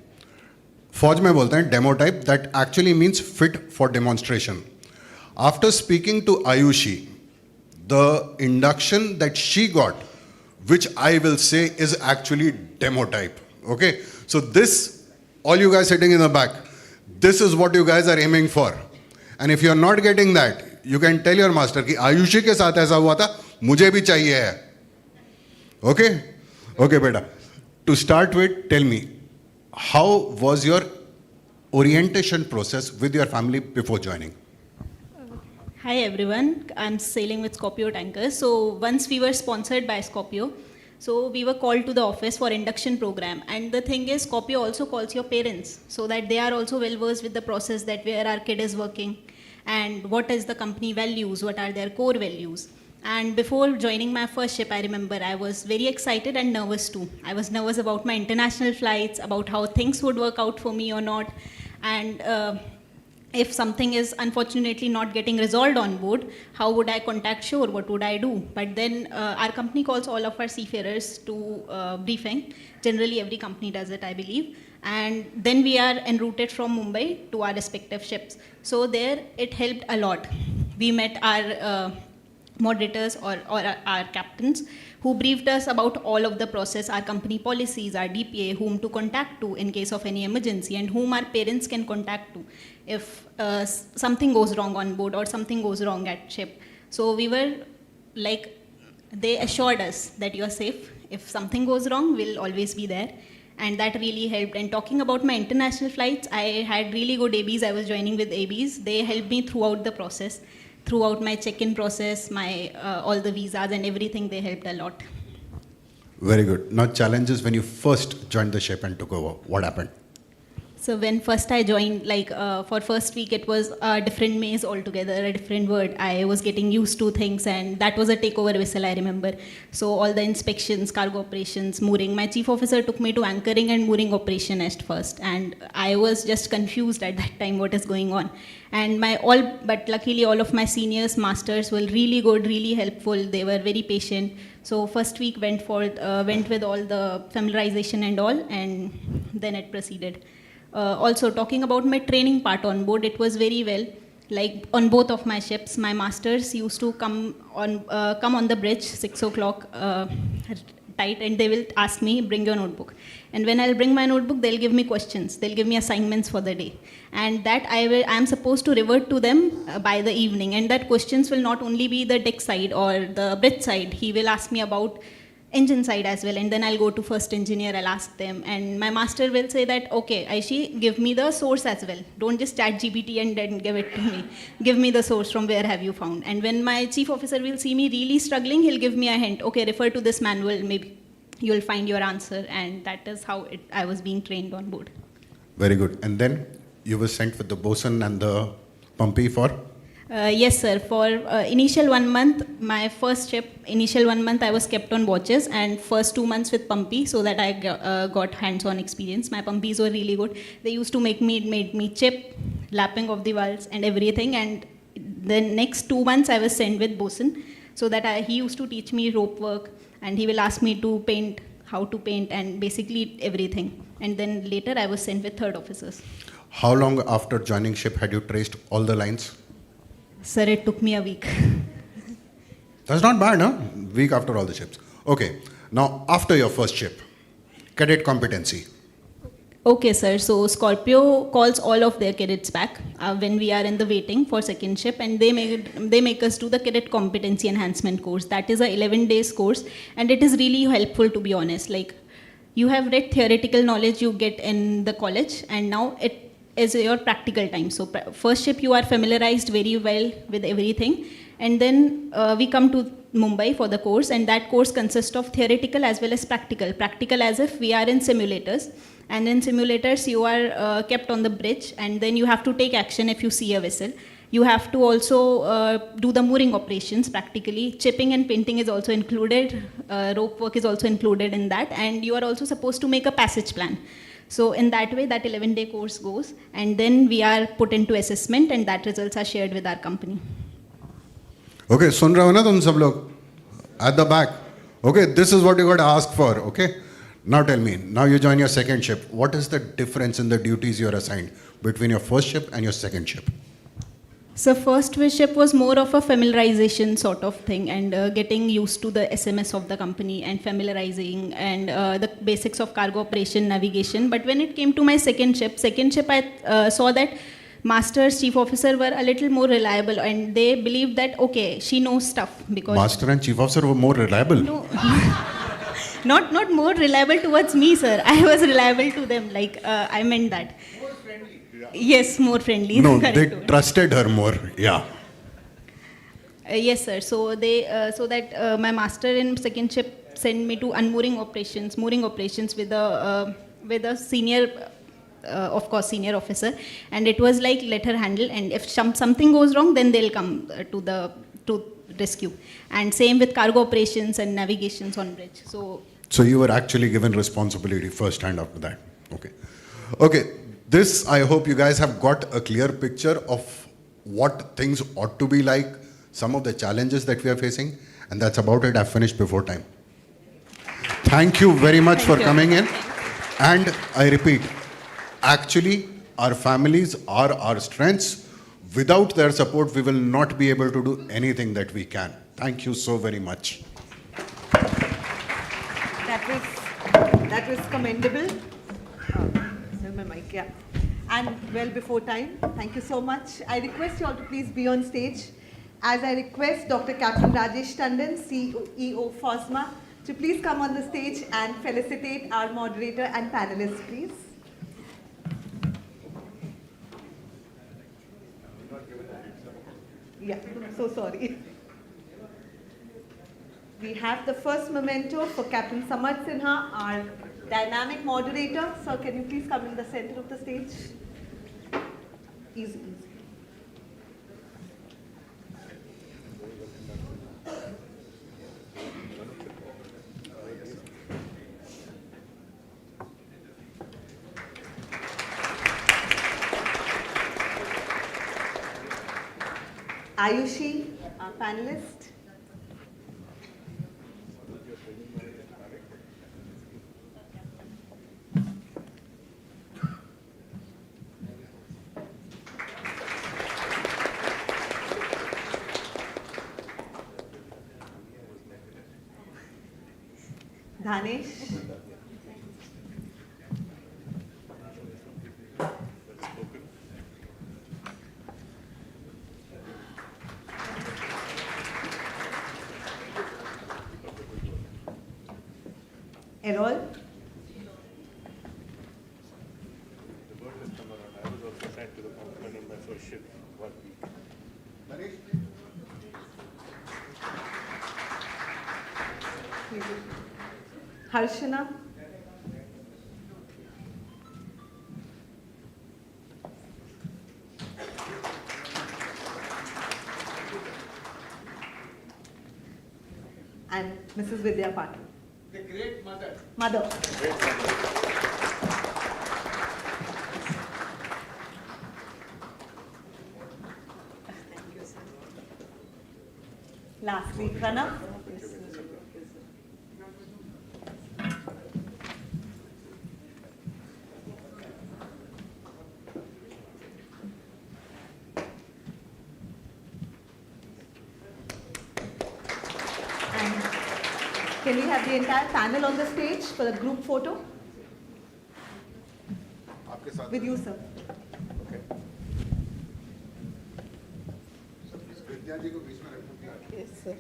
M: फौज में बोलते हैं demo type, that actually means fit for demonstration. After speaking to Ayushi, the induction that she got, which I will say is actually demo type. Okay, so this, all you guys sitting in the back, this is what you guys are aiming for. And if you are not getting that, you can tell your master कि आयुषी के साथ ऐसा हुआ था, मुझे भी चाहिए है. Okay, Okay, beta. To start with, tell me, how was your orientation process with your family before joining?
S: Hi everyone, I'm sailing with Scorpio Tankers. So once we were sponsored by Scorpio, so we were called to the office for induction program. And the thing is, Scorpio also calls your parents so that they are also well versed with the process that where our kid is working and what is the company values, what are their core values. And before joining my first ship, I remember I was very excited and nervous too. I was nervous about my international flights, about how things would work out for me or not. And if something is unfortunately not getting resolved on board, how would I contact shore? What would I do? But then our company calls all of our seafarers to briefing. Generally, every company does it, I believe. And then we are en route from Mumbai to our respective ships. So there, it helped a lot. We met our moderators or our captains who briefed us about all of the process, our company policies, our DPA, whom to contact to in case of any emergency, and whom our parents can contact to if something goes wrong on board or something goes wrong at ship. So we were like, they assured us that you are safe. If something goes wrong, we'll always be there. And that really helped. And talking about my international flights, I had really good ABs. I was joining with ABs. They helped me throughout the process. Throughout my check-in process, my all the visas and everything, they helped a lot.
M: Very good. Now, challenges when you first joined the ship and took over. What happened?
S: So when first I joined, like for first week, it was a different maze altogether, a different word. I was getting used to things, and that was a takeover vessel, I remember. So all the inspections, cargo operations, mooring. My chief officer took me to anchoring and mooring operation at first, and I was just confused at that time what is going on. And but luckily all of my seniors, masters were really good, really helpful. They were very patient. So first week went with all the familiarization and all, and then it proceeded. Also talking about my training part on board, it was very well. Like on both of my ships, my masters used to come on the bridge 6 o'clock tight, and they will ask me, bring your notebook. And when I'll bring my notebook, they'll give me questions. They'll give me assignments for the day. And that I am supposed to revert to them by the evening. And that questions will not only be the deck side or the bridge side. He will ask me about engine side as well, and then I'll go to first engineer, I'll ask them, and my master will say that, okay, Aishi, give me the source as well. Don't just chat GPT and then give it to me. Give me the source, from where have you found? And when my chief officer will see me really struggling, he'll give me a hint, okay, refer to this manual, maybe you'll find your answer. And that is how I was being trained on board.
M: Very good. And then you were sent with the bosun and the pumpy for?
S: Yes, sir. For initial 1 month, my first ship, initial 1 month I was kept on watches, and first 2 months with pumpy, so that I got hands-on experience. My pumpies were really good. They used to made me chip, lapping of the valves and everything. And then next 2 months I was sent with bosun, so that he used to teach me rope work, and he will ask me to paint, how to paint, and basically everything. And then later I was sent with third officers.
M: How long after joining ship had you traced all the lines?
S: Sir, it took me a week.
M: That's not bad, huh? Week after all the ships. Okay. Now, after your first ship, cadet competency.
S: Okay, sir. So Scorpio calls all of their cadets back when we are in the waiting for second ship, and they make us do the cadet competency enhancement course. That is a 11 days course, and it is really helpful, to be honest. Like, you have read theoretical knowledge you get in the college, and now it is your practical time. So first ship you are familiarized very well with everything, and then we come to Mumbai for the course, and that course consists of theoretical as well as practical. Practical as if we are in simulators, and in simulators you are kept on the bridge, and then you have to take action if you see a vessel. You have to also do the mooring operations practically. Chipping and painting is also included. Rope work is also included in that, and you are also supposed to make a passage plan. So in that way, that 11-day course goes, and then we are put into assessment, and that results are shared with our company.
M: Okay, sun rahe ho na tum sab log at the back. Okay, this is what you got to ask for. Okay, now tell me. Now you join your second ship. What is the difference in the duties you are assigned between your first ship and your second ship?
S: So first ship was more of a familiarization sort of thing, and getting used to the SMS of the company and familiarizing and the basics of cargo operation, navigation. But when it came to my second ship I saw that masters, chief officer were a little more reliable, and they believed that, okay, she knows stuff. Because
M: Master and chief officer were more reliable?
S: No. Not more reliable towards me, sir. I was reliable to them. Like I meant that. More friendly. Yes, more friendly.
M: No,
S: Correct
M: they
S: word.
M: trusted her more. Yeah.
S: Yes, sir. So my master in second ship sent me to mooring operations with a senior, of course, senior officer, and it was like let her handle, and if something goes wrong, then they'll come to rescue. And same with cargo operations and navigations on bridge.
M: So you were actually given responsibility first hand after that. Okay. Okay. This, I hope you guys have got a clear picture of what things ought to be like, some of the challenges that we are facing, and that's about it. I've finished before time. Thank you very much for coming in. And I repeat, actually, our families are our strengths. Without their support, we will not be able to do anything that we can. Thank you so very much.
H: That was commendable. My mic, yeah. And well before time. Thank you so much. I request you all to please be on stage. As I request Dr. Captain Rajesh Tandon, CEO FOSMA, to please come on the stage and felicitate our moderator and panelists, please. Yeah, I'm so sorry. We have the first memento for Captain Samad Sinha, our dynamic moderator. Sir, can you please come in the center of the stage? Easy. Ayushi, our panelist. Dhanesh. Errol. Harshana. And Mrs. Vidya Patil.
F: The great mother.
H: Mother.
F: Great mother.
H: Lastly, Pranav. Can we have the entire panel on the stage for the group photo? With you, sir.
M: Okay.
H: Yes, sir.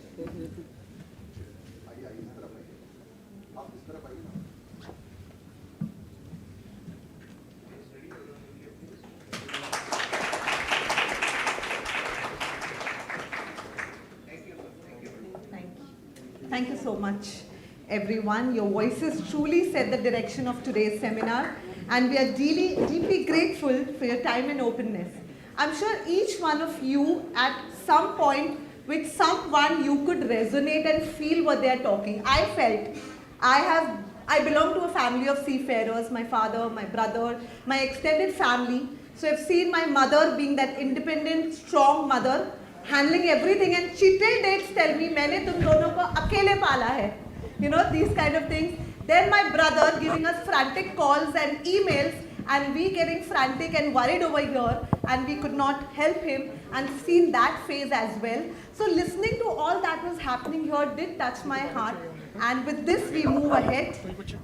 H: Thank you so much, everyone. Your voices truly set the direction of today's seminar, and we are deeply grateful for your time and openness. I'm sure each one of you at some point with someone you could resonate and feel what they are talking. I felt I belong to a family of seafarers, my father, my brother, my extended family. So I've seen my mother being that independent, strong mother, handling everything, and she till dates tell me, मैंने तुम दोनों को अकेले पाला है. You know, these kind of things. Then my brother giving us frantic calls and emails, and we getting frantic and worried over here, and we could not help him, and seen that phase as well. So listening to all that was happening here did touch my heart. And with this, we move ahead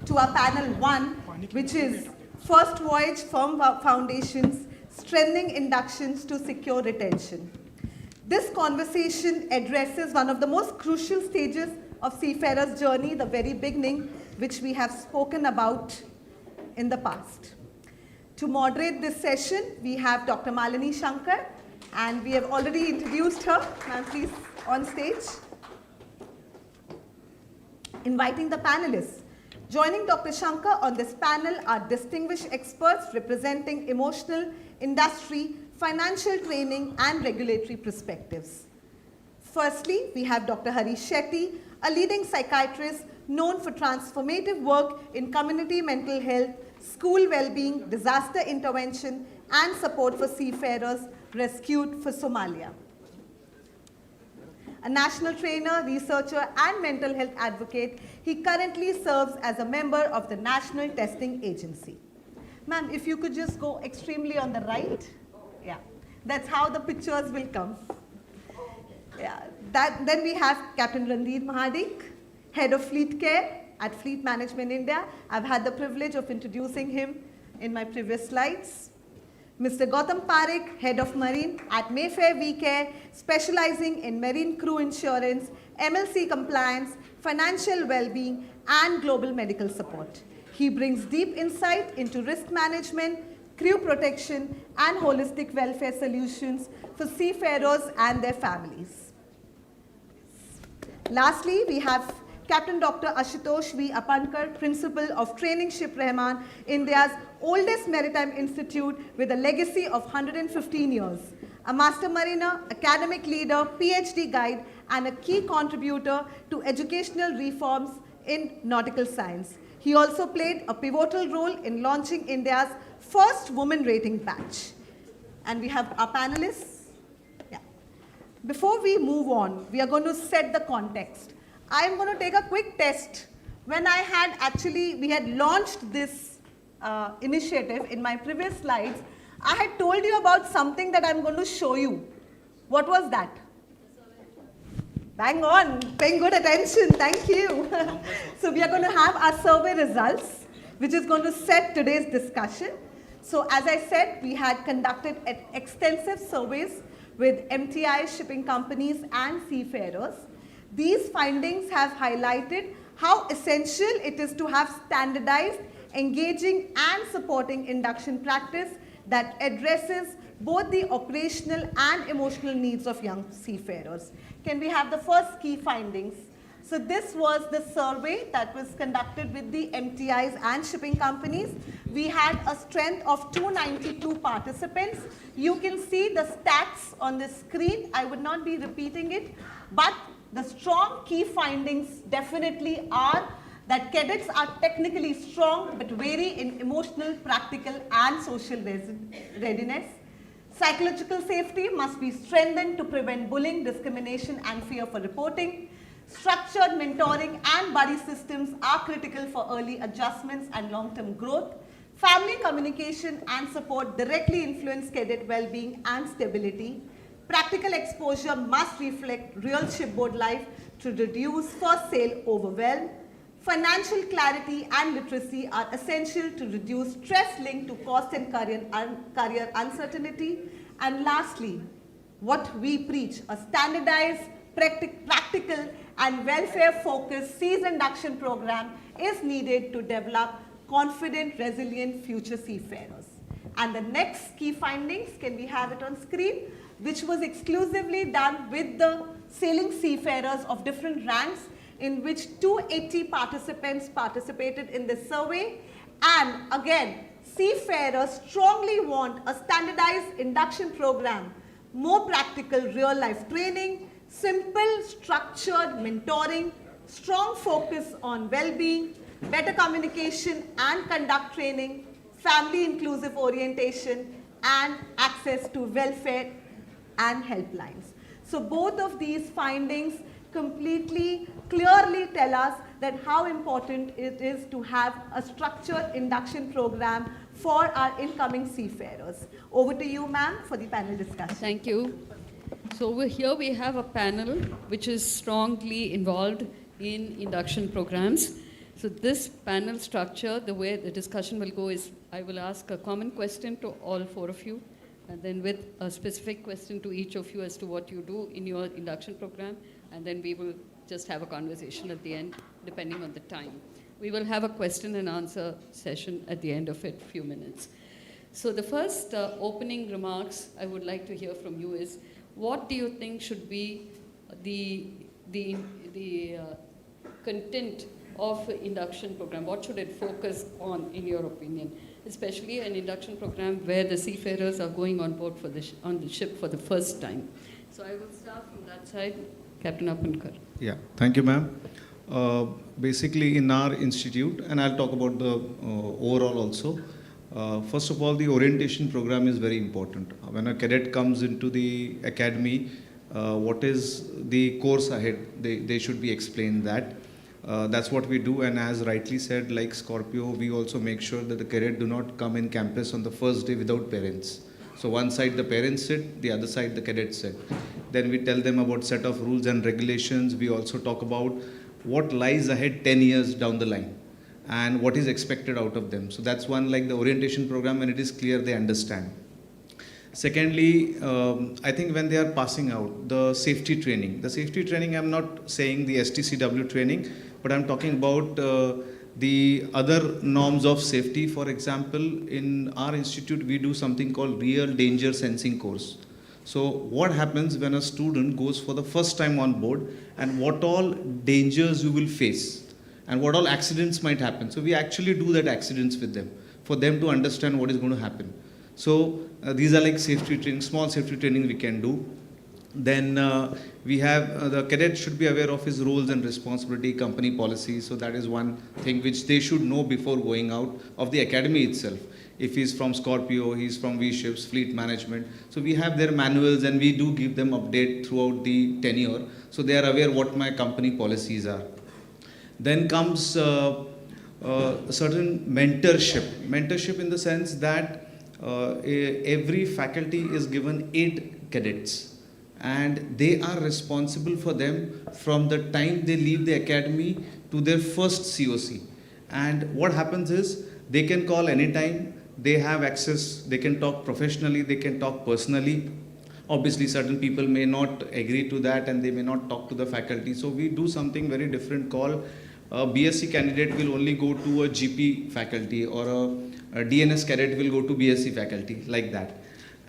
H: to our panel 1, which is First Voyage Firm Foundations, Strengthening Inductions to Secure Retention. This conversation addresses one of the most crucial stages of seafarers' journey, the very beginning, which we have spoken about in the past. To moderate this session, we have Dr. Malini Shankar, and we have already introduced her. Ma'am, please, on stage. Inviting the panelists. Joining Dr. Shankar on this panel are distinguished experts representing emotional, industry, financial training, and regulatory perspectives. Firstly, we have Dr. Harish Shetty, a leading psychiatrist known for transformative work in community mental health, school well-being, disaster intervention, and support for seafarers rescued for Somalia. A national trainer, researcher, and mental health advocate, he currently serves as a member of the National Testing Agency. Ma'am, if you could just go extremely on the right. Yeah, that's how the pictures will come. Yeah. Then we have Captain Ranveer Mahadik, Head of Fleet Care at Fleet Management India. I've had the privilege of introducing him in my previous slides. Mr. Gautam Parekh, Head of Marine at Mayfair VCare, specializing in marine crew insurance, MLC compliance, financial well-being, and global medical support. He brings deep insight into risk management, crew protection, and holistic welfare solutions for seafarers and their families. Lastly, we have Captain Dr. Ashutosh V. Apankar, Principal of Training Ship Rahman, India's oldest maritime institute with a legacy of 115 years. A master mariner, academic leader, PhD guide, and a key contributor to educational reforms in nautical science. He also played a pivotal role in launching India's first woman rating batch. And we have our panelists. Before we move on, we are going to set the context. I am going to take a quick test. When we had launched this initiative in my previous slides, I had told you about something that I'm going to show you. What was that? Bang on, paying good attention, thank you. So we are going to have our survey results, which is going to set today's discussion. So as I said, we had conducted extensive surveys with MTI shipping companies and seafarers. These findings have highlighted how essential it is to have standardized, engaging, and supporting induction practice that addresses both the operational and emotional needs of young seafarers. Can we have the first key findings? So this was the survey that was conducted with the MTIs and shipping companies. We had a strength of 292 participants. You can see the stats on the screen. I would not be repeating it, but the strong key findings definitely are that cadets are technically strong but vary in emotional, practical, and social readiness. Psychological safety must be strengthened to prevent bullying, discrimination, and fear for reporting. Structured mentoring and buddy systems are critical for early adjustments and long-term growth. Family communication and support directly influence cadet well-being and stability. Practical exposure must reflect real shipboard life to reduce first sail overwhelm. Financial clarity and literacy are essential to reduce stress linked to cost and career uncertainty. And lastly, what we preach, a standardized, practical, and welfare-focused SEAS induction program is needed to develop confident, resilient future seafarers. And the next key findings, can we have it on screen, which was exclusively done with the sailing seafarers of different ranks, in which 280 participants participated in this survey. And again, seafarers strongly want a standardized induction program, more practical real-life training, simple structured mentoring, strong focus on well-being, better communication and conduct training, family inclusive orientation, and access to welfare and helplines. So both of these findings completely clearly tell us that how important it is to have a structured induction program for our incoming seafarers. Over to you, ma'am, for the panel discussion.
L: Thank you. So over here we have a panel which is strongly involved in induction programs. So this panel structure, the way the discussion will go is I will ask a common question to all four of you, and then with a specific question to each of you as to what you do in your induction program, and then we will just have a conversation at the end depending on the time. we will have a question and answer session at the end of it, few minutes. So the first opening remarks I would like to hear from you is, what do you think should be the content of induction program? What should it focus on, in your opinion? Especially an induction program where the seafarers are going on board for on the ship for the first time. So I will start from that side. Captain Appankar.
T: Yeah, thank you, ma'am. Basically, in our institute, and I'll talk about the overall also. First of all, the orientation program is very important. When a cadet comes into the academy, what is the course ahead? They should be explained that. That's what we do, and as rightly said, like Scorpio, we also make sure that the cadet do not come in campus on the first day without parents. So one side the parents sit, the other side the cadets sit. Then we tell them about set of rules and regulations. We also talk about what lies ahead 10 years down the line and what is expected out of them. So that's one, like the orientation program, and it is clear they understand. Secondly, I think when they are passing out, the safety training. The safety training, I'm not saying the STCW training, but I'm talking about the other norms of safety. For example, in our institute, we do something called real danger sensing course. So what happens when a student goes for the first time on board, and what all dangers you will face and what all accidents might happen. So we actually do that accidents with them for them to understand what is going to happen. So these are like safety training, small safety training we can do. Then we have the cadet should be aware of his roles and responsibility, company policies. So that is one thing which they should know before going out of the academy itself. If he's from Scorpio, he's from V-Ships, fleet management. So we have their manuals, and we do give them update throughout the tenure. So they are aware what my company policies are. Then comes certain mentorship. Mentorship in the sense that every faculty is given 8 cadets, and they are responsible for them from the time they leave the academy to their first COC. And what happens is they can call anytime, they have access, they can talk professionally, they can talk personally. Obviously, certain people may not agree to that and they may not talk to the faculty. So we do something very different called a BSc candidate will only go to a GP faculty, or a DNS cadet will go to BSc faculty, like that.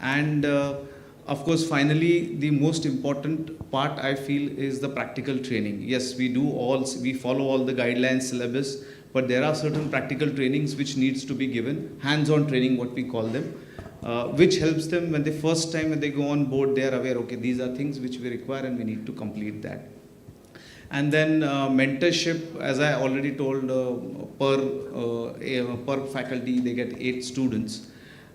T: And of course, finally, the most important part I feel is the practical training. Yes, we follow all the guidelines, syllabus, but there are certain practical trainings which needs to be given, hands-on training, what we call them, which helps them when first time when they go on board, they are aware, okay, these are things which we require and we need to complete that. And then mentorship, as I already told, per faculty, they get 8 students.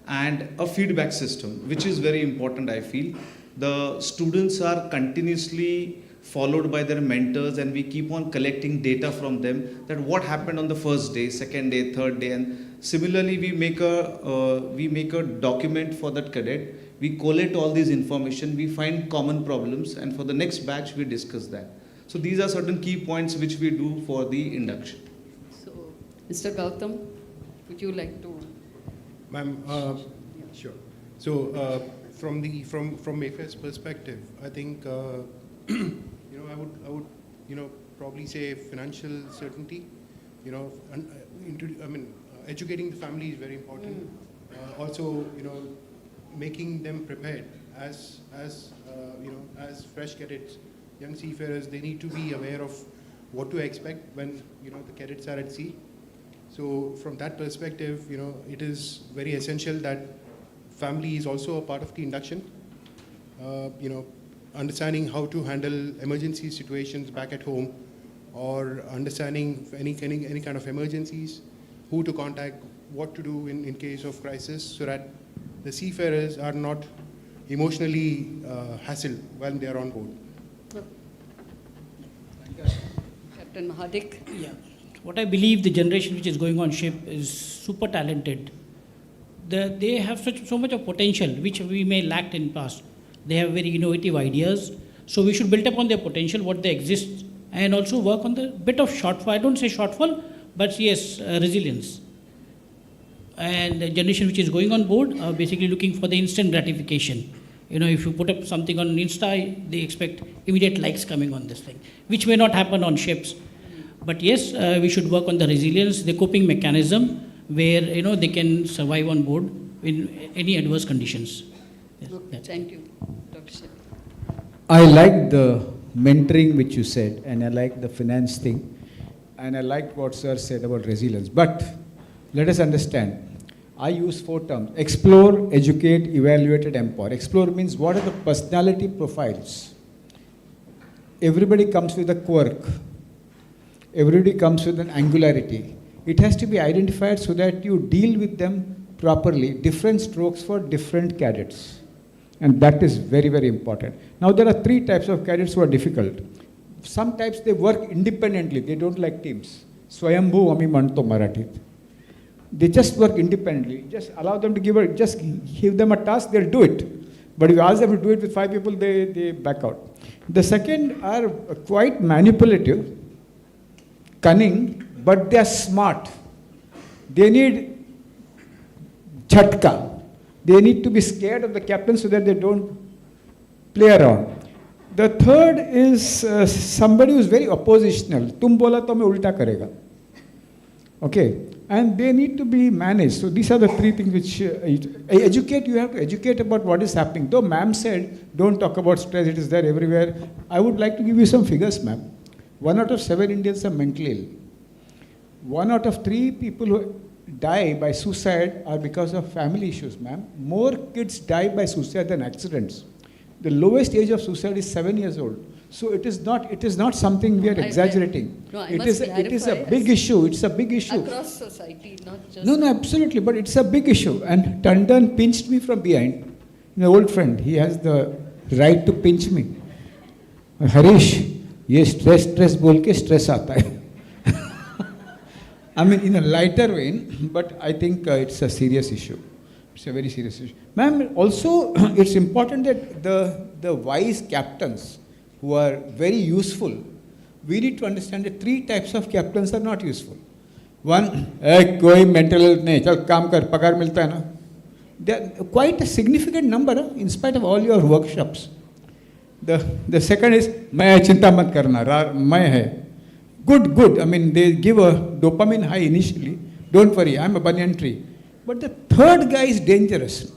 T: And a feedback system, which is very important, I feel. The students are continuously followed by their mentors, and we keep on collecting data from them that what happened on the first day, second day, third day. And similarly, we make a document for that cadet. We collate all these information, we find common problems, and for the next batch, we discuss that. So these are certain key points which we do for the induction.
L: So, Mr. Gautam, would you like to?
U: Ma'am, sure. So from Mayfair's perspective, I think I would probably say financial certainty. Educating the family is very important. Also, making them prepared as fresh cadets, young seafarers. They need to be aware of what to expect when the cadets are at sea. So from that perspective, it is very essential that family is also a part of the induction. Understanding how to handle emergency situations back at home, or understanding any kind of emergencies, who to contact, what to do in case of crisis, so that the seafarers are not emotionally hassled while they are on board.
L: Captain Mahadik.
K: Yeah. What I believe, the generation which is going on ship is super talented. They have so much of potential which we may lacked in past. They have very innovative ideas. So we should build upon their potential, what they exist, and also work on the bit of shortfall. I don't say shortfall, but yes, resilience. And the generation which is going on board are basically looking for the instant gratification. If you put up something on Insta, they expect immediate likes coming on this thing, which may not happen on ships. But yes, we should work on the resilience, the coping mechanism, where they can survive on board in any adverse conditions. Yes,
L: Thank you, Dr. Shetty.
A: I like the mentoring which you said, and I like the finance thing, and I like what sir said about resilience. But let us understand, I use 4 terms: explore, educate, evaluate, and empower. Explore means what are the personality profiles? Everybody comes with a quirk. Everybody comes with an angularity. It has to be identified so that you deal with them properly. Different strokes for different cadets. And that is very, very important. Now there are 3 types of cadets who are difficult. Some types they work independently. They don't like teams. Swayambhu ami manto Marathit. They just work independently. Just allow them to give them a task, they'll do it. But if you ask them to do it with 5 people, they back out. The second are quite manipulative, cunning, but they are smart. They need jhatka. They need to be scared of the captain so that they don't play around. The third is somebody who is very oppositional. Tum bola to main ulta karega. Okay. And they need to be managed. So these are the 3 things which educate. You have to educate about what is happening. Though ma'am said, don't talk about stress, it is there everywhere. I would like to give you some figures, ma'am. 1 out of 7 Indians are mentally ill. 1 out of 3 people who die by suicide are because of family issues, ma'am. More kids die by suicide than accidents. The lowest age of suicide is 7 years old. So it is not something we are exaggerating. It is a big issue. It's a big issue.
L: Across society, not just...
A: No, absolutely. But it's a big issue. And Tandon pinched me from behind. My old friend, he has the right to pinch me. Harish, ये stress बोल के stress आता है. I mean, in a lighter vein, but I think it's a serious issue. It's a very serious issue. Ma'am, also it's important that the wise captains who are very useful, we need to understand that 3 types of captains are not useful. One, koi mental health nahi, chal kaam kar, pagar milta hai na. They are quite a significant number in spite of all your workshops. The second is, main chinta mat karna, main hai. Good. I mean, they give a dopamine high initially. Don't worry, I'm a banyan tree. But the third guy is dangerous.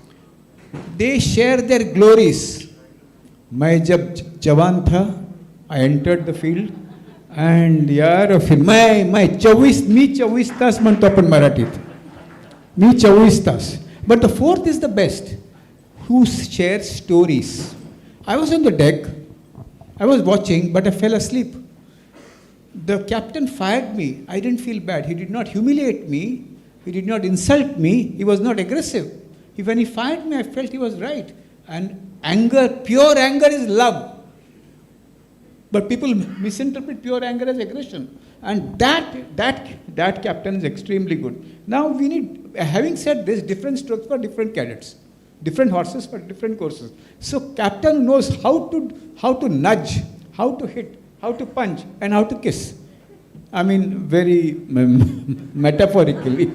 A: They share their glories. मैं जब जवान था, I entered the field, and यार फिर मैं 24 तास म्हणतो आपण मराठीत. मी 24 तास. But the fourth is the best, who shares stories. I was on the deck, I was watching, but I fell asleep. The captain fired me. I didn't feel bad. He did not humiliate me. He did not insult me. He was not aggressive. When he fired me, I felt he was right. And anger, pure anger is love. But people misinterpret pure anger as aggression. And that captain is extremely good. Now we need, having said this, different strokes for different cadets. Different horses for different courses. So captain knows how to nudge, how to hit, how to punch, and how to kiss. I mean, very metaphorically.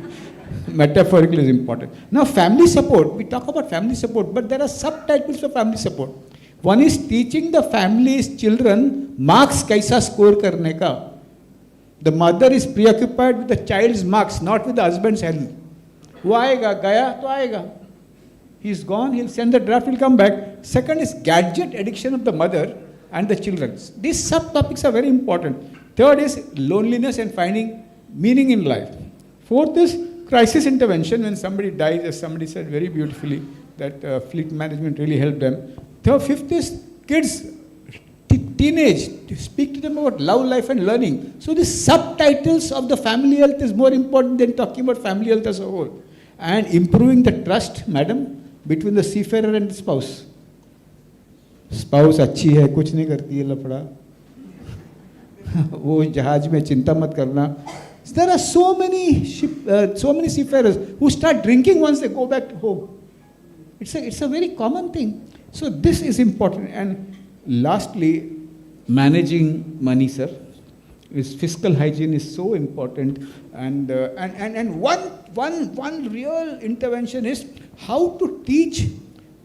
A: Metaphorically is important. Now family support, we talk about family support, but there are subtitles for family support. One is teaching the family's children marks kaisa score karne ka. The mother is preoccupied with the child's marks, not with the husband's health. वो आएगा, गया तो आएगा. He's gone, he'll send the draft, he'll come back. Second is gadget addiction of the mother and the children. These subtopics are very important. Third is loneliness and finding meaning in life. Fourth is crisis intervention when somebody dies, as somebody said very beautifully, that fleet management really helped them. Fifth is kids, teenage, to speak to them about love, life and learning. So the subtitles of the family health is more important than talking about family health as a whole. And improving the trust, madam, between the seafarer and the spouse. Spouse अच्छी है, कुछ नहीं करती है लफड़ा. वो जहाज में चिंता मत करना. There are so many seafarers who start drinking once they go back to home. It's a very common thing. So this is important. And lastly, managing money, sir. Fiscal hygiene is so important. And one real intervention is how to teach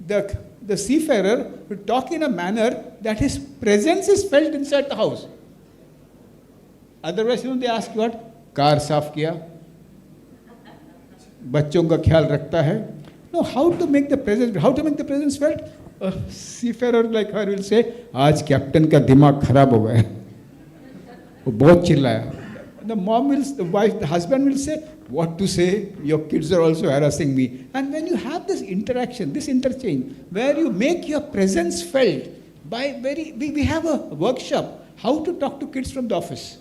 A: the seafarer to talk in a manner that his presence is felt inside the house. Otherwise, they ask what? Car साफ किया, बच्चों का ख्याल रखता है. No, how to make the presence felt? A seafarer like her will say, आज captain का दिमाग खराब हो गया है, वो बहुत चिल्लाया. The mom will, the wife, the husband will say, what to say? Your kids are also harassing me. And when you have this interaction, this interchange, where you make your presence felt by we have a workshop, how to talk to kids from the office.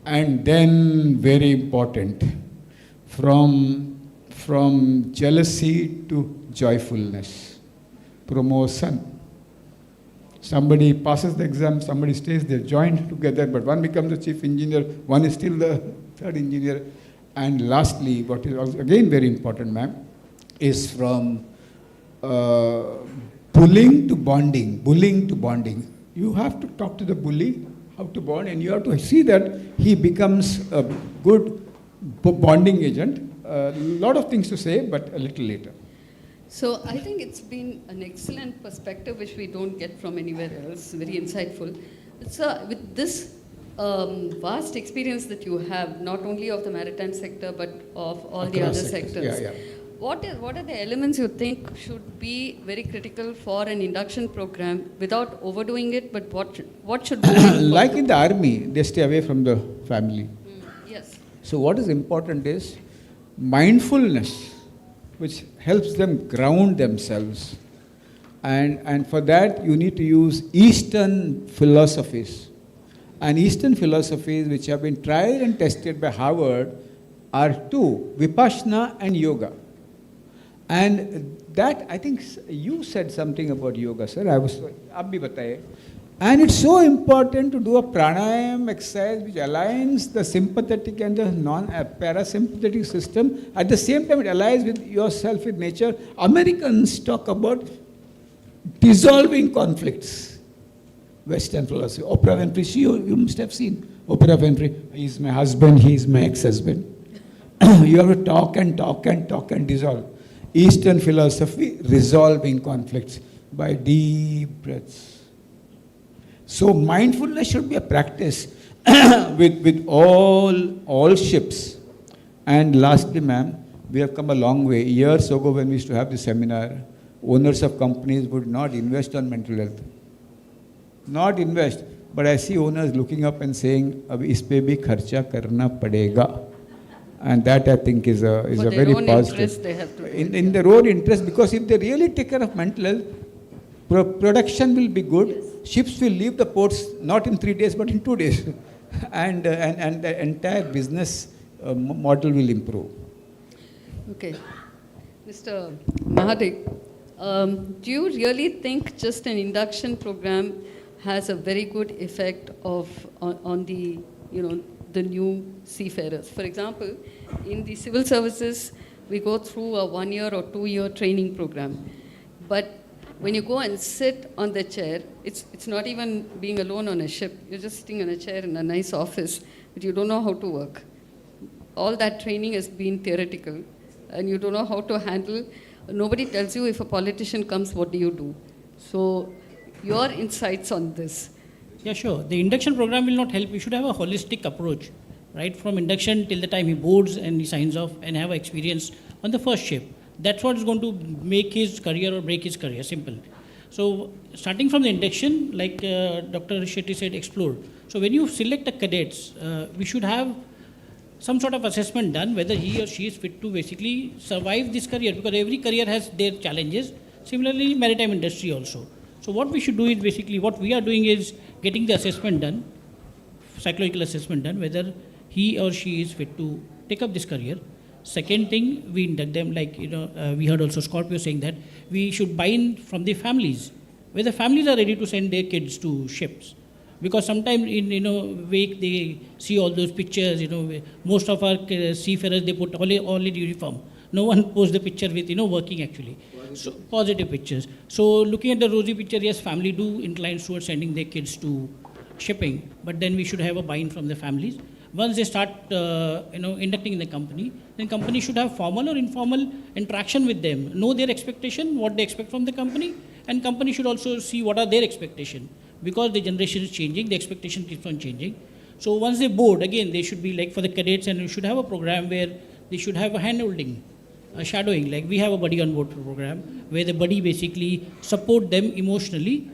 A: And then, very important, from jealousy to joyfulness, promotion. Somebody passes the exam, somebody stays there, joined together, but one becomes the chief engineer, one is still the third engineer. And lastly, what is also again very important, ma'am, is from bullying to bonding. You have to talk to the bully, how to bond, and you have to see that he becomes a good bonding agent. A lot of things to say, but a little later.
L: So I think it's been an excellent perspective which we don't get from anywhere else, very insightful. So with this vast experience that you have, not only of the maritime sector but of all the other sectors, what are the elements you think should be very critical for an induction program without overdoing it, but what should be
A: like in the army, they stay away from the family.
L: Yes.
A: So what is important is mindfulness, which helps them ground themselves. And for that, you need to use Eastern philosophies. And Eastern philosophies, which have been tried and tested by Harvard, are two, Vipassana and Yoga. And that, I think you said something about yoga, sir. Aap bhi bataye. And it's so important to do a pranayam exercise which aligns the sympathetic and the parasympathetic system. At the same time, it aligns with yourself, with nature. Americans talk about dissolving conflicts. Western philosophy. Oprah Winfrey, you must have seen. Oprah Winfrey, he's my husband, he's my ex-husband. You have to talk and dissolve. Eastern philosophy, resolving conflicts by deep breaths. So mindfulness should be a practice with all ships. And lastly, ma'am, we have come a long way. Years ago when we used to have this seminar, owners of companies would not invest on mental health. Not invest. But I see owners looking up and saying, "Ab is pe bhi kharcha karna padega." And that, I think, is a very positive.
L: They have to
A: in their own interest, because if they really take care of mental health, production will be good. Yes. Ships will leave the ports not in 3 days but in 2 days. and the entire business model will improve.
L: Okay. Mr. Mahadik, do you really think just an induction program has a very good effect on the, the new seafarers? For example, in the civil services, we go through a 1 year or 2 year training program. But when you go and sit on the chair, it's not even being alone on a ship. You're just sitting in a chair in a nice office, but you don't know how to work. All that training has been theoretical, and you don't know how to handle. Nobody tells you if a politician comes, what do you do? So your insights on this.
K: Yeah, sure. The induction program will not help. We should have a holistic approach, right? From induction till the time he boards and he signs off and have experience on the first ship. That's what is going to make his career or break his career, simple. So starting from the induction, like Dr. Shetty said, explore. So when you select the cadets, we should have some sort of assessment done whether he or she is fit to basically survive this career, because every career has their challenges. Similarly, maritime industry also. So what we should do is basically, what we are doing is getting the assessment done, psychological assessment done, whether he or she is fit to take up this career. Second thing, we induct them, like, we heard also Scorpio saying that we should buy in from the families, where the families are ready to send their kids to ships. Because sometimes in wake they see all those pictures, most of our seafarers, they put only uniform. No one posts the picture with, working actually. So positive pictures. So looking at the rosy picture, yes, family do incline towards sending their kids to shipping, but then we should have a buy-in from the families. Once they start, inducting in the company, then company should have formal or informal interaction with them, know their expectation, what they expect from the company, and company should also see what are their expectation. Because the generation is changing, the expectation keeps on changing. So once they board, again, they should be like for the cadets, and we should have a program where they should have a hand-holding, a shadowing. Like we have a buddy on board program where the buddy basically support them emotionally,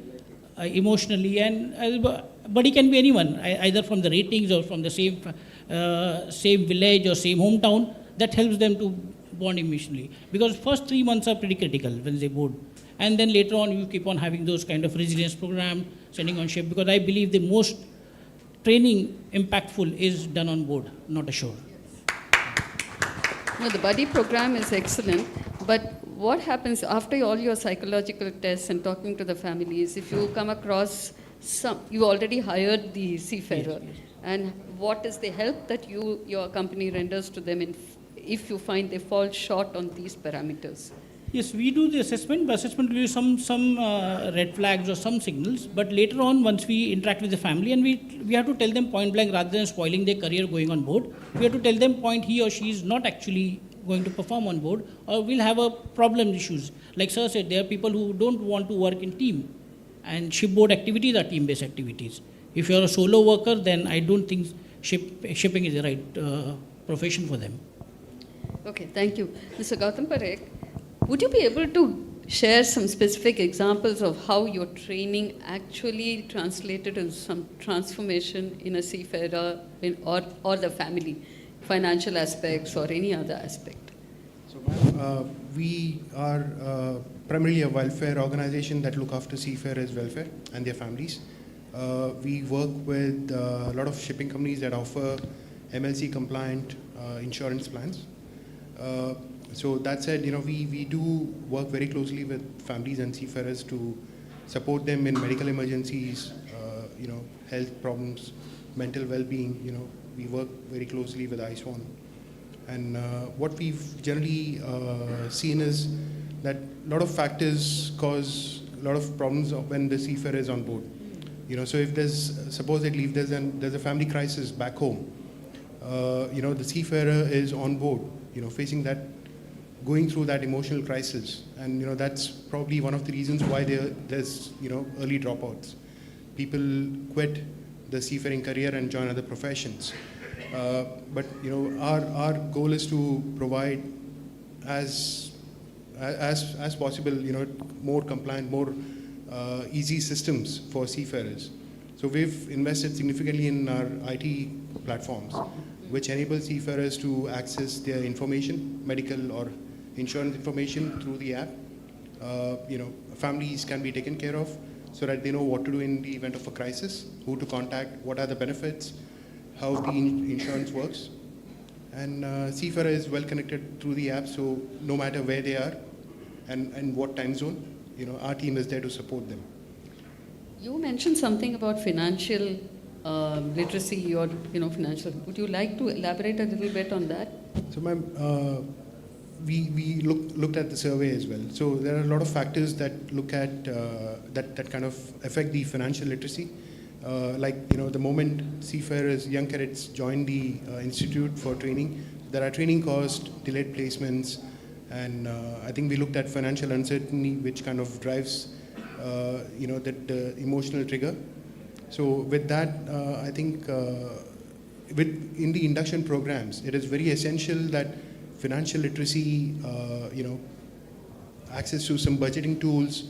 K: and buddy can be anyone, either from the ratings or from the same village or same hometown. That helps them to bond emotionally, because first 3 months are pretty critical when they board, and then later on you keep on having those kind of resilience program, sending on ship, because I believe the most training impactful is done on board, not ashore.
L: No, the buddy program is excellent, but what happens after all your psychological tests and talking to the families, if you come across you already hired the seafarer, yes. And what is the help that your company renders to them if you find they fall short on these parameters?
K: Yes, we do the assessment. The assessment will use some red flags or some signals, but later on, once we interact with the family, and we have to tell them point blank, rather than spoiling their career going on board, we have to tell them point he or she is not actually going to perform on board, or we'll have a problem issues. Like sir said, there are people who don't want to work in team, and shipboard activities are team-based activities. If you're a solo worker, then I don't think shipping is the right profession for them.
L: Okay, thank you. Mr. Gautam Parekh, would you be able to share some specific examples of how your training actually translated in some transformation in a seafarer or the family, financial aspects or any other aspect?
U: So we are primarily a welfare organization that look after seafarers' welfare and their families. We work with a lot of shipping companies that offer MLC compliant insurance plans. So that said, we do work very closely with families and seafarers to support them in medical emergencies, health problems, mental well-being. We work very closely with Iswan. And what we've generally seen is that a lot of factors cause a lot of problems when the seafarer is on board. So if supposedly if there's a family crisis back home, the seafarer is on board, facing that, going through that emotional crisis, and that's probably one of the reasons why there's early dropouts. People quit the seafaring career and join other professions. But our goal is to provide as possible, more compliant, more easy systems for seafarers. So we've invested significantly in our IT platforms, which enable seafarers to access their information, medical or insurance information through the app. Families can be taken care of so that they know what to do in the event of a crisis, who to contact, what are the benefits, how the insurance works. And seafarer is well connected through the app, so no matter where they are and what time zone, our team is there to support them.
L: You mentioned something about financial literacy or financial. Would you like to elaborate a little bit on that?
U: So, ma'am, we looked at the survey as well. So there are a lot of factors that look at that kind of affect the financial literacy. Like the moment seafarers, young cadets join the institute for training, there are training costs, delayed placements, and I think we looked at financial uncertainty, which kind of drives that emotional trigger. So with that, I think in the induction programs, it is very essential that financial literacy, access to some budgeting tools,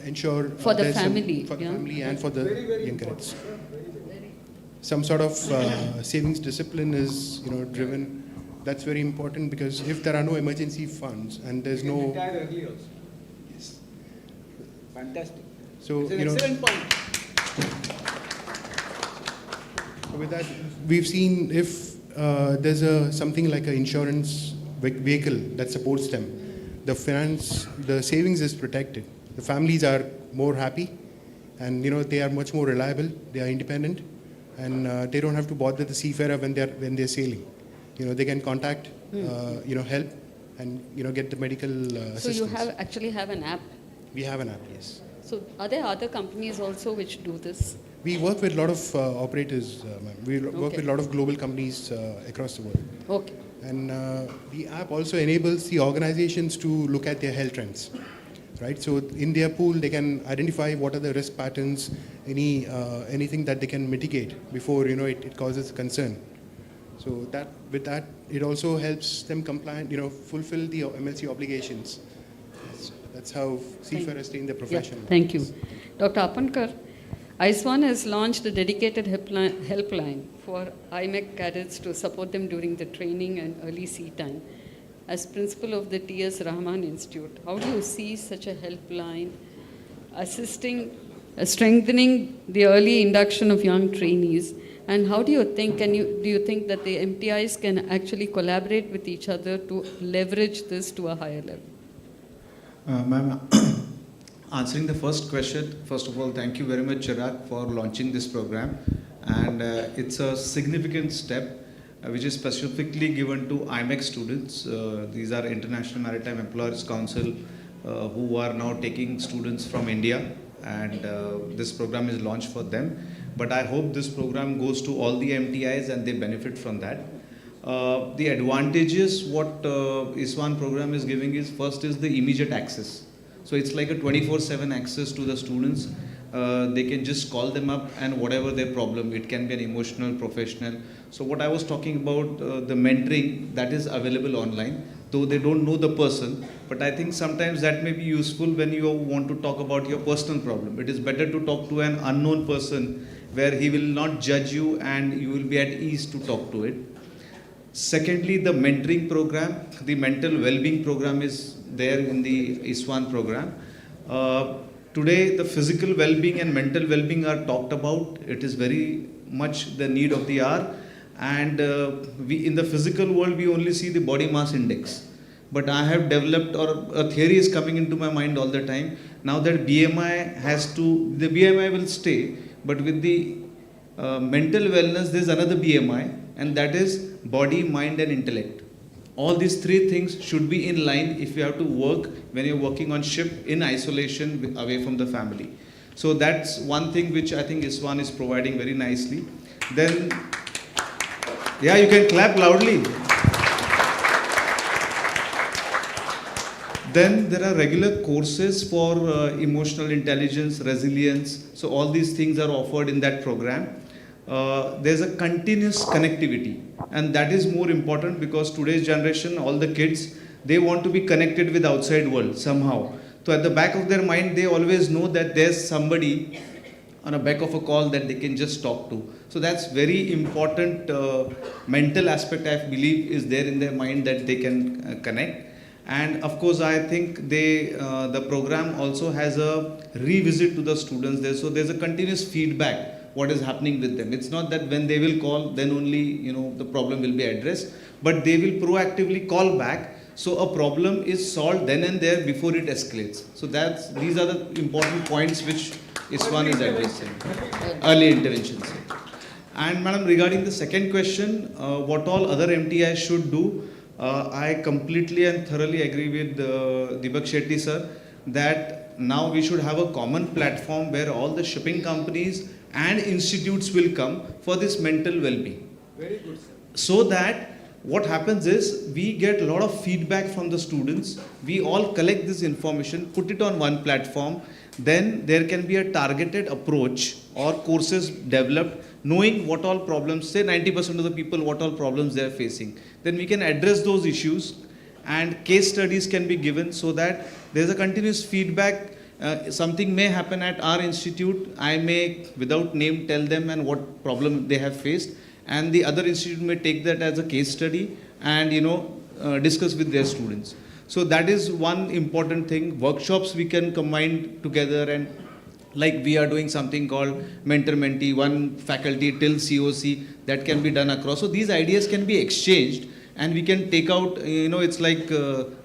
U: ensure
L: for the family,
U: family and for the young cadets. Some sort of savings discipline is driven. That's very important, because if there are no emergency funds and there's no yes,
A: fantastic.
U: So
A: it's an excellent point.
U: So with that, we've seen if there's something like an insurance vehicle that supports them, the savings is protected. The families are more happy, and they are much more reliable. They are independent, and they don't have to bother the seafarer when they're sailing. They can contact help and get the medical assistance.
L: So you actually have an app.
U: We have an app, yes.
L: So are there other companies also which do this?
U: We work with a lot of operators, ma'am. We work with a lot of global companies across the world.
L: Okay.
U: And the app also enables the organizations to look at their health trends. right? So in their pool, they can identify what are the risk patterns, anything that they can mitigate before it causes concern. So that with that, it also helps them fulfill the MLC obligations. That's how seafarers stay in the profession.
L: Yeah, thank you. Dr. Apankar, Iswan has launched a dedicated helpline for IMEC cadets to support them during the training and early sea time. As principal of the T.S. Rahman Institute, how do you see such a helpline assisting, strengthening the early induction of young trainees? And how do you think, do you think that the MTIs can actually collaborate with each other to leverage this to a higher level?
T: Ma'am, answering the first question, first of all, thank you very much, Chirag, for launching this program. And it's a significant step which is specifically given to IMEC students. These are International Maritime Employers Council who are now taking students from India, and this program is launched for them. But I hope this program goes to all the MTIs and they benefit from that. The advantages what Iswan program is giving is, first is the immediate access. So it's like a 24/7 access to the students. They can just call them up and whatever their problem, it can be an emotional, professional. So what I was talking about, the mentoring, that is available online, though they don't know the person. But I think sometimes that may be useful when you want to talk about your personal problem. It is better to talk to an unknown person where he will not judge you and you will be at ease to talk to it. Secondly, the mentoring program, the mental well-being program is there in the Iswan program. Today, the physical well-being and mental well-being are talked about. It is very much the need of the hour. And in the physical world, we only see the body mass index. But I have developed, or a theory is coming into my mind all the time. Now that BMI the BMI will stay, but with the mental wellness, there's another BMI, and that is body, mind, and intellect. All these three things should be in line if you have to work when you're working on ship in isolation away from the family. So that's one thing which I think Iswan is providing very nicely. Then, yeah, you can clap loudly. Then there are regular courses for emotional intelligence, resilience. So all these things are offered in that program. There's a continuous connectivity, and that is more important because today's generation, all the kids, they want to be connected with outside world somehow. So at the back of their mind, they always know that there's somebody on the back of a call that they can just talk to. So that's very important mental aspect, I believe, is there in their mind that they can connect. And of course, I think the program also has a revisit to the students there. So there's a continuous feedback what is happening with them. It's not that when they will call, then only the problem will be addressed, but they will proactively call back. So a problem is solved then and there before it escalates. So these are the important points which Iswan is addressing. Early interventions. And madam, regarding the second question, what all other MTIs should do, I completely and thoroughly agree with Deepak Shetty sir that now we should have a common platform where all the shipping companies and institutes will come for this mental well-being.
U: Very good, sir.
T: So that what happens is we get a lot of feedback from the students. We all collect this information, put it on one platform. Then there can be a targeted approach or courses developed knowing what all problems, say 90% of the people, what all problems they are facing. Then we can address those issues and case studies can be given so that there's a continuous feedback. Something may happen at our institute. I may, without name, tell them and what problem they have faced. And the other institute may take that as a case study and, discuss with their students. So that is one important thing. Workshops we can combine together, and like we are doing something called mentor-mentee, one faculty till COC, that can be done across. So these ideas can be exchanged and we can take out, it's like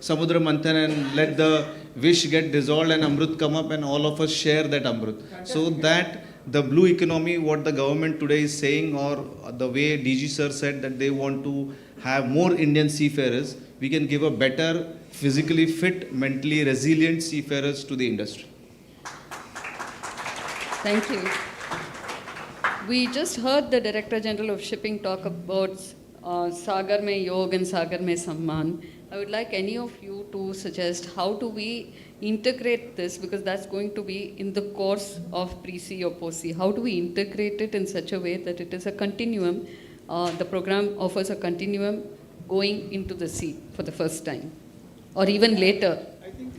T: Samudra Manthan and let the wish get dissolved and Amrut come up and all of us share that Amrut. So that the blue economy, what the government today is saying, or the way DG sir said that they want to have more Indian seafarers, we can give a better, physically fit, mentally resilient seafarers to the industry.
L: Thank you. We just heard the Director General of Shipping talk about Sagar Mein Yog and Sagar Mein Samman. I would like any of you to suggest how do we integrate this, because that's going to be in the course of pre-C or post-C. How do we integrate it in such a way that it is a continuum? The program offers a continuum going into the C for the first time, or even later.
A: I think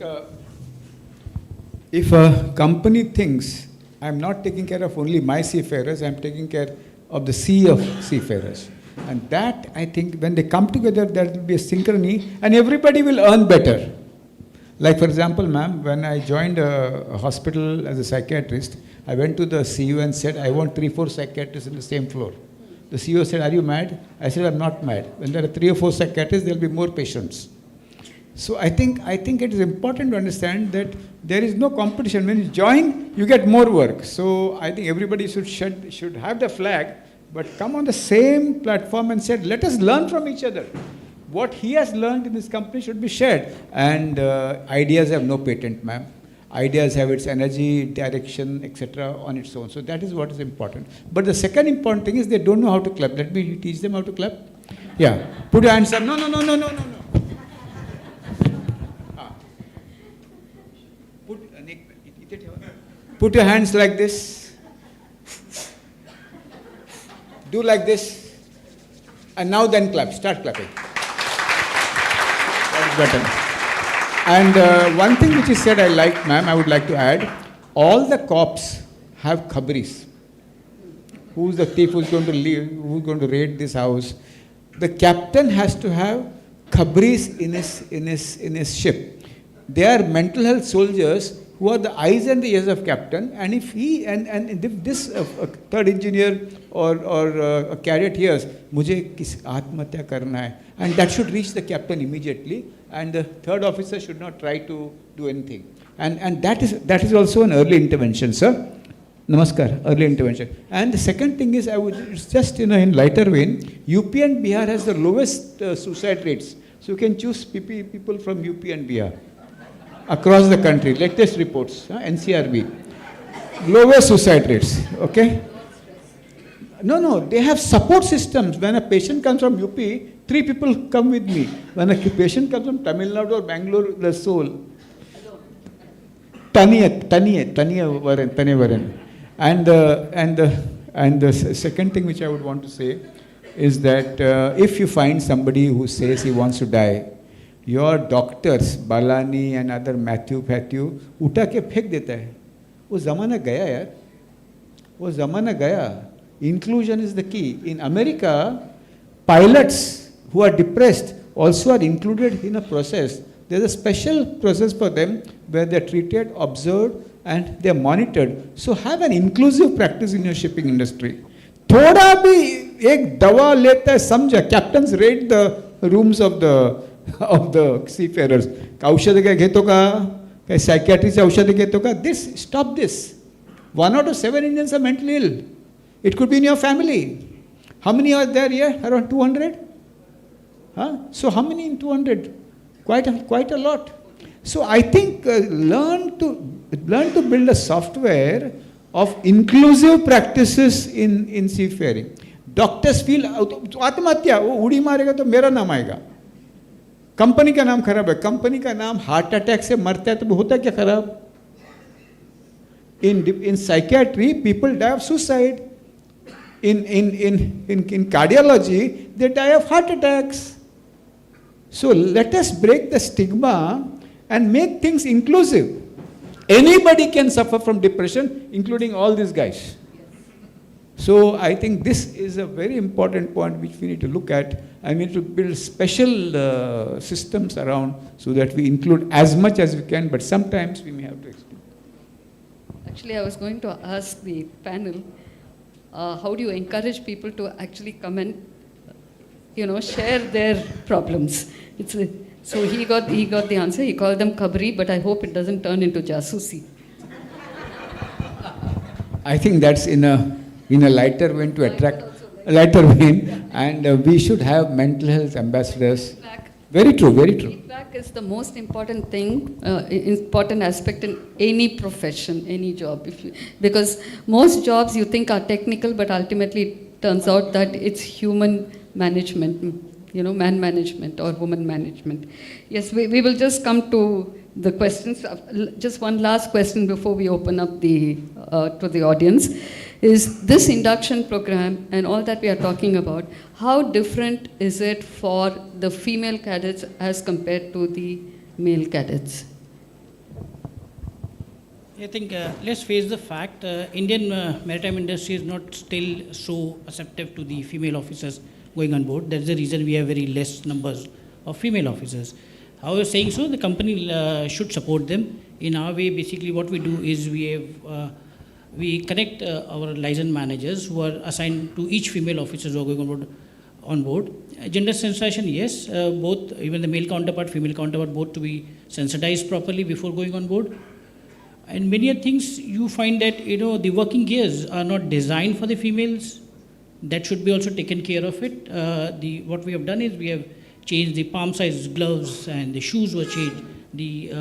A: if a company thinks I'm not taking care of only my seafarers, I'm taking care of the sea of seafarers. And that, I think, when they come together, there will be a synchrony and everybody will earn better. Like, for example, ma'am, when I joined a hospital as a psychiatrist, I went to the CEO and said, I want 3-4 psychiatrists in the same floor. The CEO said, are you mad? I said, I'm not mad. When there are 3 or 4 psychiatrists, there will be more patients. So I think it is important to understand that there is no competition. When you join, you get more work. So I think everybody should have the flag, but come on the same platform and said, let us learn from each other. What he has learned in this company should be shared. And ideas have no patent, ma'am. Ideas have its energy, direction, etc. on its own. So that is what is important. But the second important thing is they don't know how to clap. Let me teach them how to clap. Yeah. Put your hands up. No. Put your hands like this. Do like this. And now then clap. Start clapping. That's better. And one thing which is said I like, ma'am, I would like to add, all the cops have khabris. Who's the thief who's going to leave, who's going to raid this house? The captain has to have khabris in his ship. They are mental health soldiers who are the eyes and the ears of captain, and if he and if this third engineer or a cadet hears, "Mujhe kis atmatya karna hai," and that should reach the captain immediately, and the third officer should not try to do anything, and that is also an early intervention, sir. Namaskar, early intervention. And the second thing is, it's just in lighter vein, UP and Bihar has the lowest suicide rates, so you can choose people from UP and Bihar. Across the country, latest reports, NCRB, lowest suicide rates, okay? No, they have support systems. When a patient comes from UP, 3 people come with me. When a patient comes from Tamil Nadu or Bangalore, the soul. Taniya varan. And the second thing which I would want to say is that if you find somebody who says he wants to die, your doctors, Balani and other Matthew, उठा के फेंक देता है. वो ज़माना गया यार. वो ज़माना गया. Inclusion is the key. In America, pilots who are depressed also are included in a process. There's a special process for them where they're treated, observed, and they're monitored. So have an inclusive practice in your shipping industry. थोड़ा भी एक दवा लेता है समझा. Captains raid the rooms of the seafarers. औषध काय घेतो का? काय psychiatrist औषध घेतो का? Stop this. 1 out of 7 Indians are mentally ill. It could be in your family. How many are there here? Around 200? So how many in 200? Quite a lot. So I think learn to build a software of inclusive practices in seafaring. Doctors feel आत्महत्या वो उड़ी मारेगा तो मेरा नाम आएगा. Company का नाम खराब है. कंपनी का नाम हार्ट अटैक से मरता है तो होता क्या खराब? In psychiatry, people die of suicide. In cardiology, they die of heart attacks. So let us break the stigma and make things inclusive. Anybody can suffer from depression, including all these guys. So I think this is a very important point which we need to look at. I mean, to build special systems around so that we include as much as we can, but sometimes we may have to exclude.
L: Actually, I was going to ask the panel, how do you encourage people to actually come and, share their problems? So he got the answer. He called them kabri, but I hope it doesn't turn into jasusi.
A: I think that's in a lighter vein to attract a lighter vein, and we should have mental health ambassadors. Very true, very true.
L: Feedback is the most important thing, important aspect in any profession, any job. Because most jobs you think are technical, but ultimately it turns out that it's human management. man management or woman management. Yes, we will just come to the questions. Just one last question before we open up to the audience. Is this induction program and all that we are talking about, how different is it for the female cadets as compared to the male cadets?
K: I think let's face the fact, Indian maritime industry is not still so receptive to the female officers going on board. That's the reason we have very less numbers of female officers. However, saying so, the company should support them. In our way, basically what we do is we connect our license managers who are assigned to each female officer who are going on board. Gender sensitization, yes, both, even the male counterpart, female counterpart, both to be sensitized properly before going on board. And many things you find that, the working gears are not designed for the females. That should be also taken care of it. What we have done is we have changed the palm size gloves and the shoes were changed, the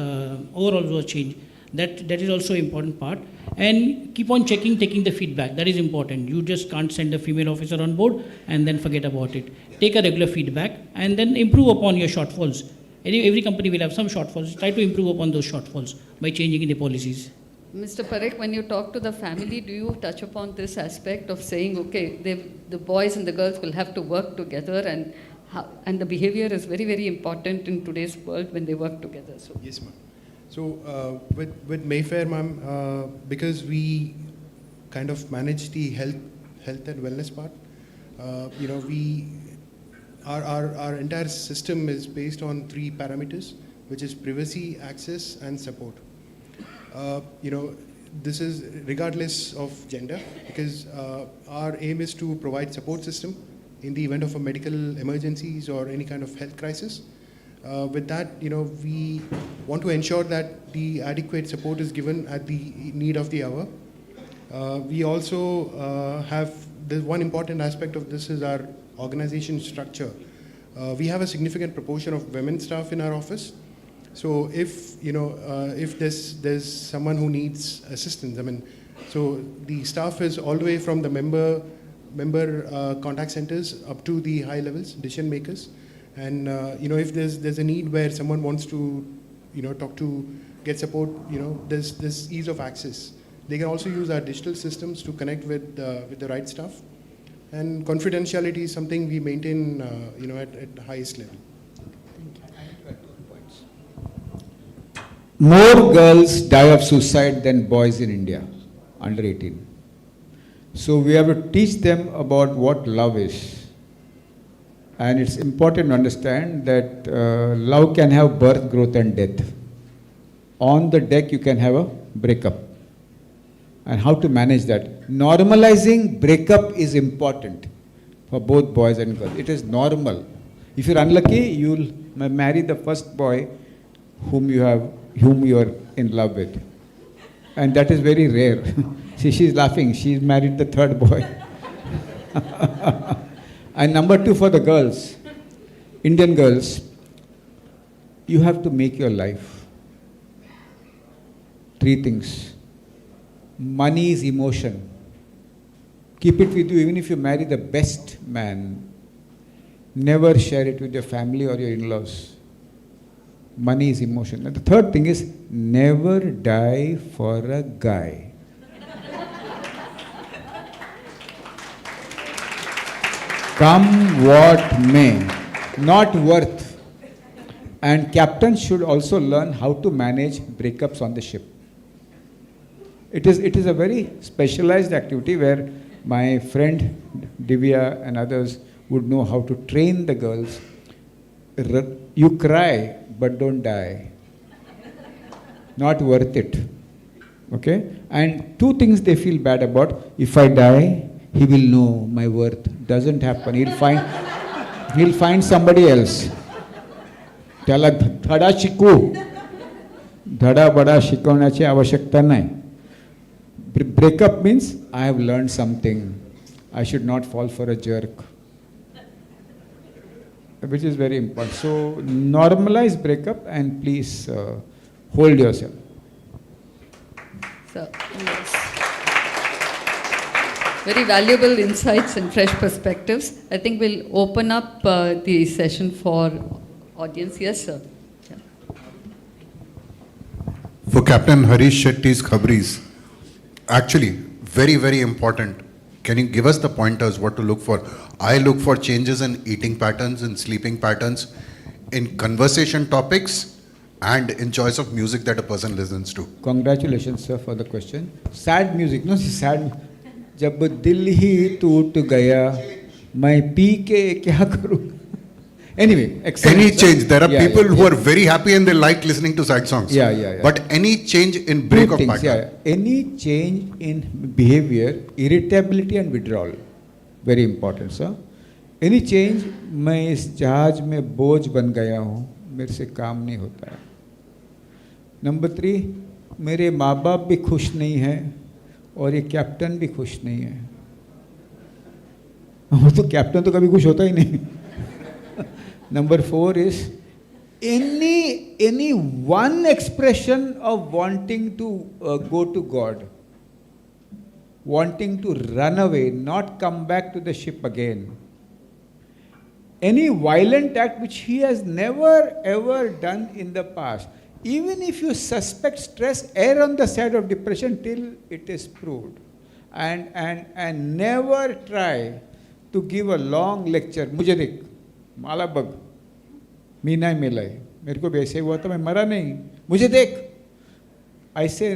K: overalls were changed. That is also an important part. And keep on checking, taking the feedback. That is important. You just can't send a female officer on board and then forget about it. Take a regular feedback and then improve upon your shortfalls. Every company will have some shortfalls. Try to improve upon those shortfalls by changing in the policies.
L: Mr. Parekh, when you talk to the family, do you touch upon this aspect of saying, okay, the boys and the girls will have to work together, and the behavior is very, very important in today's world when they work together? So.
U: Yes, ma'am. So with Mayfair, ma'am, because we kind of manage the health and wellness part, our entire system is based on 3 parameters, which is privacy, access, and support. This is regardless of gender, because our aim is to provide support system in the event of a medical emergencies or any kind of health crisis. With that, we want to ensure that the adequate support is given at the need of the hour. We also have one important aspect of this is our organization structure. We have a significant proportion of women staff in our office. So if there's someone who needs assistance, so the staff is all the way from the member contact centers up to the high levels, decision makers. And if there's a need where someone wants to talk to, get support, there's ease of access. They can also use our digital systems to connect with the right staff. And confidentiality is something we maintain at the highest level.
A: More girls die of suicide than boys in India, under 18. So we have to teach them about what love is. And it's important to understand that love can have birth, growth, and death. On the deck, you can have a breakup. And how to manage that. Normalizing breakup is important for both boys and girls. It is normal. If you're unlucky, you'll marry the first boy whom you are in love with. And that is very rare. She's laughing. She's married the third boy. And number 2 for the girls, Indian girls, you have to make your life. 3 things. Money is emotion. Keep it with you even if you marry the best man. Never share it with your family or your in-laws. Money is emotion. And the third thing is never die for a guy. Come what may, not worth. And captains should also learn how to manage breakups on the ship. It is a very specialized activity where my friend Divya and others would know how to train the girls. You cry, but don't die. Not worth it. Okay? And 2 things they feel bad about. If I die, he will know my worth. Doesn't happen. He'll find somebody else. त्याला धडा शिकू. धडा बडा शिकवण्याची आवश्यकता नाही. Breakup means I have learned something. I should not fall for a jerk. Which is very important. So normalize breakup and please hold yourself.
L: So, yes. Very valuable insights and fresh perspectives. I think we'll open up the session for audience. Yes, sir. Yeah.
M: For Captain Harish Shetty's Khabris, actually, very, very important. Can you give us the pointers what to look for? I look for changes in eating patterns, in sleeping patterns, in conversation topics, and in choice of music that a person listens to.
A: Congratulations, sir, for the question. Sad music, no? Sad. जब दिल ही टूट गया, मैं P के क्या करूँ? Anyway, excellent.
M: Any change. There are
A: Yeah,
M: people
A: yeah,
M: who
A: yeah.
M: are very happy and they like listening to sad songs.
A: Yeah.
M: But any change in break
A: Two
M: of
A: things,
M: pattern.
A: yeah. Any change in behavior, irritability and withdrawal, very important, sir. Any change, मैं इस जहाज में बोझ बन गया हूँ, मेरे से काम नहीं होता है. नंबर 3, मेरे माँ बाप भी खुश नहीं हैं और ये कैप्टन भी खुश नहीं है. वो तो कैप्टन तो कभी खुश होता ही नहीं. Number 4 is any one expression of wanting to go to God, wanting to run away, not come back to the ship again. Any violent act which he has never ever done in the past. Even if you suspect stress, err on the side of depression till it is proved. And never try to give a long lecture. मुझे देख, माला bug, Meena मिला है, मेरे को भी ऐसे हुआ था, मैं मरा नहीं, मुझे देख. I say,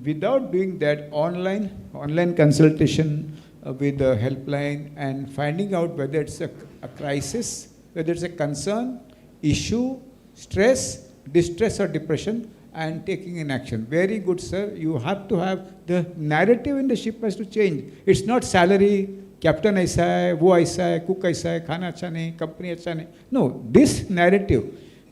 A: without doing that, online consultation with the helpline and finding out whether it's a crisis, whether it's a concern, issue, stress, distress or depression, and taking in action. Very good, sir. You have to have the narrative in the ship has to change. It's not salary, captain ऐसा है, वो ऐसा है, cook ऐसा है, खाना अच्छा नहीं, company अच्छा नहीं. No, this narrative.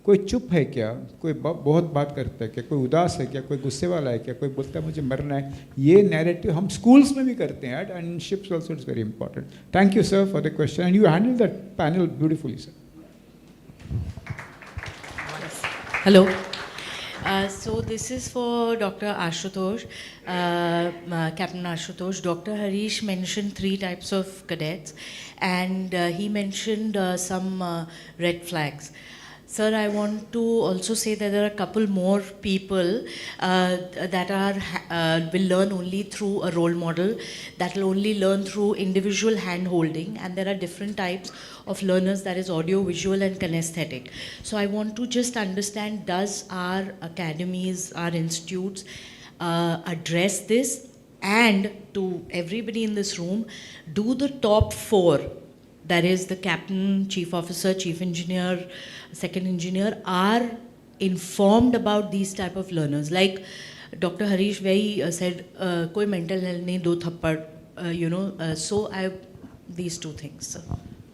A: कोई चुप है क्या, कोई बहुत बात करता है क्या, कोई उदास है क्या, कोई गुस्से वाला है क्या, कोई बोलता है मुझे मरना है. ये नैरेटिव हम स्कूल्स में भी करते हैं, and ships also it's very important. Thank you sir for the question and you handle that panel beautifully, sir.
B: Hello. So this is for Dr. Ashutosh, Captain Ashutosh. Dr. Harish mentioned 3 types of cadets, and he mentioned some red flags. Sir, I want to also say that there are a couple more people that will learn only through a role model, that will only learn through individual hand-holding, and there are different types of learners, that is audio, visual and kinesthetic. So I want to just understand, does our academies, our institutes address this? And to everybody in this room, do the top 4, that is the captain, chief officer, chief engineer, second engineer, are informed about these type of learners? Like Dr. Harish said, koi mental health nahi, do thappad, so these 2 things, sir.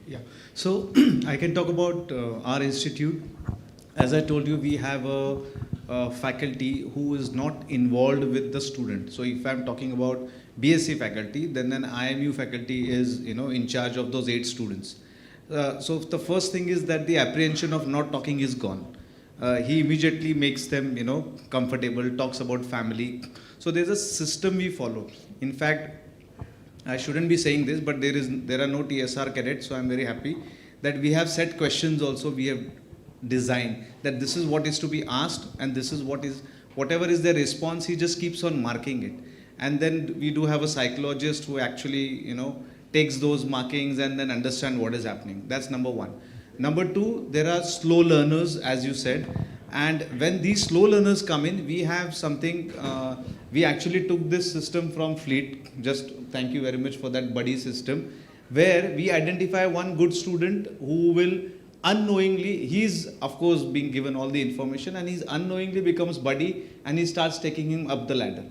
T: Yeah, so I can talk about our institute. As I told you, we have a faculty who is not involved with the student. So if I'm talking about BSc faculty, then an IMU faculty is in charge of those 8 students. So the first thing is that the apprehension of not talking is gone. He immediately makes them comfortable, talks about family. So there's a system we follow. In fact, I shouldn't be saying this, but there are no TSR cadets, so I'm very happy that we have set questions also. We have designed that this is what is to be asked, and this is whatever is their response, he just keeps on marking it. And then we do have a psychologist who actually takes those markings and then understand what is happening. That's number 1. Number 2, there are slow learners, as you said, and when these slow learners come in, we have something, we actually took this system from Fleet. Just thank you very much for that buddy system, where we identify one good student who will unknowingly, he's of course being given all the information, and he's unknowingly becomes buddy, and he starts taking him up the ladder.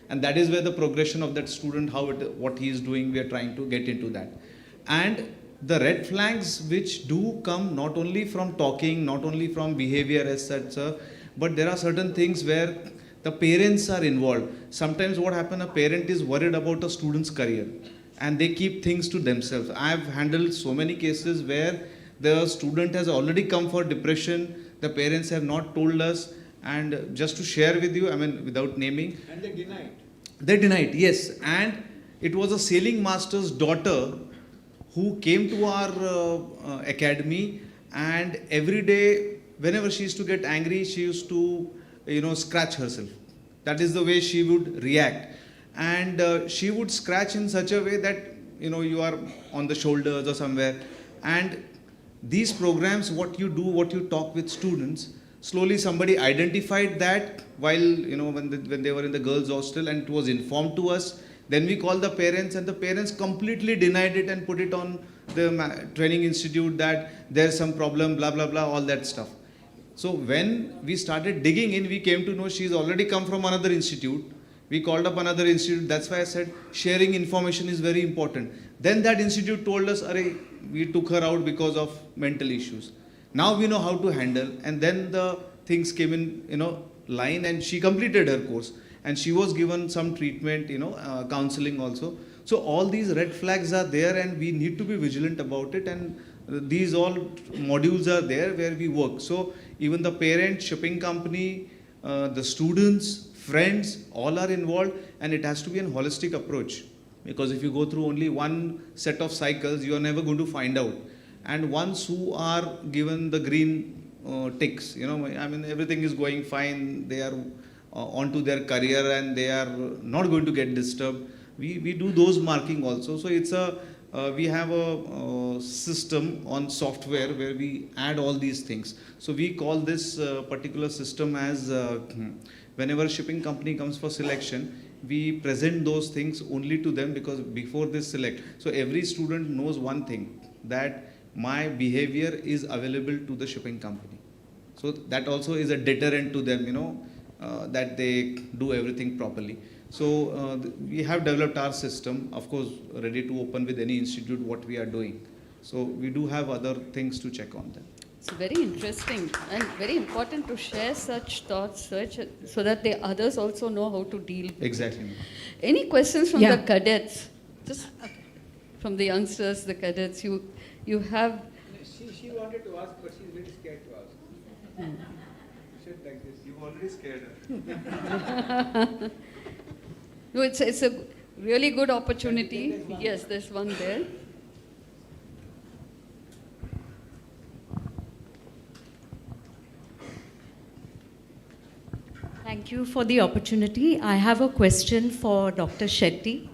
T: And that is where the progression of that student, what he is doing, we are trying to get into that. And the red flags which do come not only from talking, not only from behavior as such, but there are certain things where the parents are involved. Sometimes what happens, a parent is worried about a student's career and they keep things to themselves. I have handled so many cases where the student has already come for depression, the parents have not told us, and just to share with you, I mean without naming.
A: And they denied.
T: They denied, yes. And it was a sailing master's daughter who came to our academy, and every day, whenever she used to get angry, she used to, scratch herself. That is the way she would react. And she would scratch in such a way that, you are on the shoulders or somewhere. And these programs, what you do, what you talk with students, slowly somebody identified that while, when they were in the girls' hostel, and it was informed to us. Then we called the parents, and the parents completely denied it and put it on the training institute that there's some problem, blah, blah, blah, all that stuff. So when we started digging in, we came to know she's already come from another institute. We called up another institute. That's why I said sharing information is very important. Then that institute told us, we took her out because of mental issues. Now we know how to handle. And then the things came in, line, and she completed her course. And she was given some treatment, counseling also. So all these red flags are there, and we need to be vigilant about it. And these all modules are there where we work. So even the parent, shipping company, the students, friends, all are involved, and it has to be a holistic approach. Because if you go through only one set of cycles, you are never going to find out. And ones who are given the green ticks, everything is going fine, they are onto their career and they are not going to get disturbed. We do those marking also. So it's we have a system on software where we add all these things. So we call this particular system as whenever shipping company comes for selection, we present those things only to them, because before they select. So every student knows one thing, that my behavior is available to the shipping company. So that also is a deterrent to them, that they do everything properly. So we have developed our system, of course, ready to open with any institute what we are doing. So we do have other things to check on them.
L: It's very interesting and very important to share such thoughts, so that the others also know how to deal with
T: Exactly.
L: it. Any questions from the cadets? Just from the youngsters, the cadets, you have...
A: She wanted to ask, but she's very scared to ask. She said like this, you've already scared her.
L: No, it's a really good opportunity. Yes, there's one there.
B: Thank you for the opportunity. I have a question for Dr. Shetty.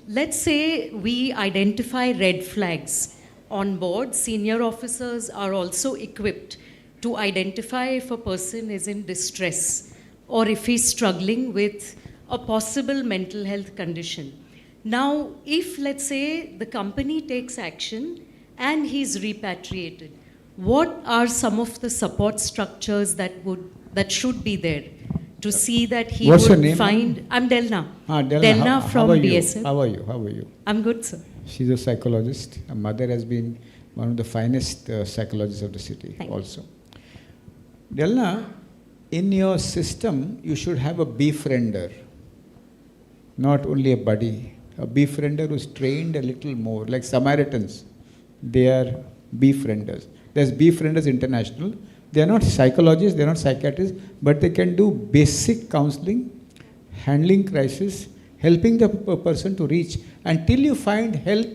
B: Let's say we identify red flags on board. Senior officers are also equipped to identify if a person is in distress or if he's struggling with a possible mental health condition. Now, if, let's say, the company takes action and he's repatriated, what are some of the support structures that should be there to see that he
A: What's
B: would
A: your name,
B: find... I'm Delna.
A: Delna,
B: from BSF.
A: How are you?
B: I'm good, sir.
A: She's a psychologist. Her mother has been one of the finest psychologists of the city also. Delna, in your system, you should have a befriender, not only a buddy. A befriender who's trained a little more, like Samaritans. They are befrienders. There's Befrienders International. They are not psychologists, they are not psychiatrists, but they can do basic counseling, handling crisis, helping the person to reach. Until you find help,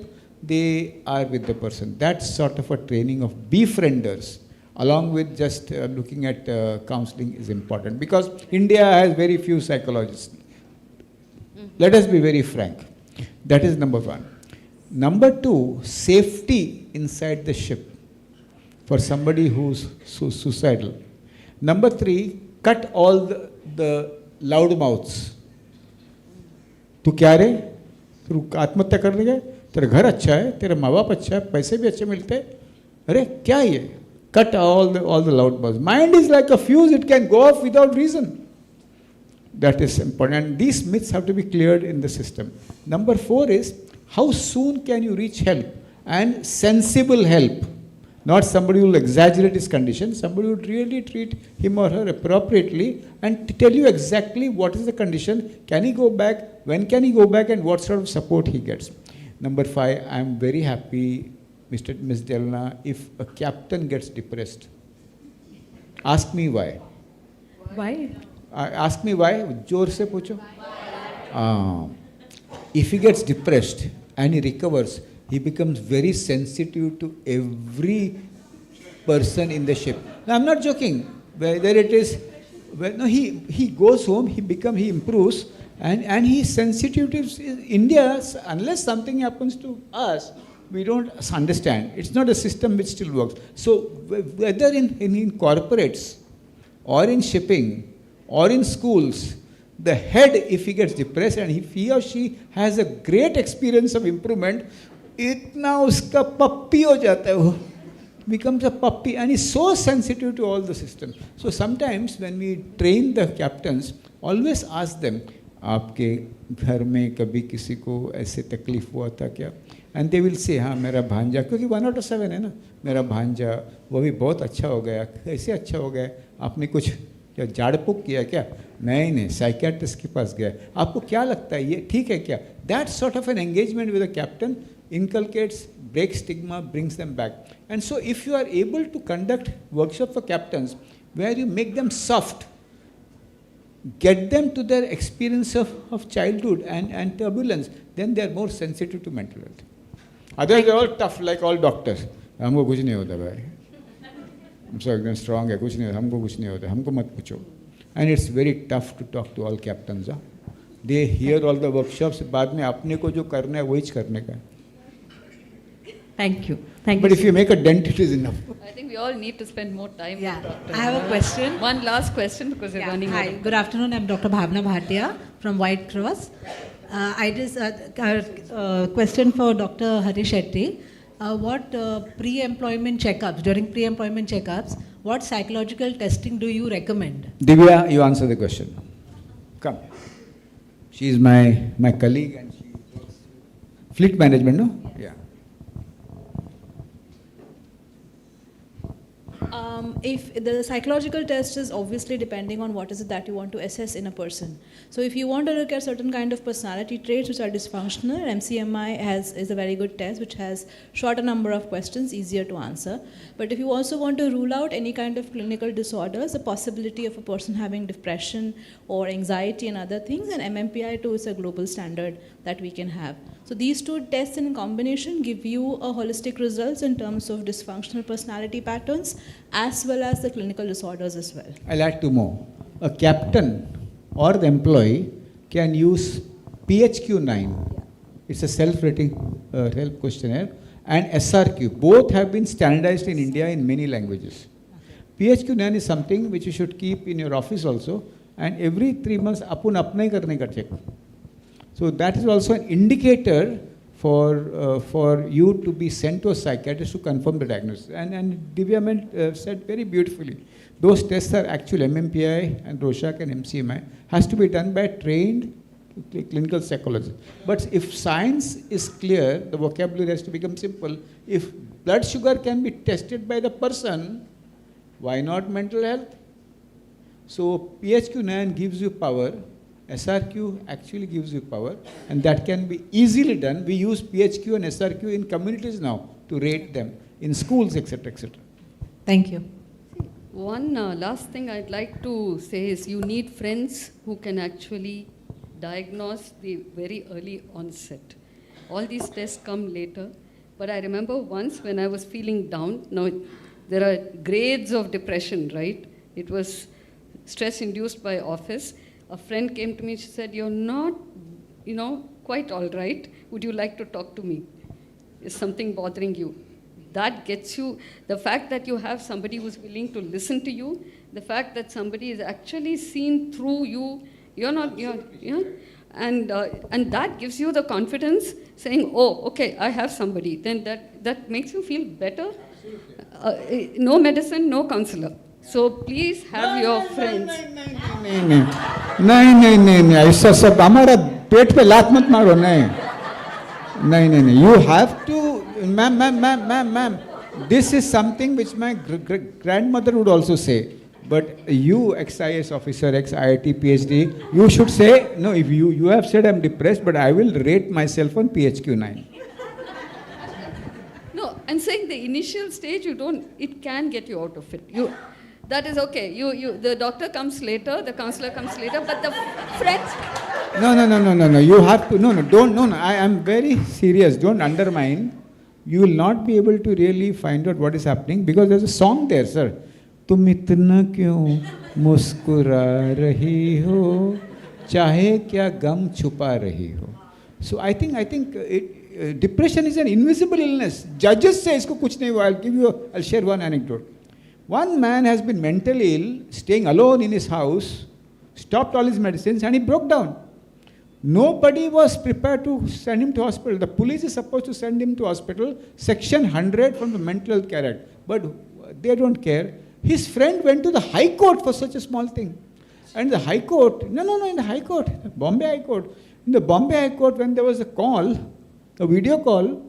A: they are with the person. That's sort of a training of befrienders, along with just looking at counseling is important. Because India has very few psychologists. Let us be very frank. That is number one. Number two, safety inside the ship for somebody who's suicidal. Number three, cut all the loud mouths. तू क्या रे? तू आत्महत्या कर लेगा? तेरा घर अच्छा है, तेरा माँ बाप अच्छा है, पैसे भी अच्छे मिलते हैं. अरे क्या ये? Cut all the loud mouths. Mind is like a fuse; it can go off without reason. That is important. And these myths have to be cleared in the system. Number four is, how soon can you reach help? And sensible help. Not somebody who will exaggerate his condition, somebody who would really treat him or her appropriately and tell you exactly what is the condition, can he go back, when can he go back, and what sort of support he gets. Number five, I am very happy, Ms. Delna, if a captain gets depressed. Ask me why.
B: Why?
A: Ask me why, जोर से पूछो. if he gets depressed and he recovers, he becomes very sensitive to every person in the ship. Now, I'm not joking. Whether it is, no, he goes home, he improves, and he's sensitive to India. Unless something happens to us, we don't understand. It's not a system which still works. So whether in corporates or in shipping or in schools, the head, if he gets depressed and if he or she has a great experience of improvement, itna uska puppy ho jata hai wo. Becomes a puppy and is so sensitive to all the system. So sometimes when we train the captains, always ask them, आपके घर में कभी किसी को ऐसे तकलीफ हुआ था क्या? And they will say, हाँ मेरा भांजा, क्योंकि 1 out of 7 है ना, मेरा भांजा वो भी बहुत अच्छा हो गया, कैसे अच्छा हो गया? आपने कुछ क्या झाड़ फूक किया क्या? नहीं, साइकियाट्रिस्ट के पास गया. आपको क्या लगता है ये ठीक है क्या? That sort of an engagement with a captain inculcates, breaks stigma, brings them back. And so if you are able to conduct workshops for captains where you make them soft, get them to their experience of childhood and turbulence, then they are more sensitive to mental health. Otherwise, they're all tough like all doctors. हमको कुछ नहीं होता भाई. हम सब एकदम strong है, कुछ नहीं होता, हमको कुछ नहीं होता, हमको मत पूछो. And it's very tough to talk to all captains. They hear all the workshops, बाद में अपने को जो करना है वही करने का है.
C: Thank you. Thank
A: but
C: you.
A: If you make a dent, it is enough.
L: I think we all need to spend more time with doctors.
C: I have a question.
L: One last question because we're running out.
C: Hi, good afternoon. I'm Dr. Bhavna Bhatia from White Cross. I just a question for Dr. Harish Shetty. What pre-employment checkups, during pre-employment checkups, what psychological testing do you recommend?
A: Divya, you answer the question. Come. She is my colleague and she works fleet management, no? Yeah.
V: If the psychological test is obviously depending on what is it that you want to assess in a person. So if you want to look at certain kind of personality traits which are dysfunctional, MCMI is a very good test which has shorter number of questions, easier to answer. But if you also want to rule out any kind of clinical disorders, the possibility of a person having depression or anxiety and other things, and MMPI-2 is a global standard that we can have. So these two tests in combination give you a holistic results in terms of dysfunctional personality patterns as well as the clinical disorders as well.
A: I'll add 2 more. A captain or the employee can use PHQ-9. It's a self-rating health questionnaire, and SRQ. Both have been standardized in India in many languages. PHQ-9 is something which you should keep in your office also, and every 3 months apun apna hi karne ka check. So that is also an indicator for you to be sent to a psychiatrist to confirm the diagnosis. And Divya said very beautifully, those tests are actually MMPI and Rorschach and MCMI has to be done by trained clinical psychologists. But if science is clear, the vocabulary has to become simple. If blood sugar can be tested by the person, why not mental health? So PHQ-9 gives you power. SRQ actually gives you power, and that can be easily done. We use PHQ and SRQ in communities now to rate them, in schools, etc., etc.
C: Thank you.
L: One last thing I'd like to say is you need friends who can actually diagnose the very early onset. All these tests come later, but I remember once when I was feeling down, now there are grades of depression, right? It was stress induced by office. A friend came to me, she said, you're not, quite all right. Would you like to talk to me? Is something bothering you? That gets you, the fact that you have somebody who's willing to listen to you, the fact that somebody is actually seen through you, and that gives you the confidence saying, oh, okay, I have somebody. Then that makes you feel better. No medicine, no counselor. So please have your friends.
A: नहीं ऐसा सब हमारा पेट पे लात मत मारो नहीं you have to ma'am this is something which my grandmother would also say, but you ex-IAS officer, ex-IIT PhD, you should say no. If you have said I'm depressed, but I will rate myself on PHQ-9.
L: No, I'm saying the initial stage it can get you out of it. That is okay. The doctor comes later, the counselor comes later, but the friends,
A: No. You have to, don't, I am very serious. Don't undermine. You will not be able to really find out what is happening because there's a song there, sir. तुम इतना क्यों मुस्कुरा रही हो, चाहे क्या गम छुपा रही हो. So I think depression is an invisible illness. Judges say इसको कुछ नहीं हुआ. I'll share one anecdote. One man has been mentally ill, staying alone in his house, stopped all his medicines, and he broke down. Nobody was prepared to send him to hospital. The police is supposed to send him to hospital, section 100 from the Mental Health Care Act. But they don't care. His friend went to the High Court for such a small thing. And the High Court, in the High Court, Bombay High Court. In the Bombay High Court, when there was a call, a video call,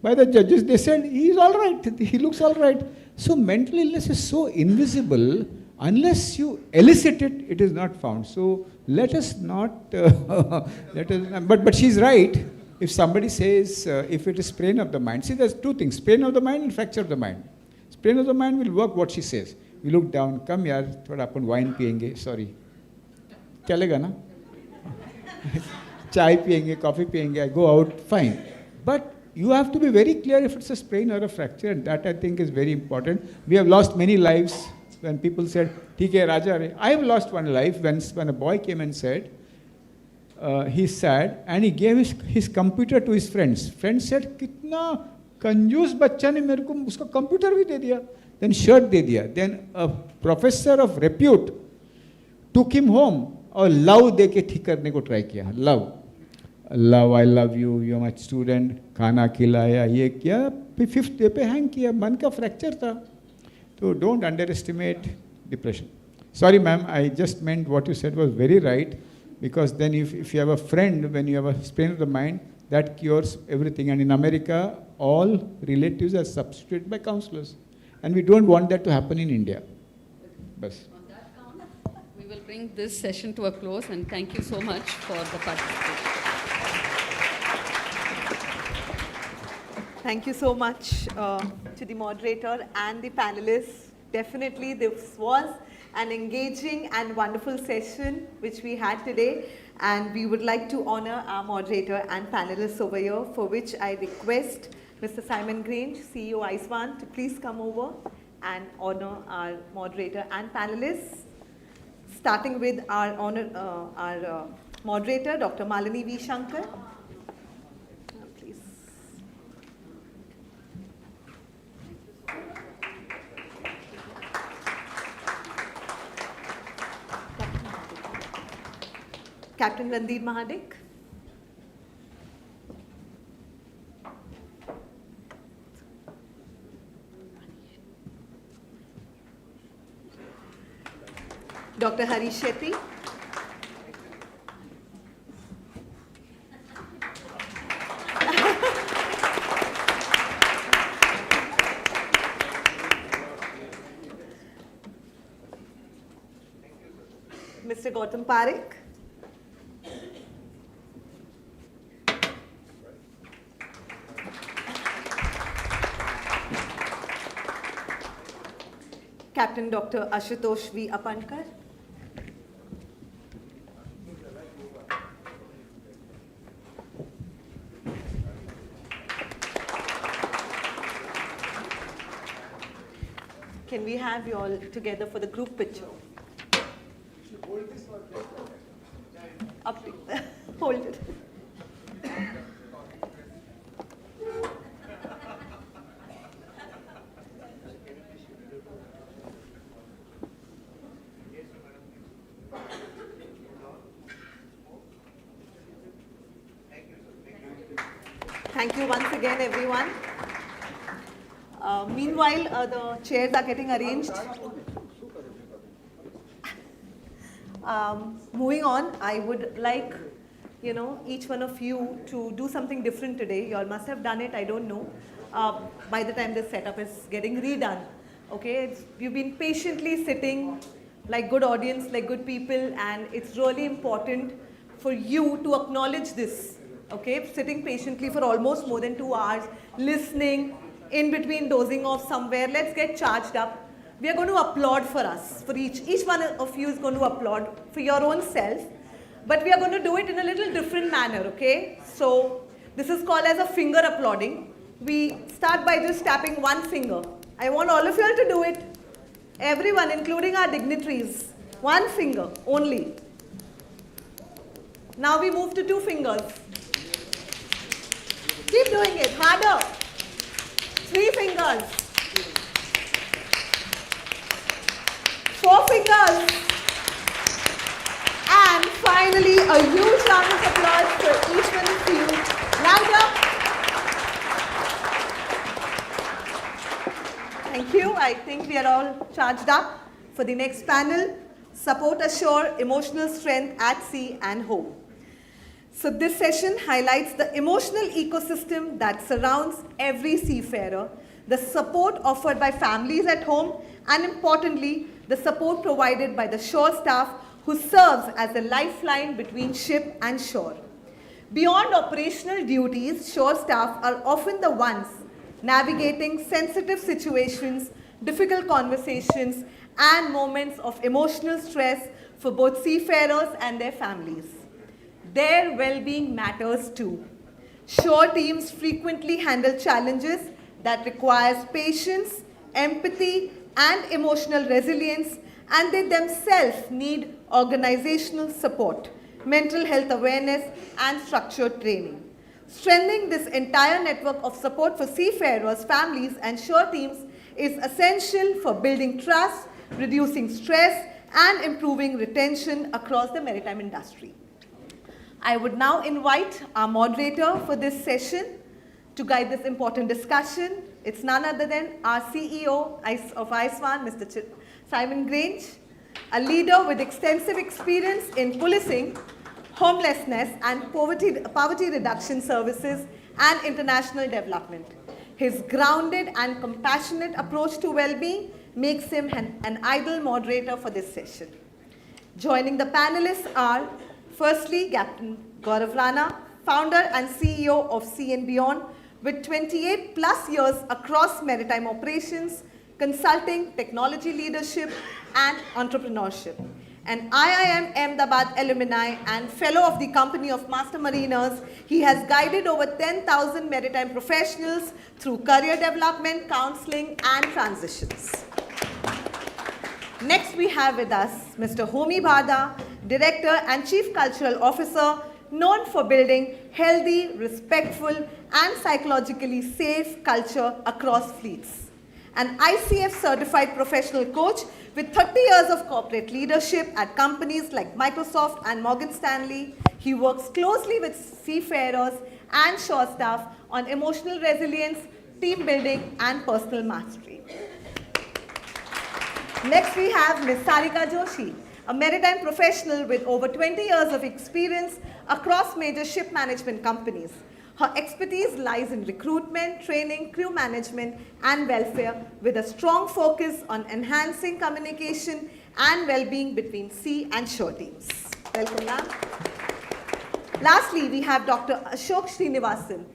A: by the judges, they said, he's all right, he looks all right. So mental illness is so invisible, unless you elicit it, it is not found. So let us not, but she's right. If somebody says, if it is sprain of the mind, see there's two things, sprain of the mind and fracture of the mind. Sprain of the mind will work what she says. We look down, come yaar, thoda apan wine piyenge, sorry. Chalega na? Chai piyenge, coffee piyenge, I go out, fine. But you have to be very clear if it's a sprain or a fracture, and that I think is very important. We have lost many lives when people said, "Theek hai, Raja re." I have lost one life when a boy came and said, he's sad, and he gave his computer to his friends. Friends said, "Kitna कंजूस बच्चा ने मेरे को उसका computer भी दे दिया, then shirt दे दिया." Then a professor of repute took him home और love दे के ठीक करने को ट्राई किया. Love, I love you, you're my student, खाना खिलाया, ये किया, फिर 5th day पे हैंग किया, मन का फ्रैक्चर था. So don't underestimate depression. Sorry ma'am, I just meant what you said was very right, because then if you have a friend, when you have a sprain of the mind, that cures everything. And in America, all relatives are substituted by counselors. And we don't want that to happen in India. Bas.
L: On that count, we will bring this session to a close, and thank you so much for the participation.
H: Thank you so much to the moderator and the panelists. Definitely this was an engaging and wonderful session which we had today, and we would like to honor our moderator and panelists over here, for which I request Mr. Simon Grange, CEO Iswan, to please come over and honor our moderator and panelists, starting with our moderator, Dr. Malini V. Shankar. Please. Captain Randeep Mahadik. Dr. Harish Shetty. Mr. Gautam Parekh. Captain Dr. Ashutosh V. Apankar. Can we have you all together for the group picture? Up to hold it. Thank you once again, everyone. Meanwhile, the chairs are getting arranged. Moving on, I would like, each one of you to do something different today. You all must have done it, I don't know, by the time this setup is getting redone. Okay, you've been patiently sitting like good audience, like good people, and it's really important for you to acknowledge this. Okay, sitting patiently for almost more than 2 hours, listening, in between dozing off somewhere. Let's get charged up. We are going to applaud for us, for each one of you is going to applaud for your own self. But we are going to do it in a little different manner, okay? So this is called as a finger applauding. We start by just tapping one finger. I want all of you all to do it. Everyone, including our dignitaries. One finger only. Now we move to 2 fingers. Keep doing it, harder. 3 fingers. 4 fingers. And finally, a huge round of applause for each one of you. Round up. Thank you. I think we are all charged up for the next panel, Support Ashore, Emotional Strength at Sea and Home. So this session highlights the emotional ecosystem that surrounds every seafarer, the support offered by families at home, and importantly, the support provided by the shore staff who serves as a lifeline between ship and shore. Beyond operational duties, shore staff are often the ones navigating sensitive situations, difficult conversations, and moments of emotional stress for both seafarers and their families. Their well-being matters too. Shore teams frequently handle challenges that requires patience, empathy, and emotional resilience, and they themselves need organizational support, mental health awareness, and structured training. Strengthening this entire network of support for seafarers, families, and shore teams is essential for building trust, reducing stress, and improving retention across the maritime industry. I would now invite our moderator for this session to guide this important discussion. It's none other than our CEO of Iswan, Mr. Simon Grange, a leader with extensive experience in policing, homelessness, and poverty reduction services and international development. His grounded and compassionate approach to well-being makes him an ideal moderator for this session. Joining the panelists are, firstly, Captain Gaurav Rana, founder and CEO of Sea and Beyond, with 28 plus years across maritime operations, consulting, technology leadership, and entrepreneurship. An IIM Ahmedabad alumni and fellow of the Company of Master Mariners, he has guided over 10,000 maritime professionals through career development, counseling, and transitions. Next, we have with us Mr. Homi Bhada, Director and Chief Cultural Officer, known for building healthy, respectful, and psychologically safe culture across fleets. An ICF certified professional coach with 30 years of corporate leadership at companies like Microsoft and Morgan Stanley, he works closely with seafarers and shore staff on emotional resilience, team building, and personal mastery. Next, we have Ms. Sarika Joshi, a maritime professional with over 20 years of experience across major ship management companies. Her expertise lies in recruitment, training, crew management, and welfare, with a strong focus on enhancing communication and well-being between sea and shore teams. Welcome, ma'am. Lastly, we have Dr. Ashok Srinivasan,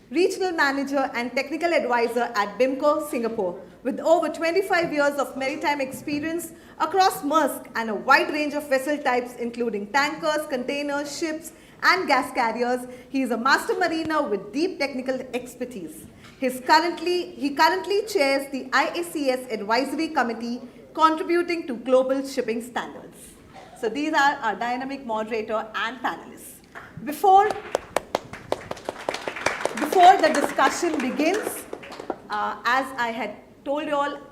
H: Regional Manager and Technical Advisor at BIMCO, Singapore, with over 25 years of maritime experience across Maersk and a wide range of vessel types, including tankers, containers, ships, and gas carriers. He is a master mariner with deep technical expertise. He currently chairs the IACS Advisory Committee, contributing to global shipping standards. So these are our dynamic moderator and panelists. Before the discussion begins, as I had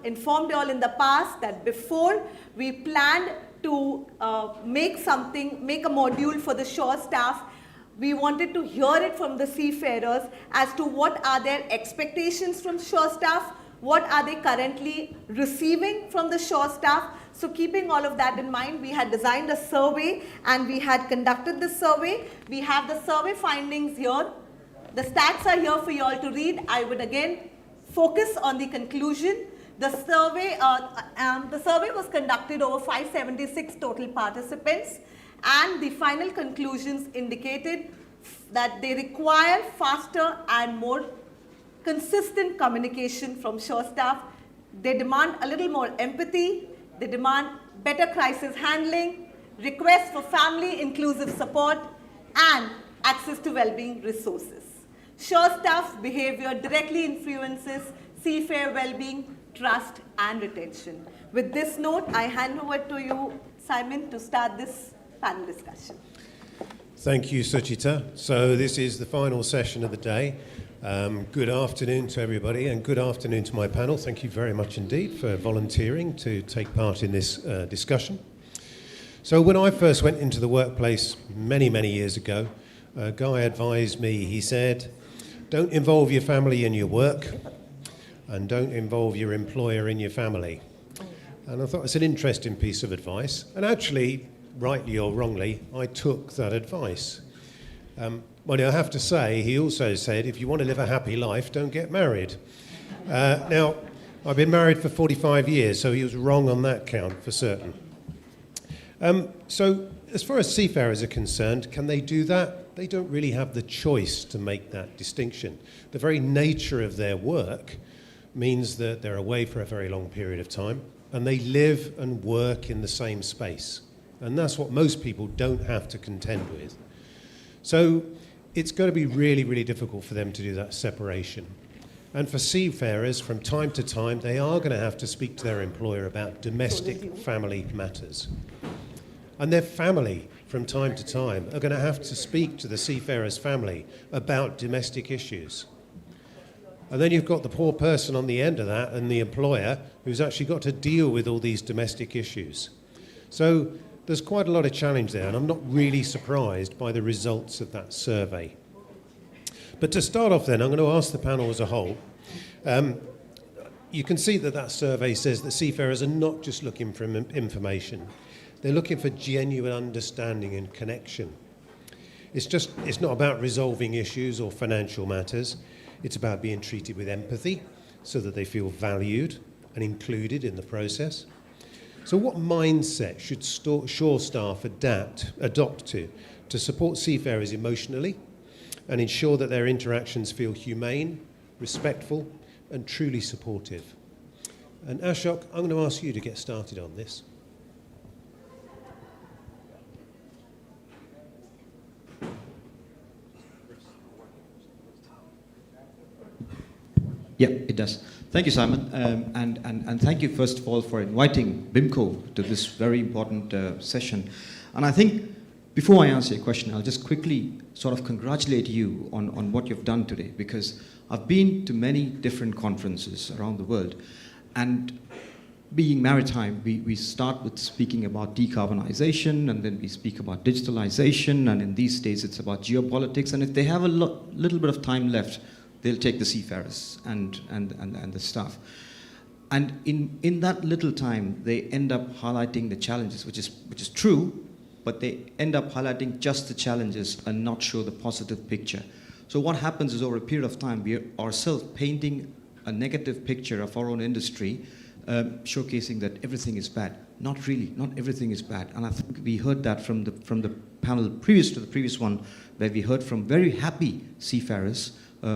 H: informed you all in the past, that before we planned to make a module for the shore staff, we wanted to hear it from the seafarers as to what are their expectations from shore staff, what are they currently receiving from the shore staff. So keeping all of that in mind, we had designed a survey and we had conducted the survey. We have the survey findings here. The stats are here for you all to read. I would again focus on the conclusion. The survey was conducted over 576 total participants, and the final conclusions indicated that they require faster and more consistent communication from shore staff. They demand a little more empathy. They demand better crisis handling. requests for family inclusive support, and access to well-being resources. Sure staff behavior directly influences seafarer well-being, trust, and retention. With this note, I hand over to you, Simon, to start this panel discussion.
D: Thank you, Suchita. So this is the final session of the day. Good afternoon to everybody, and good afternoon to my panel. Thank you very much indeed for volunteering to take part in this discussion. So when I first went into the workplace many, many years ago, a guy advised me, he said, don't involve your family in your work, and don't involve your employer in your family. And I thought it's an interesting piece of advice. And actually, rightly or wrongly, I took that advice. Well, I have to say, he also said, if you want to live a happy life, don't get married. Now, I've been married for 45 years, so he was wrong on that count for certain. So, as far as seafarers are concerned, can they do that? They don't really have the choice to make that distinction. The very nature of their work means that they're away for a very long period of time, and they live and work in the same space. And that's what most people don't have to contend with. So it's going to be really, really difficult for them to do that separation. And for seafarers, from time to time, they are going to have to speak to their employer about domestic family matters. And their family, from time to time, are going to have to speak to the seafarer's family about domestic issues. And then you've got the poor person on the end of that and the employer who's actually got to deal with all these domestic issues. So there's quite a lot of challenge there, and I'm not really surprised by the results of that survey. But to start off then, I'm going to ask the panel as a whole. You can see that that survey says that seafarers are not just looking for information. They're looking for genuine understanding and connection. It's not about resolving issues or financial matters. It's about being treated with empathy so that they feel valued and included in the process. So what mindset should shore staff adopt to support seafarers emotionally and ensure that their interactions feel humane, respectful, and truly supportive? And Ashok, I'm going to ask you to get started on this.
E: Yeah, it does. Thank you, Simon. And thank you, first of all, for inviting BIMCO to this very important session. And I think, before I answer your question, I'll just quickly sort of congratulate you on what you've done today, because I've been to many different conferences around the world. And being maritime, we start with speaking about decarbonization, and then we speak about digitalization, and in these days it's about geopolitics. And if they have a little bit of time left, they'll take the seafarers and the staff. And in that little time, they end up highlighting the challenges, which is true, but they end up highlighting just the challenges and not show the positive picture. So what happens is, over a period of time, we are ourselves painting a negative picture of our own industry, showcasing that everything is bad. Not really, not everything is bad. And I think we heard that from the panel previous to the previous one, where we heard from very happy seafarers.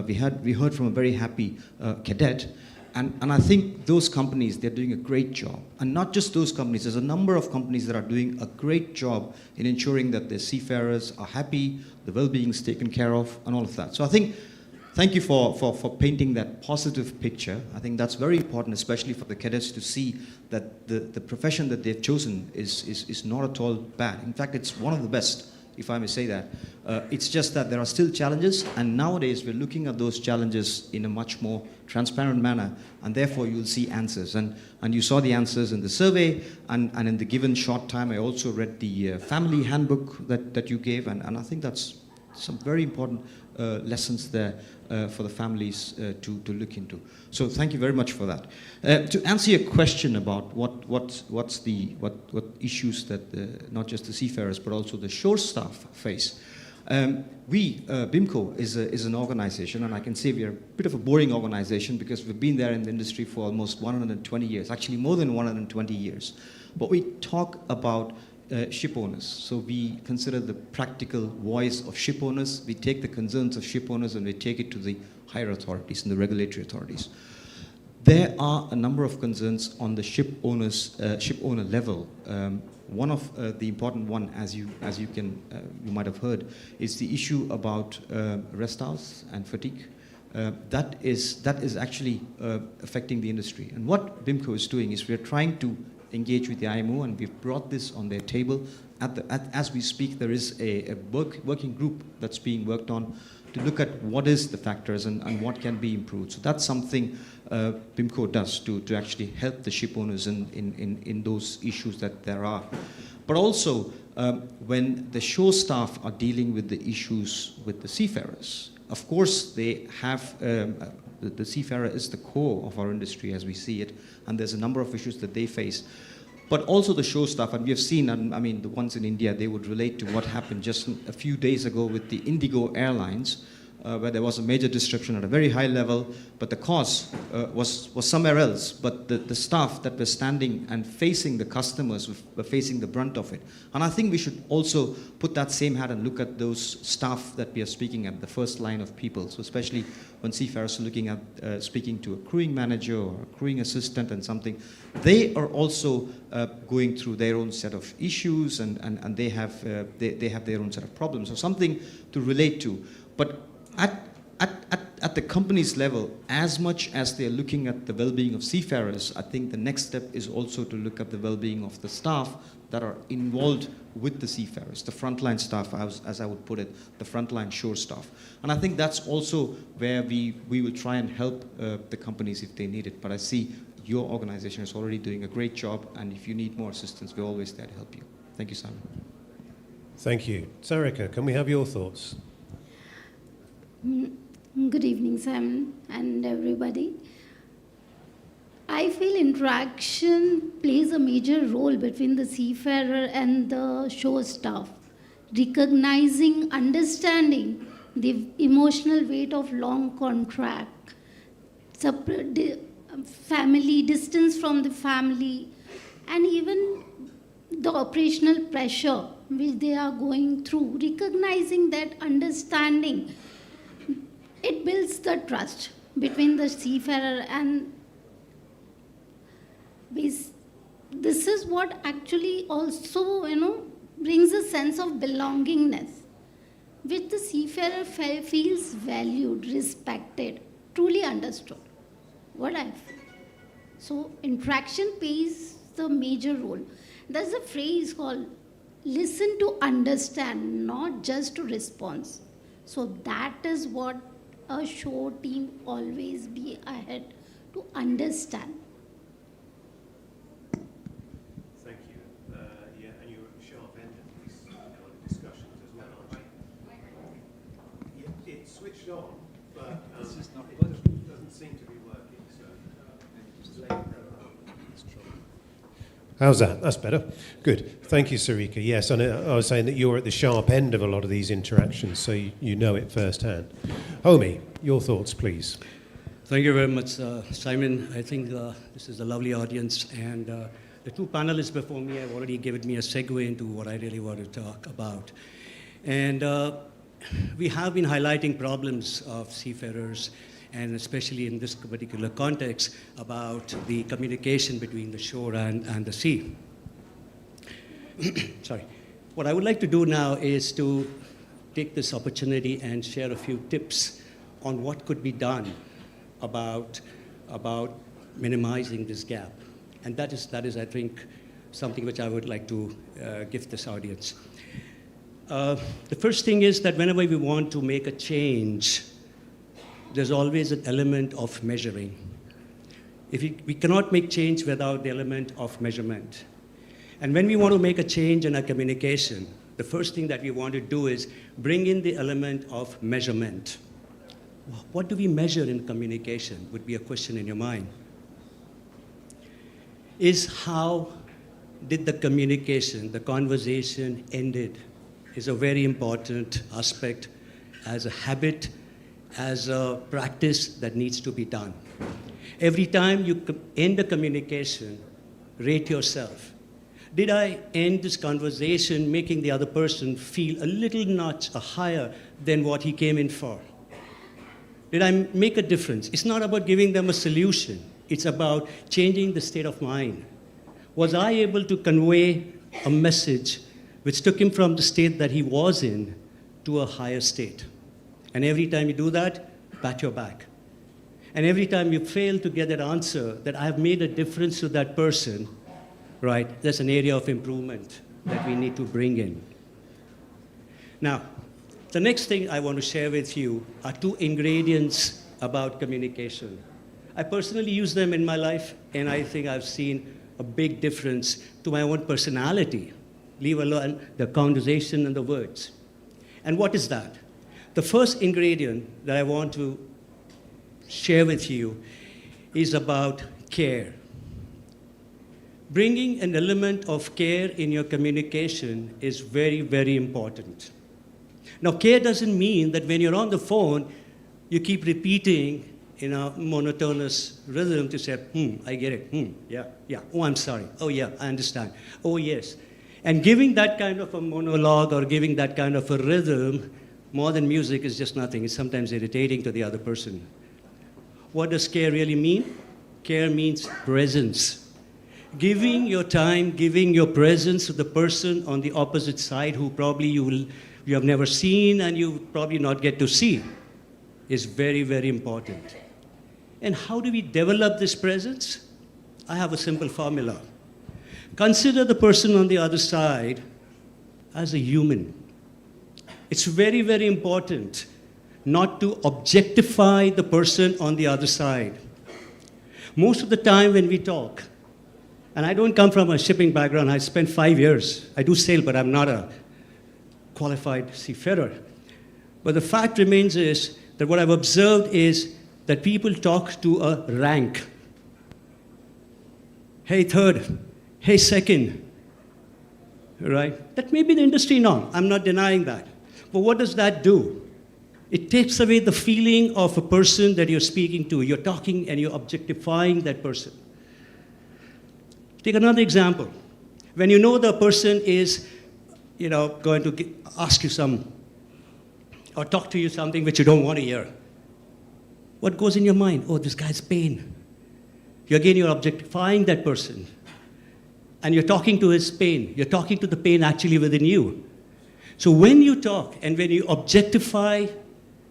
E: We heard from a very happy cadet, and I think those companies, they're doing a great job. And not just those companies, there's a number of companies that are doing a great job in ensuring that their seafarers are happy, the well-being is taken care of, and all of that. So I think, thank you for painting that positive picture. I think that's very important, especially for the cadets, to see that the profession that they've chosen is not at all bad. In fact, it's one of the best, if I may say that. It's just that there are still challenges, and nowadays we're looking at those challenges in a much more transparent manner, and therefore you'll see answers. And you saw the answers in the survey, and in the given short time, I also read the family handbook that you gave, and I think that's some very important lessons there for the families to look into. So thank you very much for that. To answer your question about what issues that not just the seafarers but also the shore staff face, BIMCO is an organization, and I can say we are a bit of a boring organization because we've been there in the industry for almost 120 years, actually more than 120 years. But we talk about ship owners. So we consider the practical voice of ship owners. We take the concerns of ship owners and we take it to the higher authorities and the regulatory authorities. There are a number of concerns on the ship owner level. One of the important one, as you might have heard, is the issue about rest hours and fatigue. That is actually affecting the industry. And what BIMCO is doing is we are trying to engage with the IMO, and we've brought this on their table. As we speak, there is a working group that's being worked on to look at what is the factors and what can be improved. So that's something BIMCO does to actually help the ship owners in those issues that there are. But also, when the shore staff are dealing with the issues with the seafarers, of course they have, the seafarer is the core of our industry as we see it, and there's a number of issues that they face. But also the shore staff, and we have seen, I mean, the ones in India, they would relate to what happened just a few days ago with the Indigo Airlines, where there was a major disruption at a very high level, but the cause was somewhere else. But the staff that were standing and facing the customers were facing the brunt of it. And I think we should also put that same hat and look at those staff that we are speaking at, the first line of people. So especially when seafarers are looking at speaking to a crewing manager or a crewing assistant and something, they are also going through their own set of issues, and they have their own set of problems. So something to relate to. But at the company's level, as much as they're looking at the well-being of seafarers, I think the next step is also to look at the well-being of the staff that are involved with the seafarers, the frontline staff, as I would put it, the frontline shore staff. And I think that's also where we will try and help the companies if they need it. But I see your organization is already doing a great job, and if you need more assistance, we're always there to help you. Thank you, Simon.
D: Thank you. Sarika, can we have your thoughts?
G: Good evening, Simon and everybody. I feel interaction plays a major role between the seafarer and the shore staff. Recognizing, understanding the emotional weight of long contract, family, distance from the family, and even the operational pressure which they are going through. Recognizing that, understanding, it builds the trust between the seafarer and this is what actually also, brings a sense of belongingness, which the seafarer feels valued, respected, truly understood. What I feel. So interaction plays the major role. There's a phrase called listen to understand, not just to respond. So that is what a shore team always be ahead to understand.
D: Thank you. Yeah, and you're at the sharp end of these discussions as well, aren't you? Yeah, it's switched on, but it doesn't seem to be working. So how's that? That's better. Good. Thank you, Sarika. Yes, and I was saying that you're at the sharp end of a lot of these interactions, so you know it firsthand. Homi, your thoughts, please.
I: Thank you very much, Simon. I think this is a lovely audience, and the two panelists before me have already given me a segue into what I really want to talk about. And we have been highlighting problems of seafarers, and especially in this particular context, about the communication between the shore and the sea. Sorry. What I would like to do now is to take this opportunity and share a few tips on what could be done about minimizing this gap. And that is, I think, something which I would like to give this audience. The first thing is that whenever we want to make a change, there's always an element of measuring. We cannot make change without the element of measurement. And when we want to make a change in our communication, the first thing that we want to do is bring in the element of measurement. What do we measure in communication would be a question in your mind. Is how did the communication, the conversation ended, is a very important aspect as a habit, as a practice that needs to be done. Every time you end a communication, rate yourself. Did I end this conversation making the other person feel a little notch higher than what he came in for? Did I make a difference? It's not about giving them a solution. It's about changing the state of mind. Was I able to convey a message which took him from the state that he was in to a higher state? And every time you do that, pat your back. And every time you fail to get that answer, that I have made a difference to that person, right, there's an area of improvement that we need to bring in. Now, the next thing I want to share with you are 2 ingredients about communication. I personally use them in my life, and I think I've seen a big difference to my own personality, leave alone the conversation and the words. And what is that? The first ingredient that I want to share with you is about care. Bringing an element of care in your communication is very, very important. Now, care doesn't mean that when you're on the phone, you keep repeating in a monotonous rhythm to say, I get it, yeah, oh, I'm sorry, oh, yeah, I understand, oh, yes. And giving that kind of a monologue or giving that kind of a rhythm, more than music, is just nothing. It's sometimes irritating to the other person. What does care really mean? Care means presence. Giving your time, giving your presence to the person on the opposite side who probably you have never seen and you probably not get to see is very, very important. And how do we develop this presence? I have a simple formula. Consider the person on the other side as a human. It's very, very important not to objectify the person on the other side. Most of the time when we talk, and I don't come from a shipping background, I spent 5 years. I do sail, but I'm not a qualified seafarer. But the fact remains is that what I've observed is that people talk to a rank. Hey, third. Hey, second. Right? That may be the industry norm. I'm not denying that. But what does that do? It takes away the feeling of a person that you're speaking to. You're talking and you're objectifying that person. Take another example. When you know the person is, going to ask you some, or talk to you something which you don't want to hear, what goes in your mind? Oh, this guy's pain. You're objectifying that person. And you're talking to his pain. You're talking to the pain actually within you. So when you talk and when you objectify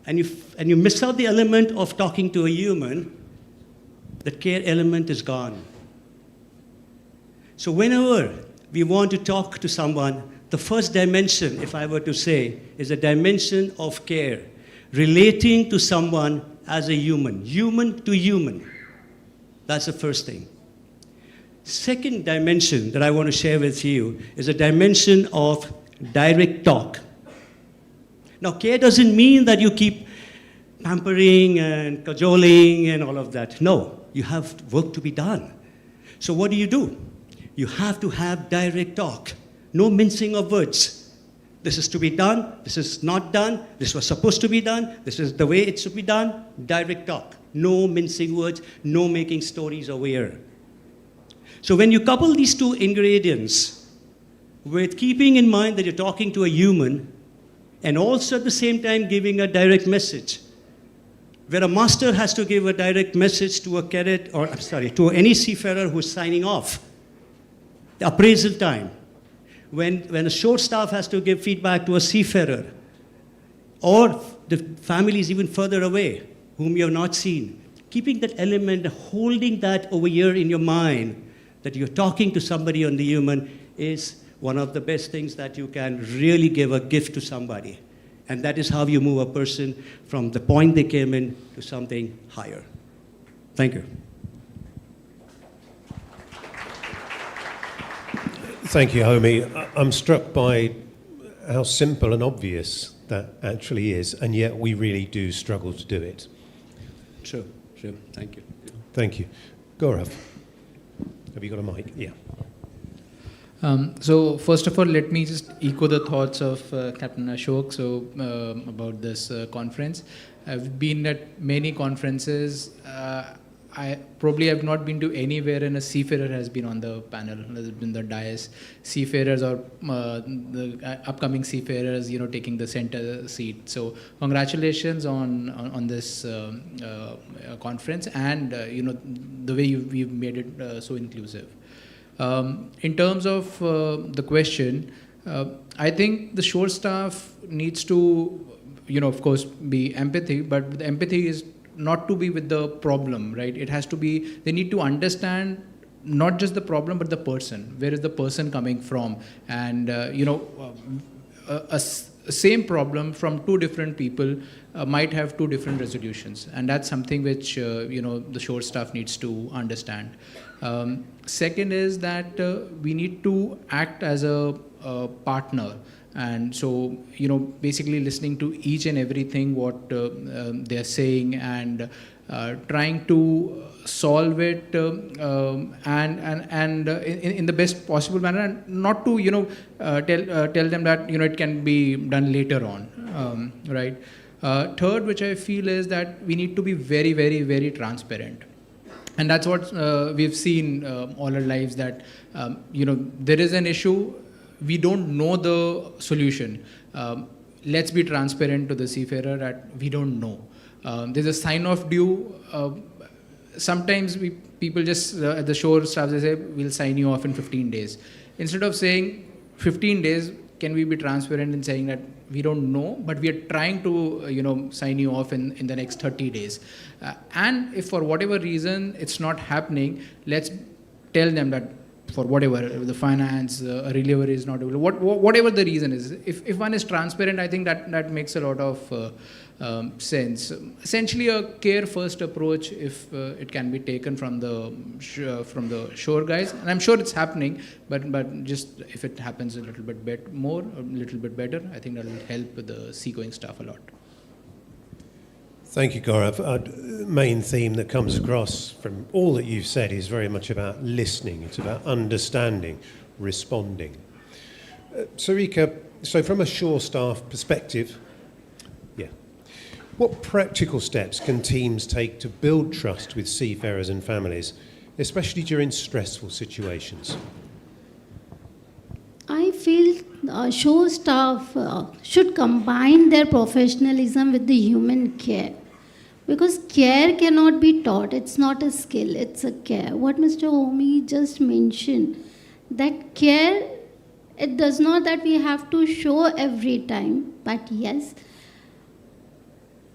I: and you miss out the element of talking to a human, the care element is gone. So whenever we want to talk to someone, the first dimension, if I were to say, is a dimension of care, relating to someone as a human to human. That's the first thing. Second dimension that I want to share with you is a dimension of direct talk. Now, care doesn't mean that you keep pampering and cajoling and all of that. No, you have work to be done. So what do? You have to have direct talk. No mincing of words. This is to be done, this is not done, this was supposed to be done, this is the way it should be done. Direct talk. No mincing words, no making stories over here. So when you couple these 2 ingredients with keeping in mind that you're talking to a human and also at the same time giving a direct message, where a master has to give a direct message to a cadet, to any seafarer who's signing off, the appraisal time, when a shore staff has to give feedback to a seafarer, or the family is even further away, whom you have not seen, keeping that element, holding that over here in your mind, that you're talking to somebody on the human, is one of the best things that you can really give a gift to somebody. And that is how you move a person from the point they came in to something higher. Thank you.
D: Thank you, Homi. I'm struck by how simple and obvious that actually is, and yet we really do struggle to do it.
I: Sure. Thank you.
D: Thank you. Gaurav, have you got a mic? Yeah.
J: So first of all, let me just echo the thoughts of Captain Ashok about this conference. I've been at many conferences. I probably have not been to anywhere and a seafarer has been on the panel, has been the dais. Seafarers or the upcoming seafarers, taking the center seat. So congratulations on this conference, and the way you've made it so inclusive. In terms of the question, I think the shore staff needs to, of course, be empathy, but the empathy is not to be with the problem, right? It has to be, they need to understand not just the problem, but the person. Where is the person coming from? And, a same problem from two different people might have two different resolutions. And that's something which, the shore staff needs to understand. Second is that we need to act as a partner. And so, basically listening to each and everything what they're saying, and trying to solve it and in the best possible manner, and not to tell them that it can be done later on, right? Third, which I feel, is that we need to be very, very, very transparent. And that's what we've seen all our lives, that there is an issue, we don't know the solution. Let's be transparent to the seafarer that we don't know. There's a sign off due. Sometimes people just, at the shore staff, they say, we'll sign you off in 15 days. Instead of saying 15 days, can we be transparent in saying that we don't know, but we are trying to, sign you off in the next 30 days. And if for whatever reason it's not happening, let's tell them that for whatever, the finance, a reliever is not available, whatever the reason is. If one is transparent, I think that makes a lot of sense. Essentially, a care-first approach, if it can be taken from the shore guys, and I'm sure it's happening, but just if it happens a little bit more, a little bit better, I think that will help the seagoing staff a lot.
D: Thank you, Gaurav. Our main theme that comes across from all that you've said is very much about listening. It's about understanding, responding. Sarika, so from a shore staff perspective, what practical steps can teams take to build trust with seafarers and families, especially during stressful situations?
G: I feel shore staff should combine their professionalism with the human care. Because care cannot be taught. It's not a skill, it's a care. What Mr. Homi just mentioned, that care, it does not that we have to show every time, but yes,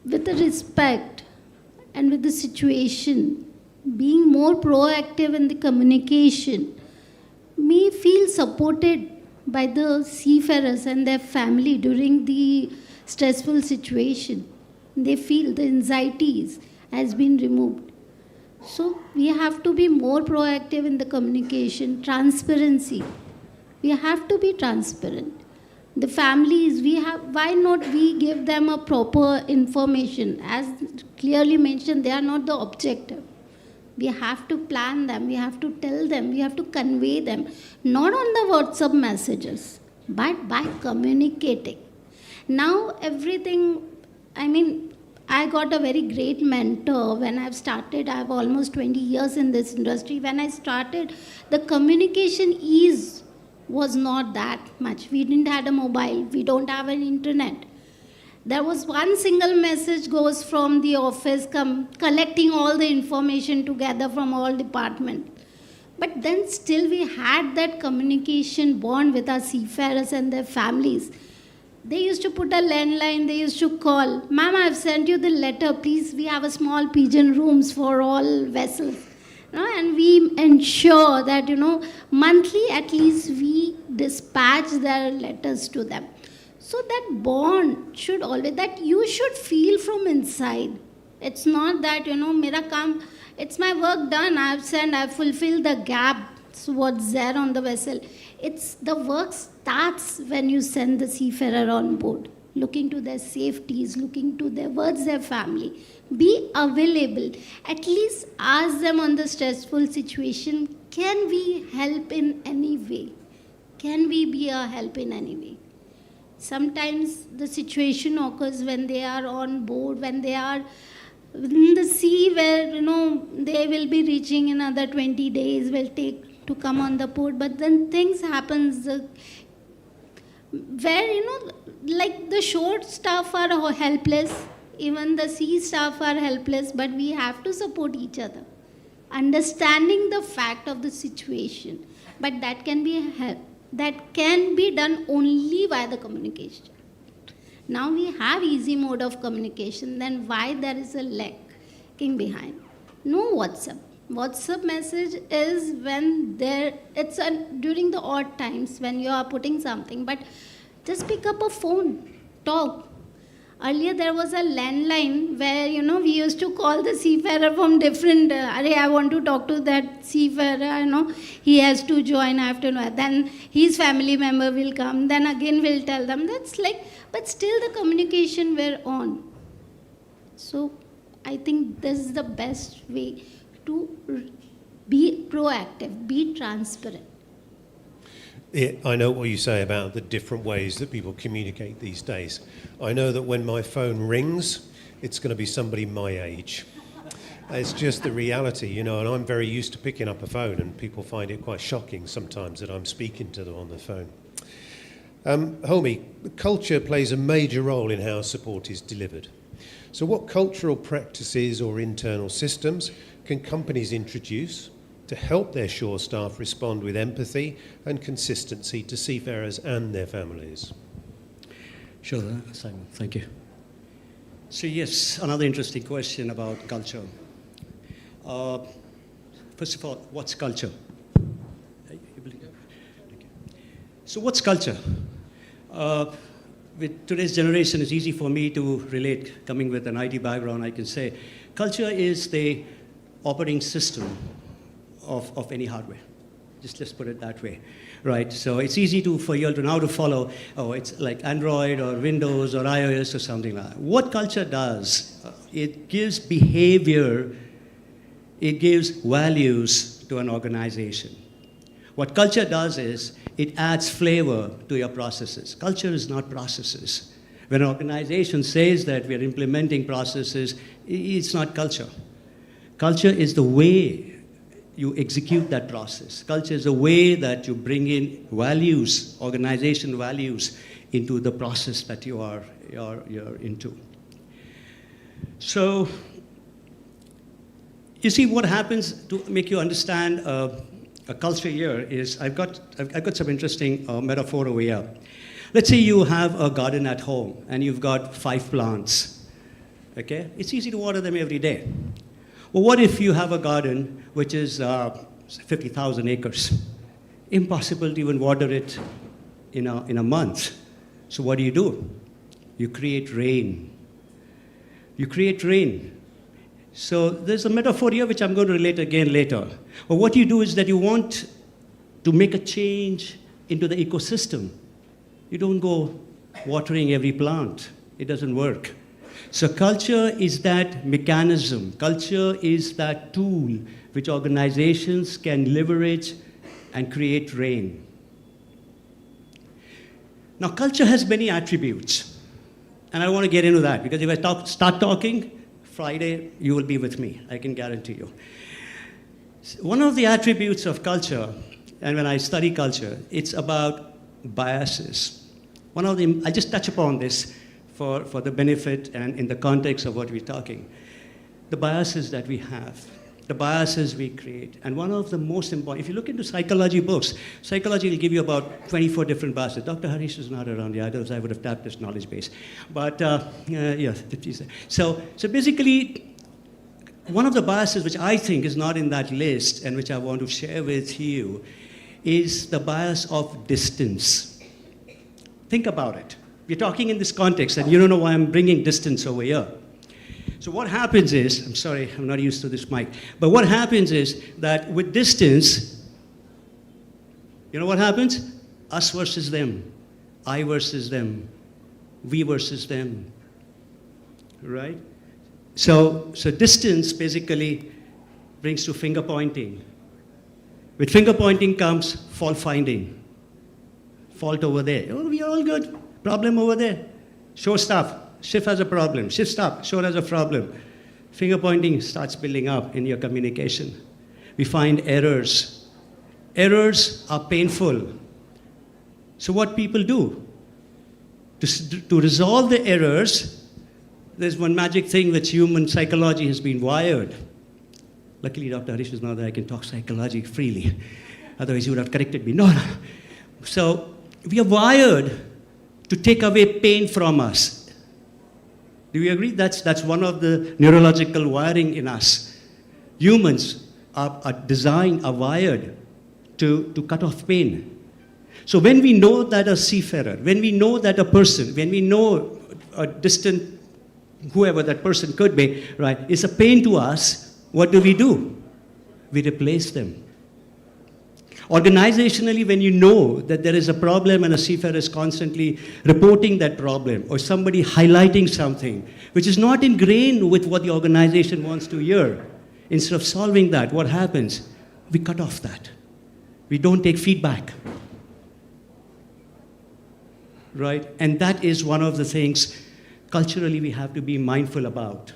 G: with the respect and with the situation, being more proactive in the communication, may feel supported by the seafarers and their family during the stressful situation. They feel the anxieties has been removed. So we have to be more proactive in the communication, transparency. We have to be transparent. The families, why not we give them a proper information? As clearly mentioned, they are not the objective. We have to plan them, we have to tell them, we have to convey them, not on the WhatsApp messages, but by communicating. Now everything, I got a very great mentor when I've started. I have almost 20 years in this industry. When I started, the communication ease was not that much. We didn't have a mobile. We don't have an internet. There was one single message goes from the office, collecting all the information together from all departments. But then still we had that communication bond with our seafarers and their families. They used to put a landline, they used to call, "Ma'am, I've sent you the letter, please, we have a small pigeon rooms for all vessels." And we ensure that, monthly at least we dispatch their letters to them. So that bond should always, that you should feel from inside. It's not that, mera kaam, it's my work done, I've sent, I've fulfilled the gaps, what's there on the vessel. It's the work starts when you send the seafarer on board, looking to their safeties, looking to their family. Be available. At least ask them on the stressful situation, can we help in any way? Can we be a help in any way? Sometimes the situation occurs when they are on board, when they are in the sea where, they will be reaching in another 20 days, will take to come on the port. But then things happens where, like the shore staff are helpless, even the sea staff are helpless, but we have to support each other, understanding the fact of the situation. But that can be done only by the communication. Now we have easy mode of communication, then why there is a lacking behind? No WhatsApp. WhatsApp message is when it's during the odd times when you are putting something, but just pick up a phone, talk. Earlier there was a landline where, we used to call the seafarer from different, I want to talk to that seafarer, he has to join, I have to know. Then his family member will come, then again we'll tell them. That's like, but still the communication were on. So I think this is the best way to be proactive, be transparent.
D: Yeah, I know what you say about the different ways that people communicate these days. I know that when my phone rings, it's going to be somebody my age. It's just the reality, and I'm very used to picking up a phone, and people find it quite shocking sometimes that I'm speaking to them on the phone. Homi, culture plays a major role in how support is delivered. So what cultural practices or internal systems can companies introduce to help their shore staff respond with empathy and consistency to seafarers and their families?
I: Sure, Simon, thank you. So yes, another interesting question about culture. First of all, what's culture? So what's culture? With today's generation, it's easy for me to relate. Coming with an IT background, I can say culture is the operating system of any hardware. Let's put it that way, right? So it's easy for you all to now to follow, it's like Android or Windows or iOS or something like that. What culture does, it gives behavior, it gives values to an organization. What culture does is, it adds flavor to your processes. Culture is not processes. When an organization says that we are implementing processes, it's not culture. Culture is the way you execute that process. Culture is a way that you bring in values, organization values, into the process that you're into. So, you see what happens to make you understand a culture here is, I've got some interesting metaphor over here. Let's say you have a garden at home and you've got 5 plants, okay? It's easy to water them every day. Well, what if you have a garden which is 50,000 acres? Impossible to even water it in a month. So what do? You create rain. You create rain. So there's a metaphor here which I'm going to relate again later. But what you do is that you want to make a change into the ecosystem. You don't go watering every plant. It doesn't work. So culture is that mechanism. Culture is that tool which organizations can leverage and create rain. Now, culture has many attributes. And I want to get into that, because if I start talking, Friday, you will be with me, I can guarantee you. One of the attributes of culture, and when I study culture, it's about biases. One of them, I'll just touch upon this for the benefit and in the context of what we're talking. The biases that we have, the biases we create. And one of the most important, if you look into psychology books, psychology will give you about 24 different biases. Dr. Harish is not around here, otherwise I would have tapped his knowledge base. But yes, so basically, one of the biases which I think is not in that list and which I want to share with you is the bias of distance. Think about it. We're talking in this context, and you don't know why I'm bringing distance over here. So what happens is, I'm sorry, I'm not used to this mic, but what happens is that with distance, you know what happens? Us versus them, I versus them, we versus them, right? So distance basically brings to finger pointing. With finger pointing comes fault finding. Fault over there. Oh, we are all good. Problem over there. Shore staff. Ship has a problem. Ship staff. Shore has a problem. finger pointing starts building up in your communication. We find errors. Errors are painful. So what people do? To resolve the errors, there's one magic thing which human psychology has been wired. Luckily, Dr. Harish is not there. I can talk psychology freely. Otherwise, he would have corrected me. No. So we are wired to take away pain from us. Do you agree? That's one of the neurological wiring in us. Humans are designed, are wired to cut off pain. So when we know that a seafarer, when we know that a person, when we know a distant, whoever that person could be, right, is a pain to us, what do? We replace them. Organizationally, when you know that there is a problem and a seafarer is constantly reporting that problem, or somebody highlighting something which is not ingrained with what the organization wants to hear, instead of solving that, what happens? We cut off that. We don't take feedback. Right? And that is one of the things culturally we have to be mindful about.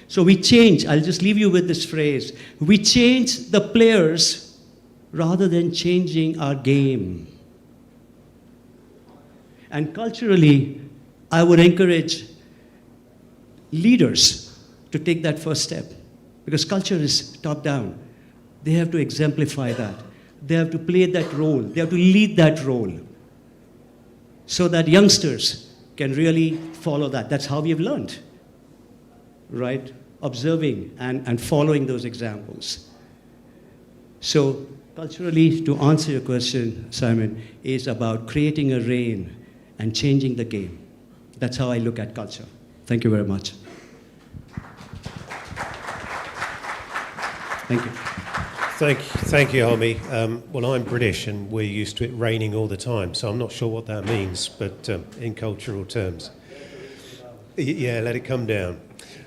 I: So we change, I'll just leave you with this phrase, we change the players rather than changing our game. And culturally, I would encourage leaders to take that first step, because culture is top down. They have to exemplify that. They have to play that role. They have to lead that role, so that youngsters can really follow that. That's how we've learned, right? Observing and following those examples. So culturally, to answer your question, Simon, is about creating a reign and changing the game. That's how I look at culture. Thank you very much. Thank you.
D: Thank you, Homi. Well, I'm British and we're used to it raining all the time, so I'm not sure what that means, but in cultural terms. Yeah, let it come down.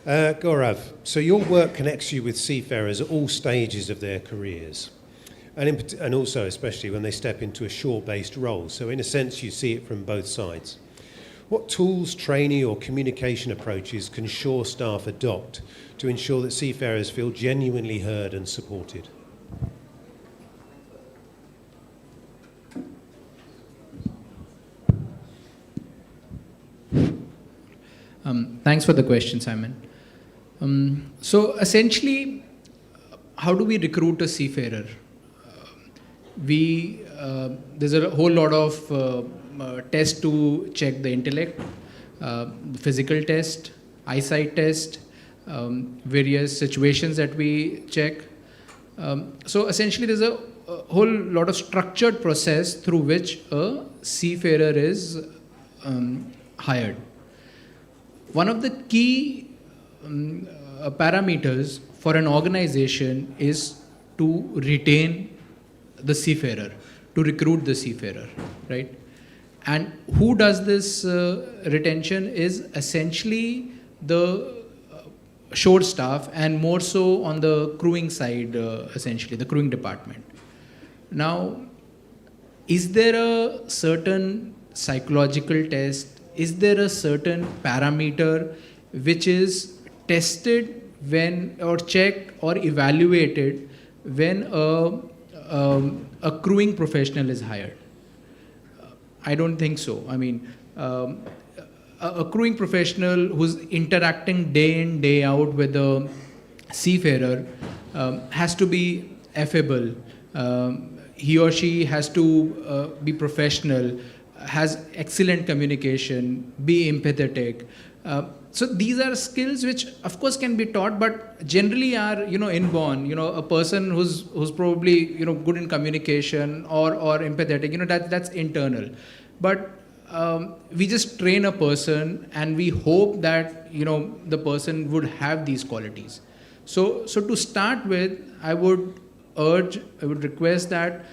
D: Gaurav, so your work connects you with seafarers at all stages of their careers, and also especially when they step into a shore-based role. So in a sense, you see it from both sides. What tools, training or communication approaches can shore staff adopt to ensure that seafarers feel genuinely heard and supported?
J: Thanks for the question, Simon. So essentially, how do we recruit a seafarer? There's a whole lot of tests to check the intellect, physical test, eyesight test, various situations that we check. So essentially, there's a whole lot of structured process through which a seafarer is hired. One of the key parameters for an organization is to retain the seafarer, to recruit the seafarer, right? And who does this retention is essentially the shore staff, and more so on the crewing side, essentially, the crewing department. Now, is there a certain psychological test? Is there a certain parameter which is tested when, or checked or evaluated when a crewing professional is hired? I don't think so. I mean, a crewing professional who's interacting day in, day out with a seafarer has to be affable. He or she has to be professional, has excellent communication, be empathetic. So these are skills which, of course, can be taught, but generally are, inborn. A person who's probably, good in communication or empathetic, that's internal. But we just train a person and we hope that, the person would have these qualities. So to start with, I would request that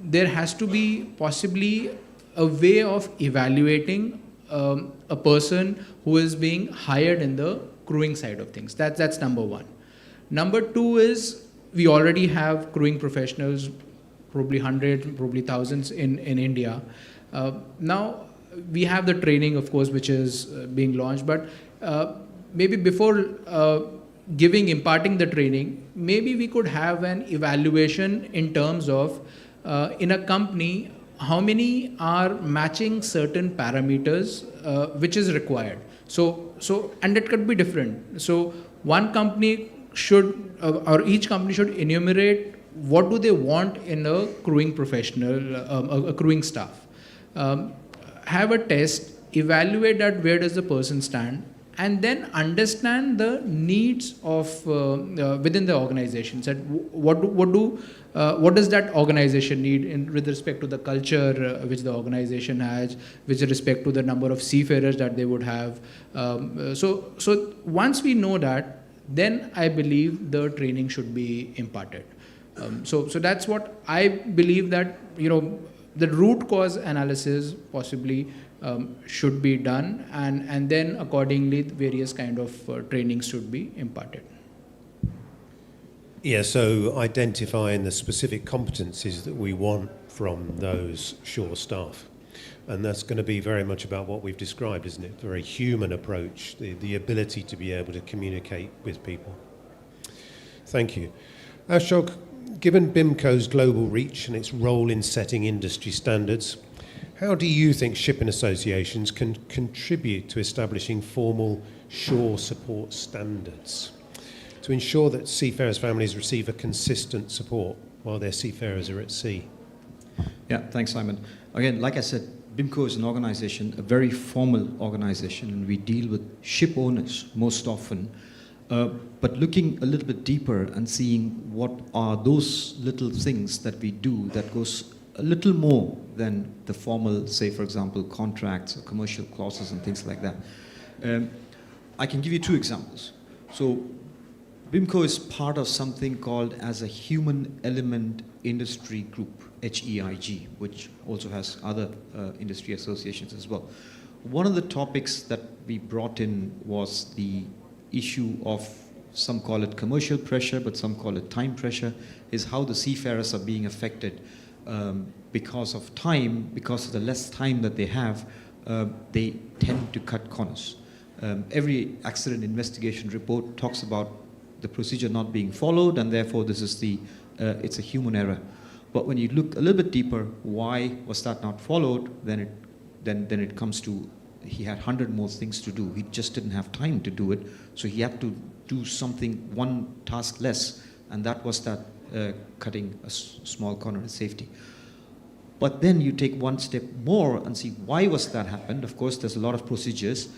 J: there has to be possibly a way of evaluating a person who is being hired in the crewing side of things. That's number one. Number two is we already have crewing professionals, probably hundreds, probably thousands in India. Now we have the training, of course, which is being launched, but maybe before imparting the training, maybe we could have an evaluation in terms of in a company, how many are matching certain parameters which is required. So and it could be different. So one company should or each company should enumerate what do they want in a crewing professional, a crewing staff. Have a test, evaluate that where does the person stand, and then understand the needs of within the organization. That what does that organization need with respect to the culture which the organization has, with respect to the number of seafarers that they would have. So once we know that, then I believe the training should be imparted. So that's what I believe, that the root cause analysis possibly should be done, and then accordingly various kind of trainings should be imparted.
D: Yeah, so identifying the specific competencies that we want from those shore staff. And that's going to be very much about what we've described, isn't it? A very human approach, the ability to be able to communicate with people. Thank you. Ashok, given BIMCO's global reach and its role in setting industry standards, how do you think shipping associations can contribute to establishing formal shore support standards to ensure that seafarers' families receive a consistent support while their seafarers are at sea?
E: Yeah, thanks, Simon. Again, like I said, BIMCO is an organization, a very formal organization, and we deal with ship owners most often. But looking a little bit deeper and seeing what are those little things that we do that goes a little more than the formal, say, for example, contracts or commercial clauses and things like that. I can give you two examples. So BIMCO is part of something called as a Human Element Industry Group, HEIG, which also has other industry associations as well. One of the topics that we brought in was the issue of, some call it commercial pressure, but some call it time pressure, is how the seafarers are being affected because of time, because of the less time that they have, they tend to cut corners. Every accident investigation report talks about the procedure not being followed, and therefore this is it's a human error. But when you look a little bit deeper, why was that not followed, then it comes to, he had 100 more things to do. He just didn't have time to do it, so he had to do something, one task less, and that was that cutting a small corner of safety. But then you take one step more and see why was that happened. Of course, there's a lot of procedures,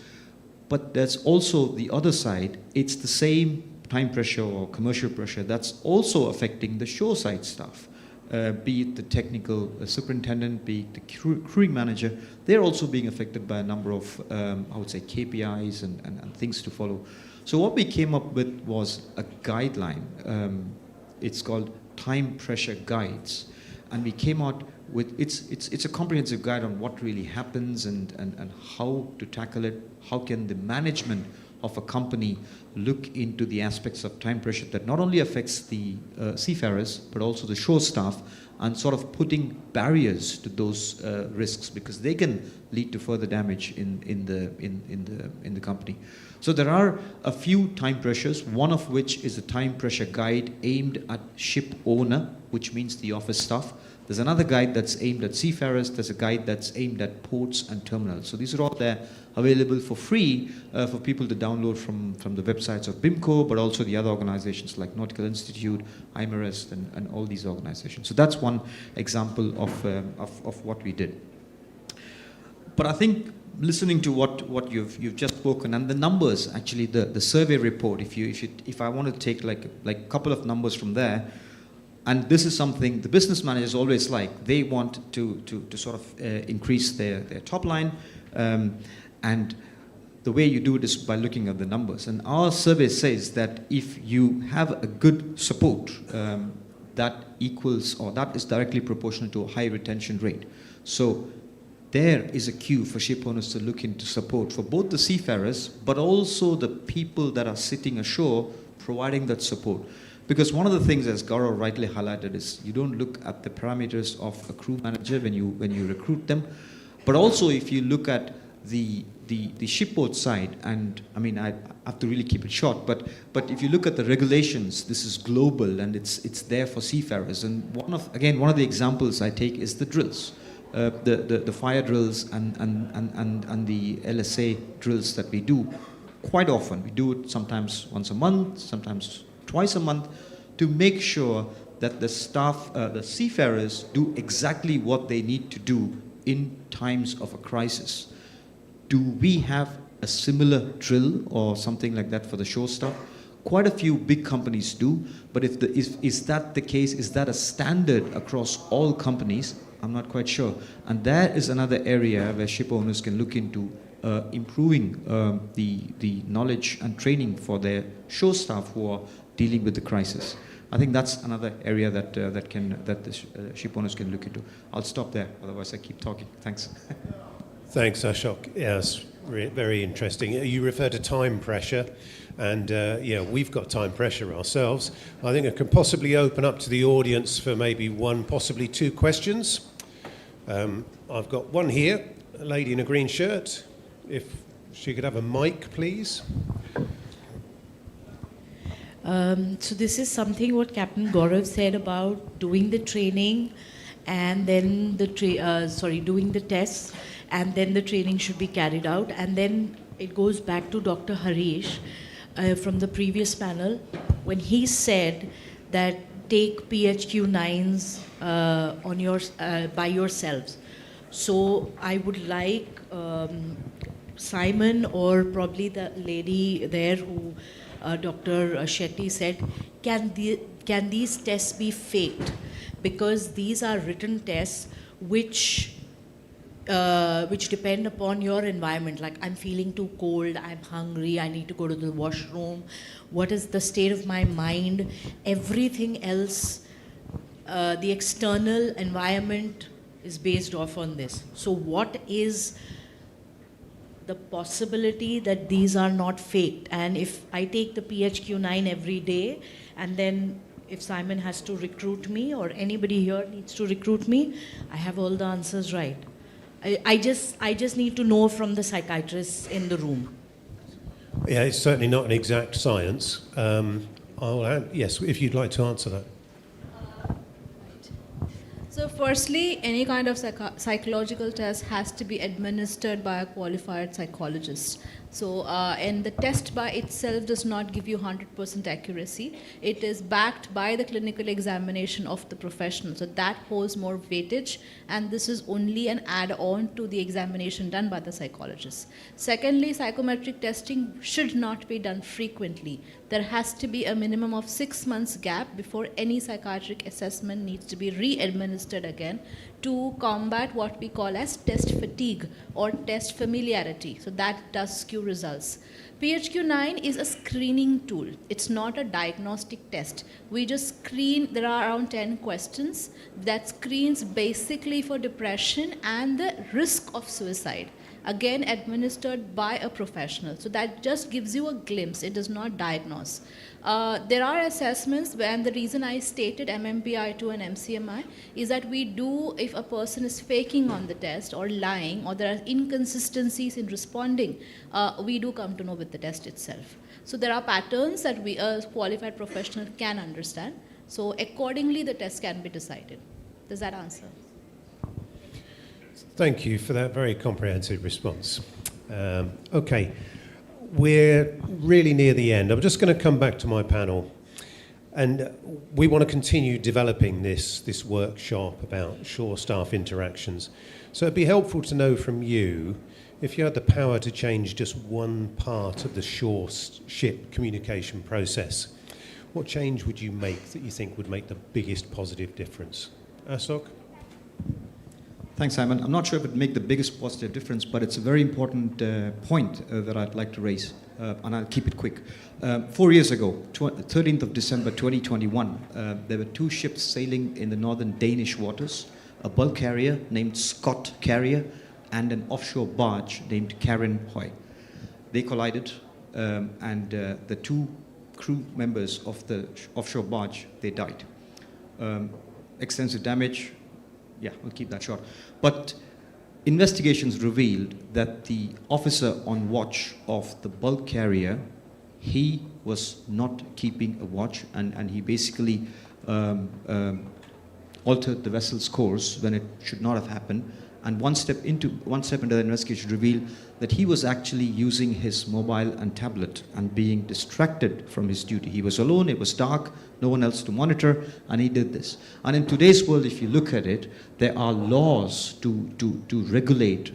E: but there's also the other side. It's the same time pressure or commercial pressure that's also affecting the shoreside staff. Be it the technical superintendent, be it the crewing manager, they're also being affected by a number of, I would say, KPIs and things to follow. So what we came up with was a guideline. It's called Time Pressure Guides. And we came out with, it's a comprehensive guide on what really happens and how to tackle it. How can the management of a company look into the aspects of time pressure that not only affects the seafarers but also the shore staff, and sort of putting barriers to those risks, because they can lead to further damage in the company. So there are a few time pressures, one of which is a time pressure guide aimed at ship owner, which means the office staff. There's another guide that's aimed at seafarers. There's a guide that's aimed at ports and terminals. So these are all there, available for free for people to download from the websites of BIMCO, but also the other organizations like Nautical Institute, IMRS, and all these organizations. So that's one example of what we did. But I think listening to what you've just spoken, and the numbers, actually the survey report, if I want to take like a couple of numbers from there. And this is something the business managers always like. They want to sort of increase their top line. And the way you do it is by looking at the numbers. And our survey says that if you have a good support, that equals, or that is directly proportional to a high retention rate. So there is a cue for ship owners to look into support for both the seafarers, but also the people that are sitting ashore providing that support. Because one of the things, as Gaurav rightly highlighted, is you don't look at the parameters of a crew manager when you recruit them, but also if you look at the the shipboard side, and I mean, I have to really keep it short, but if you look at the regulations, this is global and it's there for seafarers. And one of the examples I take is the drills, the fire drills and the LSA drills that we do quite often. We do it sometimes once a month, sometimes twice a month, to make sure that the staff, the seafarers, do exactly what they need to do in times of a crisis. Do we have a similar drill or something like that for the shore staff? Quite a few big companies do, but is that the case? Is that a standard across all companies? I'm not quite sure. And that is another area where ship owners can look into improving the knowledge and training for their shore staff who are dealing with the crisis. I think that's another area that the ship owners can look into. I'll stop there, otherwise I keep talking. Thanks.
D: Thanks, Ashok. Yes, very interesting. You refer to time pressure, and yeah, we've got time pressure ourselves. I think I can possibly open up to the audience for maybe one, possibly two questions. I've got one here, a lady in a green shirt. If she could have a mic, please.
B: So this is something what Captain Gaurav said about doing the training and then doing the tests, and then the training should be carried out, and then it goes back to Dr. Harish from the previous panel when he said that take PHQ-9s by yourselves. So I would like Simon or probably the lady there who Dr. Shetty said, can these tests be faked? Because these are written tests which depend upon your environment. Like, I'm feeling too cold, I'm hungry, I need to go to the washroom. What is the state of my mind? Everything else, the external environment is based off on this. So what is the possibility that these are not faked? And if I take the PHQ-9 every day, and then if Simon has to recruit me or anybody here needs to recruit me, I have all the answers right. I just need to know from the psychiatrists in the room.
D: Yeah, it's certainly not an exact science. Yes, if you'd like to answer that.
V: So firstly, any kind of psychological test has to be administered by a qualified psychologist. So, and the test by itself does not give you 100% accuracy. It is backed by the clinical examination of the professional. So that holds more weightage, and this is only an add-on to the examination done by the psychologist. Secondly, psychometric testing should not be done frequently. There has to be a minimum of 6 months gap before any psychiatric assessment needs to be re-administered again to combat what we call as test fatigue or test familiarity. So that does skew results. PHQ-9 is a screening tool. It's not a diagnostic test. We just screen, there are around 10 questions that screens basically for depression and the risk of suicide. Again, administered by a professional. So that just gives you a glimpse. It does not diagnose. There are assessments, and the reason I stated MMPI2 and MCMI is that we do, if a person is faking on the test or lying, or there are inconsistencies in responding, we do come to know with the test itself. So there are patterns that we, a qualified professional, can understand. So accordingly, the test can be decided. Does that answer?
D: Thank you for that very comprehensive response. Okay, we're really near the end. I'm just going to come back to my panel, and we want to continue developing this workshop about shore staff interactions. So it'd be helpful to know from you, if you had the power to change just one part of the ship communication process, what change would you make that you think would make the biggest positive difference? Ashok?
E: Thanks, Simon. I'm not sure if it would make the biggest positive difference, but it's a very important point that I'd like to raise, and I'll keep it quick. 4 years ago, 13th of December 2021, there were 2 ships sailing in the northern Danish waters, a bulk carrier named Scott Carrier and an offshore barge named Karen Hoy. They collided, and the 2 crew members of the offshore barge, they died. Extensive damage. Yeah, we'll keep that short. But investigations revealed that the officer on watch of the bulk carrier, he was not keeping a watch, and he basically altered the vessel's course when it should not have happened. And one step into the investigation revealed that he was actually using his mobile and tablet and being distracted from his duty. He was alone, it was dark, no one else to monitor, and he did this. And in today's world, if you look at it, there are laws to regulate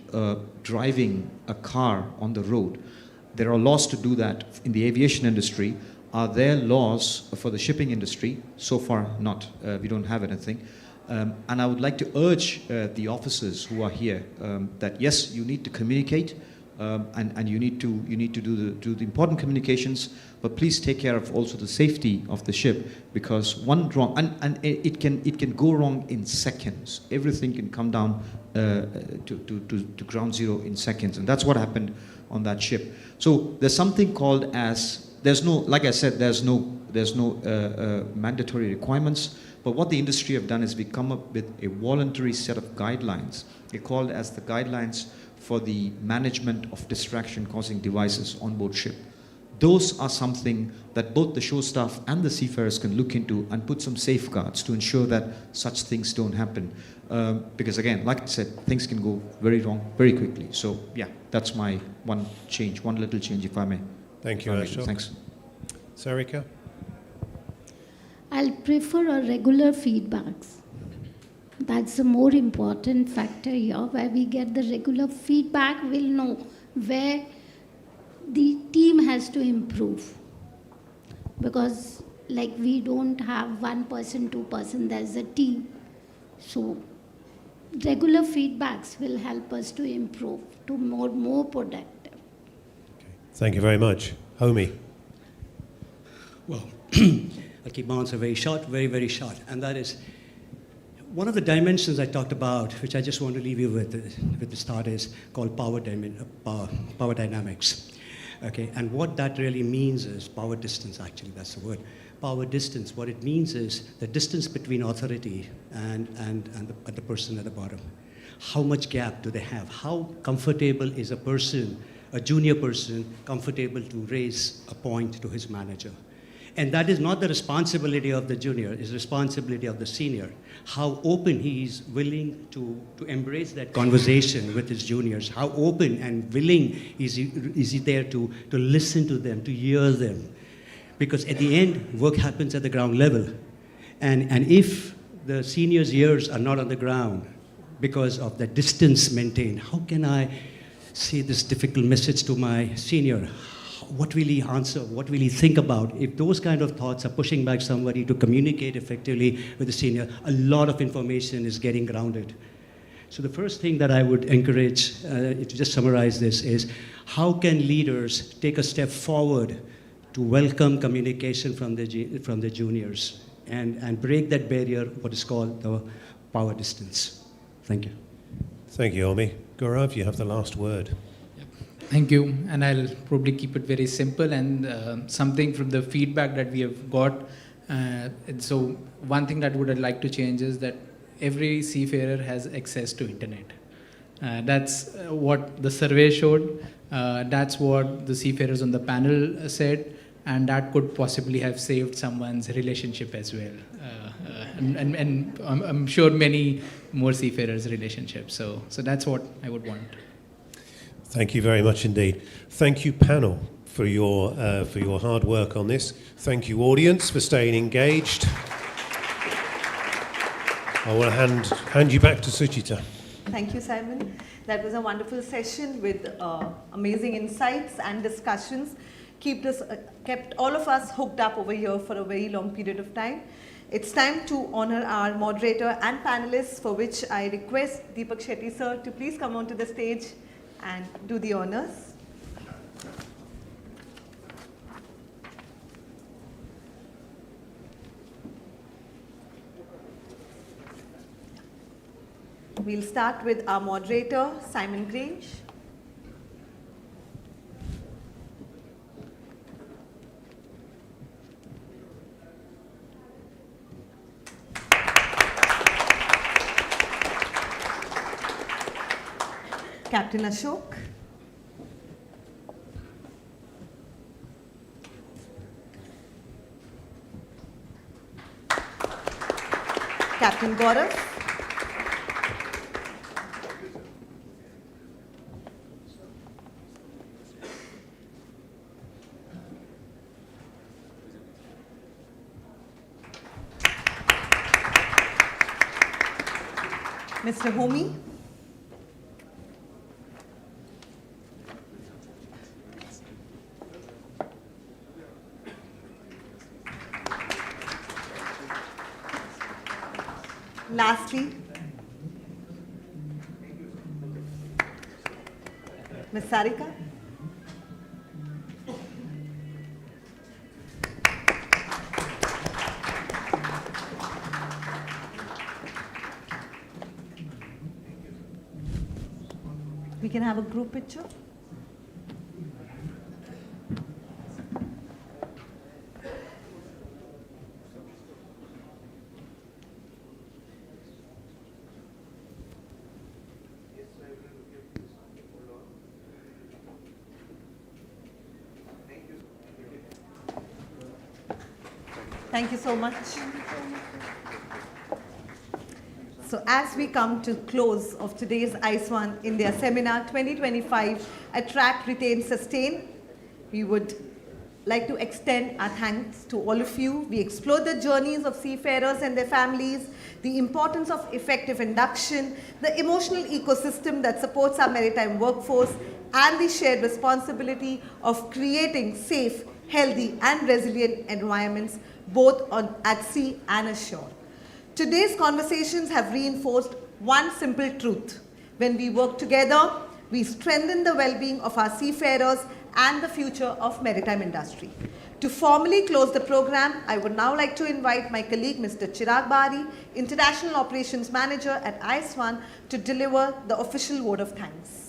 E: driving a car on the road. There are laws to do that in the aviation industry. Are there laws for the shipping industry? So far, not. We don't have anything. And I would like to urge the officers who are here that yes, you need to communicate, and you need to do the important communications, but please take care of also the safety of the ship, because one wrong and it can go wrong in seconds. Everything can come down to ground zero in seconds, and that's what happened on that ship. So there's something called as like I said, there's no mandatory requirements. But what the industry have done is we come up with a voluntary set of guidelines. They're called as the guidelines for the management of distraction-causing devices on board ship. Those are something that both the shore staff and the seafarers can look into and put some safeguards to ensure that such things don't happen. Because again, like I said, things can go very wrong very quickly. So yeah, that's my one little change, if I may.
D: Thank you, Ashok.
E: Thanks.
D: Sarika?
G: I'll prefer a regular feedbacks. That's the more important factor here. Where we get the regular feedback, we'll know where the team has to improve. Because like we don't have 1 person, 2 person, there's a team. So regular feedbacks will help us to improve, to more productive.
D: Thank you very much. Homi?
I: Well, I'll keep my answer very short, very, very short. And that is, one of the dimensions I talked about, which I just want to leave you with the start, is called power dynamics. Okay, and what that really means is power distance, actually, that's the word. Power distance, what it means is the distance between authority and the person at the bottom. How much gap do they have? How comfortable is a person, a junior person, comfortable to raise a point to his manager? And that is not the responsibility of the junior, it's the responsibility of the senior. How open he is willing to embrace that conversation with his juniors. How open and willing is he there to listen to them, to hear them. Because at the end, work happens at the ground level. And if the senior's ears are not on the ground because of the distance maintained, how can I say this difficult message to my senior? What will he answer? What will he think about? If those kind of thoughts are pushing back somebody to communicate effectively with the senior, a lot of information is getting grounded. So the first thing that I would encourage, to just summarize this, is how can leaders take a step forward to welcome communication from the juniors and break that barrier, what is called the power distance. Thank you.
D: Thank you, Omi. Gaurav, you have the last word.
J: Thank you, and I'll probably keep it very simple and something from the feedback that we have got. So one thing that I would like to change is that every seafarer has access to internet. That's what the survey showed. That's what the seafarers on the panel said, and that could possibly have saved someone's relationship as well. And I'm sure many more seafarers' relationships. So that's what I would want.
D: Thank you very much indeed. Thank you, panel, for your hard work on this. Thank you, audience, for staying engaged. I will hand you back to Suchita.
H: Thank you, Simon. That was a wonderful session with amazing insights and discussions. Kept all of us hooked up over here for a very long period of time. It's time to honor our moderator and panelists, for which I request Deepak Shetty sir to please come onto the stage and do the honors. We'll start with our moderator, Simon Grange. Captain Ashok. Captain Gaurav. Mr. Homi. Lastly, Ms. Sarika. We can have a group picture. Thank you so much. So as we come to close of today's Iswan India Seminar 2025, Attract, Retain, Sustain, we would like to extend our thanks to all of you. We explored the journeys of seafarers and their families, the importance of effective induction, the emotional ecosystem that supports our maritime workforce, and the shared responsibility of creating safe, healthy, and resilient environments both at sea and ashore. Today's conversations have reinforced one simple truth. When we work together, we strengthen the well-being of our seafarers and the future of maritime industry. To formally close the program, I would now like to invite my colleague, Mr. Chirag Bari, International Operations Manager at Iswan, to deliver the official vote of thanks.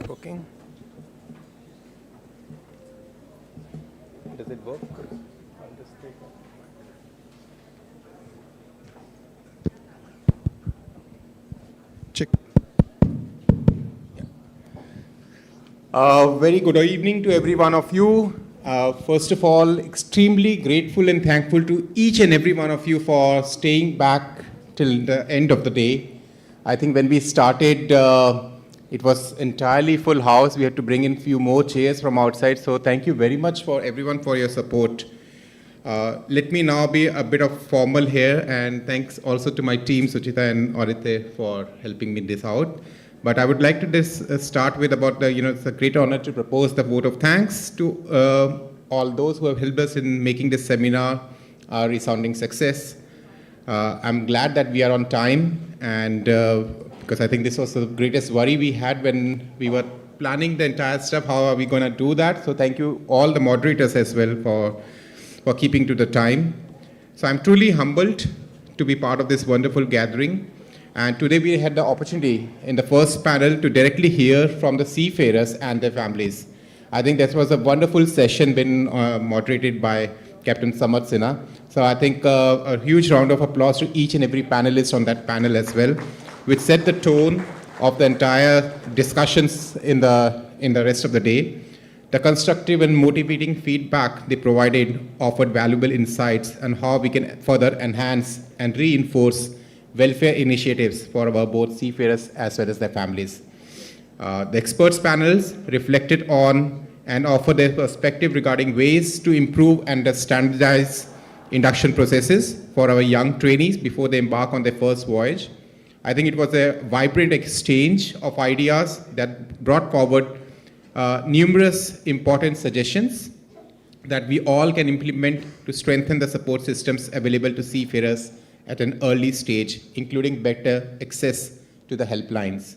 N: Working? Does it work? I'll just take it. Check. Very good evening to every one of you. First of all, extremely grateful and thankful to each and every one of you for staying back till the end of the day. I think when we started, it was entirely full house. We had to bring in few more chairs from outside. So thank you very much for everyone for your support. Let me now be a bit of formal here, and thanks also to my team, Suchita and Orite, for helping me this out. But I would like to start with about the, it's a great honor to propose the vote of thanks to all those who have helped us in making this seminar a resounding success. I'm glad that we are on time, and because I think this was the greatest worry we had when we were planning the entire stuff. How are we going to do that? So thank you all the moderators as well for keeping to the time. So I'm truly humbled to be part of this wonderful gathering. And today we had the opportunity in the first panel to directly hear from the seafarers and their families. I think this was a wonderful session been moderated by Captain Samad Sinha. So I think a huge round of applause to each and every panelist on that panel as well, which set the tone of the entire discussions in the rest of the day. The constructive and motivating feedback they provided offered valuable insights on how we can further enhance and reinforce welfare initiatives for our both seafarers as well as their families. The experts panels reflected on and offered their perspective regarding ways to improve and standardize induction processes for our young trainees before they embark on their first voyage. I think it was a vibrant exchange of ideas that brought forward numerous important suggestions that we all can implement to strengthen the support systems available to seafarers at an early stage, including better access to the helplines.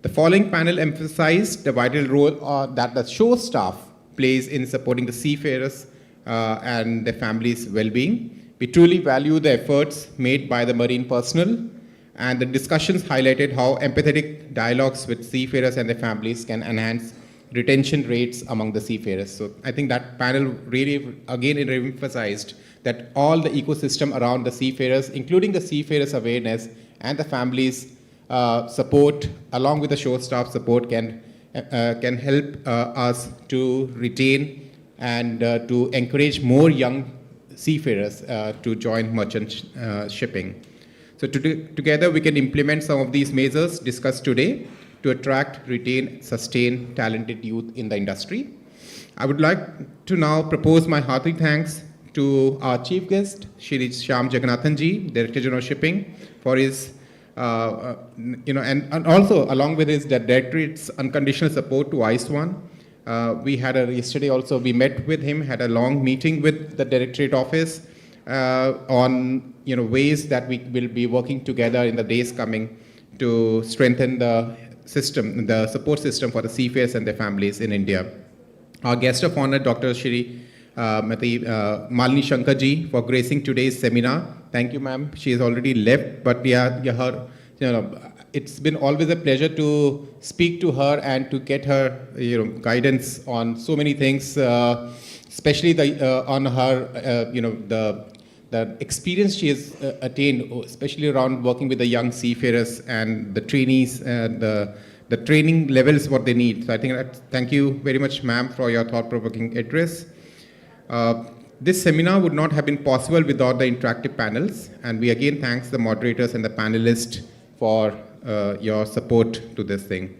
N: The following panel emphasized the vital role that the shore staff plays in supporting the seafarers and their families' well-being. We truly value the efforts made by the marine personnel, and the discussions highlighted how empathetic dialogues with seafarers and their families can enhance retention rates among the seafarers. So I think that panel really, again, it emphasized that all the ecosystem around the seafarers, including the seafarers awareness and the families support, along with the shore staff support, can help us to retain and to encourage more young seafarers to join merchant shipping. So together we can implement some of these measures discussed today to attract, retain, sustain talented youth in the industry. I would like to now propose my hearty thanks to our chief guest, Shri Shyam Jagannathan ji, Director General Shipping, for his, and also along with his directorate's unconditional support to Iswan. We had yesterday also, we met with him, had a long meeting with the Directorate office on ways that we will be working together in the days coming to strengthen the system, the support system for the seafarers and their families in India. Our guest of honor, Dr. Shri Malini Shankar ji, for gracing today's seminar. Thank you, ma'am. She has already left, but it's been always a pleasure to speak to her and to get her guidance on so many things, especially on her the experience she has attained, especially around working with the young seafarers and the trainees and the training levels what they need. So I think thank you very much, ma'am, for your thought-provoking address. This seminar would not have been possible without the interactive panels, and we again thank the moderators and the panelists for your support to this thing.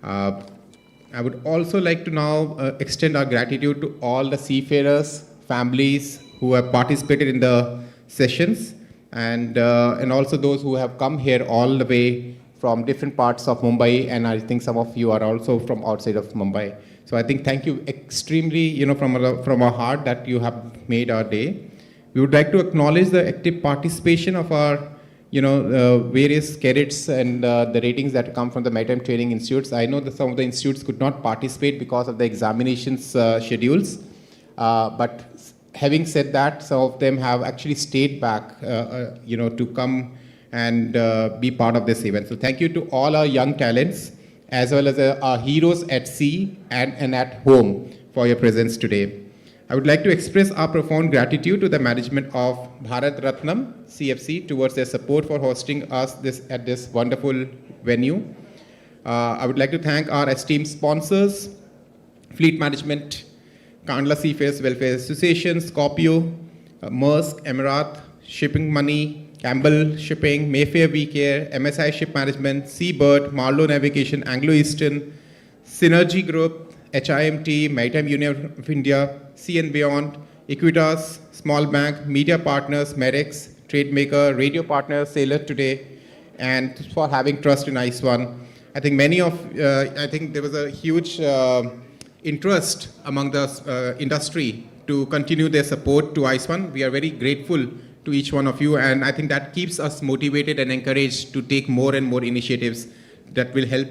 N: I would also like to now extend our gratitude to all the seafarers, families who have participated in the sessions, and also those who have come here all the way from different parts of Mumbai, and I think some of you are also from outside of Mumbai. So I think thank you extremely, from our heart that you have made our day. We would like to acknowledge the active participation of our, various cadets and the ratings that come from the Maritime Training Institutes. I know that some of the institutes could not participate because of the examinations schedules, but having said that, some of them have actually stayed back, to come and be part of this event. So thank you to all our young talents, as well as our heroes at sea and at home for your presence today. I would like to express our profound gratitude to the management of Bharat Ratnam CFC towards their support for hosting us at this wonderful venue. I would like to thank our esteemed sponsors, Fleet Management, Kandla Seafarers Welfare Association, Scorpio, Maersk, Emirat, Shipping Money, Campbell Shipping, Mayfair WeCare, MSI Ship Management, Seabird, Marlowe Navigation, Anglo-Eastern, Synergy Group, HIMT, Maritime Union of India, Sea and Beyond, Equitas, Small Bank, Media Partners, Merex, Trademaker, Radio Partners, Sailor Today, and for having trust in Iswan. I think I think there was a huge interest among the industry to continue their support to Iswan. We are very grateful to each one of you, and I think that keeps us motivated and encouraged to take more and more initiatives that will help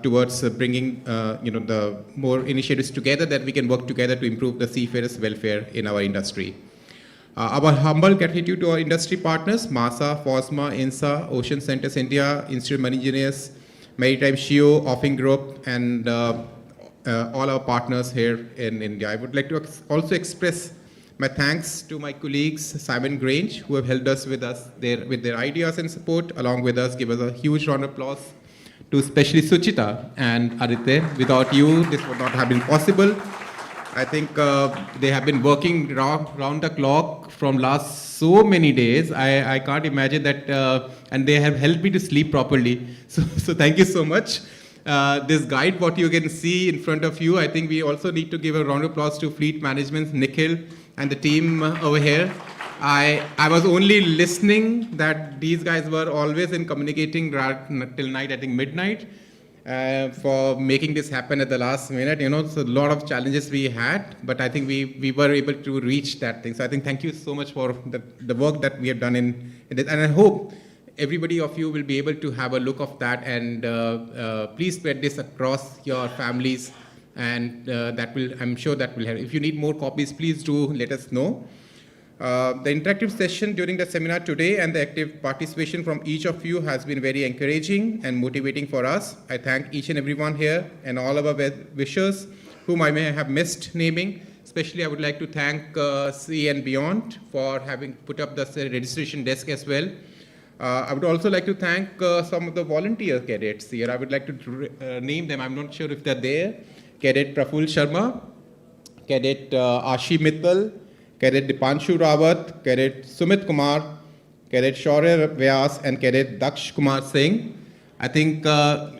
N: towards bringing the more initiatives together that we can work together to improve the seafarers' welfare in our industry. Our humble gratitude to our industry partners, MASA, FOSMA, INSA, Ocean Centers India, Institute of Marine Engineers, Maritime SHIO, Offing Group, and all our partners here in India. I would like to also express my thanks to my colleagues, Simon Grange, who have helped us with their ideas and support. Along with us, give us a huge round of applause to especially Suchita and Aditya. Without you, this would not have been possible. I think they have been working round the clock from last so many days. I can't imagine that, and they have helped me to sleep properly. So thank you so much. This guide, what you can see in front of you, I think we also need to give a round of applause to Fleet Management, Nikhil, and the team over here. I was only listening that these guys were always in communicating till night, I think midnight, for making this happen at the last minute. So a lot of challenges we had, but I think we were able to reach that thing. So I think thank you so much for the work that we have done in this, and I hope everybody of you will be able to have a look of that, and please spread this across your families, and I'm sure that will help. If you need more copies, please do let us know. The interactive session during the seminar today and the active participation from each of you has been very encouraging and motivating for us. I thank each and everyone here and all of our wishers whom I may have missed naming. Especially I would like to thank C and Beyond for having put up the registration desk as well. I would also like to thank some of the volunteer cadets here. I would like to name them. I'm not sure if they're there. Cadet Praful Sharma, Cadet Ashi Mittal, Cadet Dipanshu Rawat, Cadet Sumit Kumar, Cadet Shaurya Vyas, and Cadet Daksh Kumar Singh. I think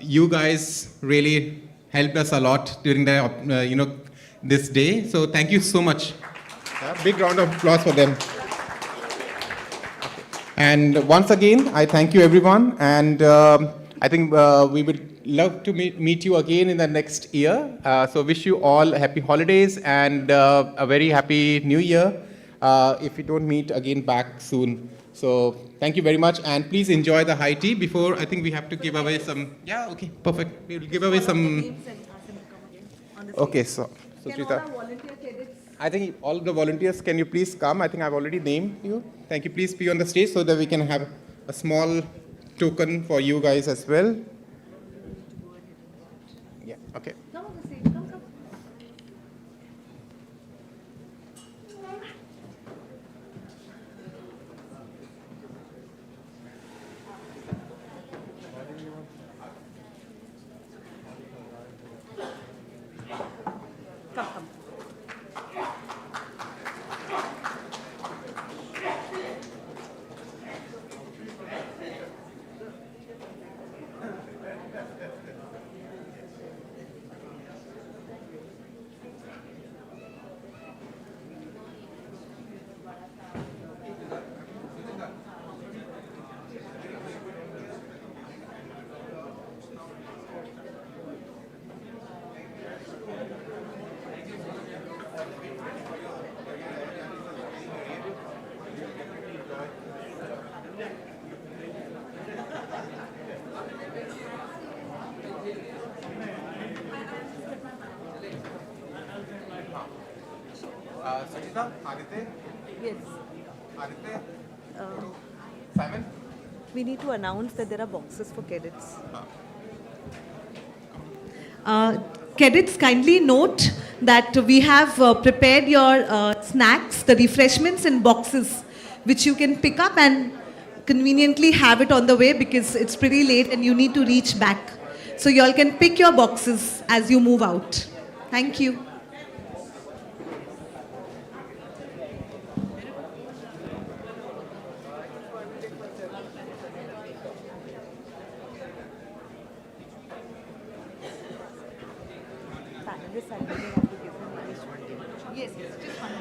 N: you guys really helped us a lot during the this day. So thank you so much. Big round of applause for them. And once again, I thank you everyone. And I think we would love to meet you again in the next year. So wish you all happy holidays and a very happy new year if we don't meet again back soon. So thank you very much, and please enjoy the high tea. Before, I think we have to give away some, yeah, okay, perfect. We will give away some, okay, so Suchita. I think all the volunteers, can you please come? I think I've already named you. Thank you, please be on the stage so that we can have a small token for you guys as well. Yeah, okay. Sangeeta, Aditya?
H: Yes.
N: Aditya? Simon?
H: We need to announce that there are boxes for cadets. Cadets, kindly note that we have prepared your snacks, the refreshments in boxes, which you can pick up and conveniently have it on the way because it's pretty late and you need to reach back. So you all can pick your boxes as you move out. Thank you. Yes, just one.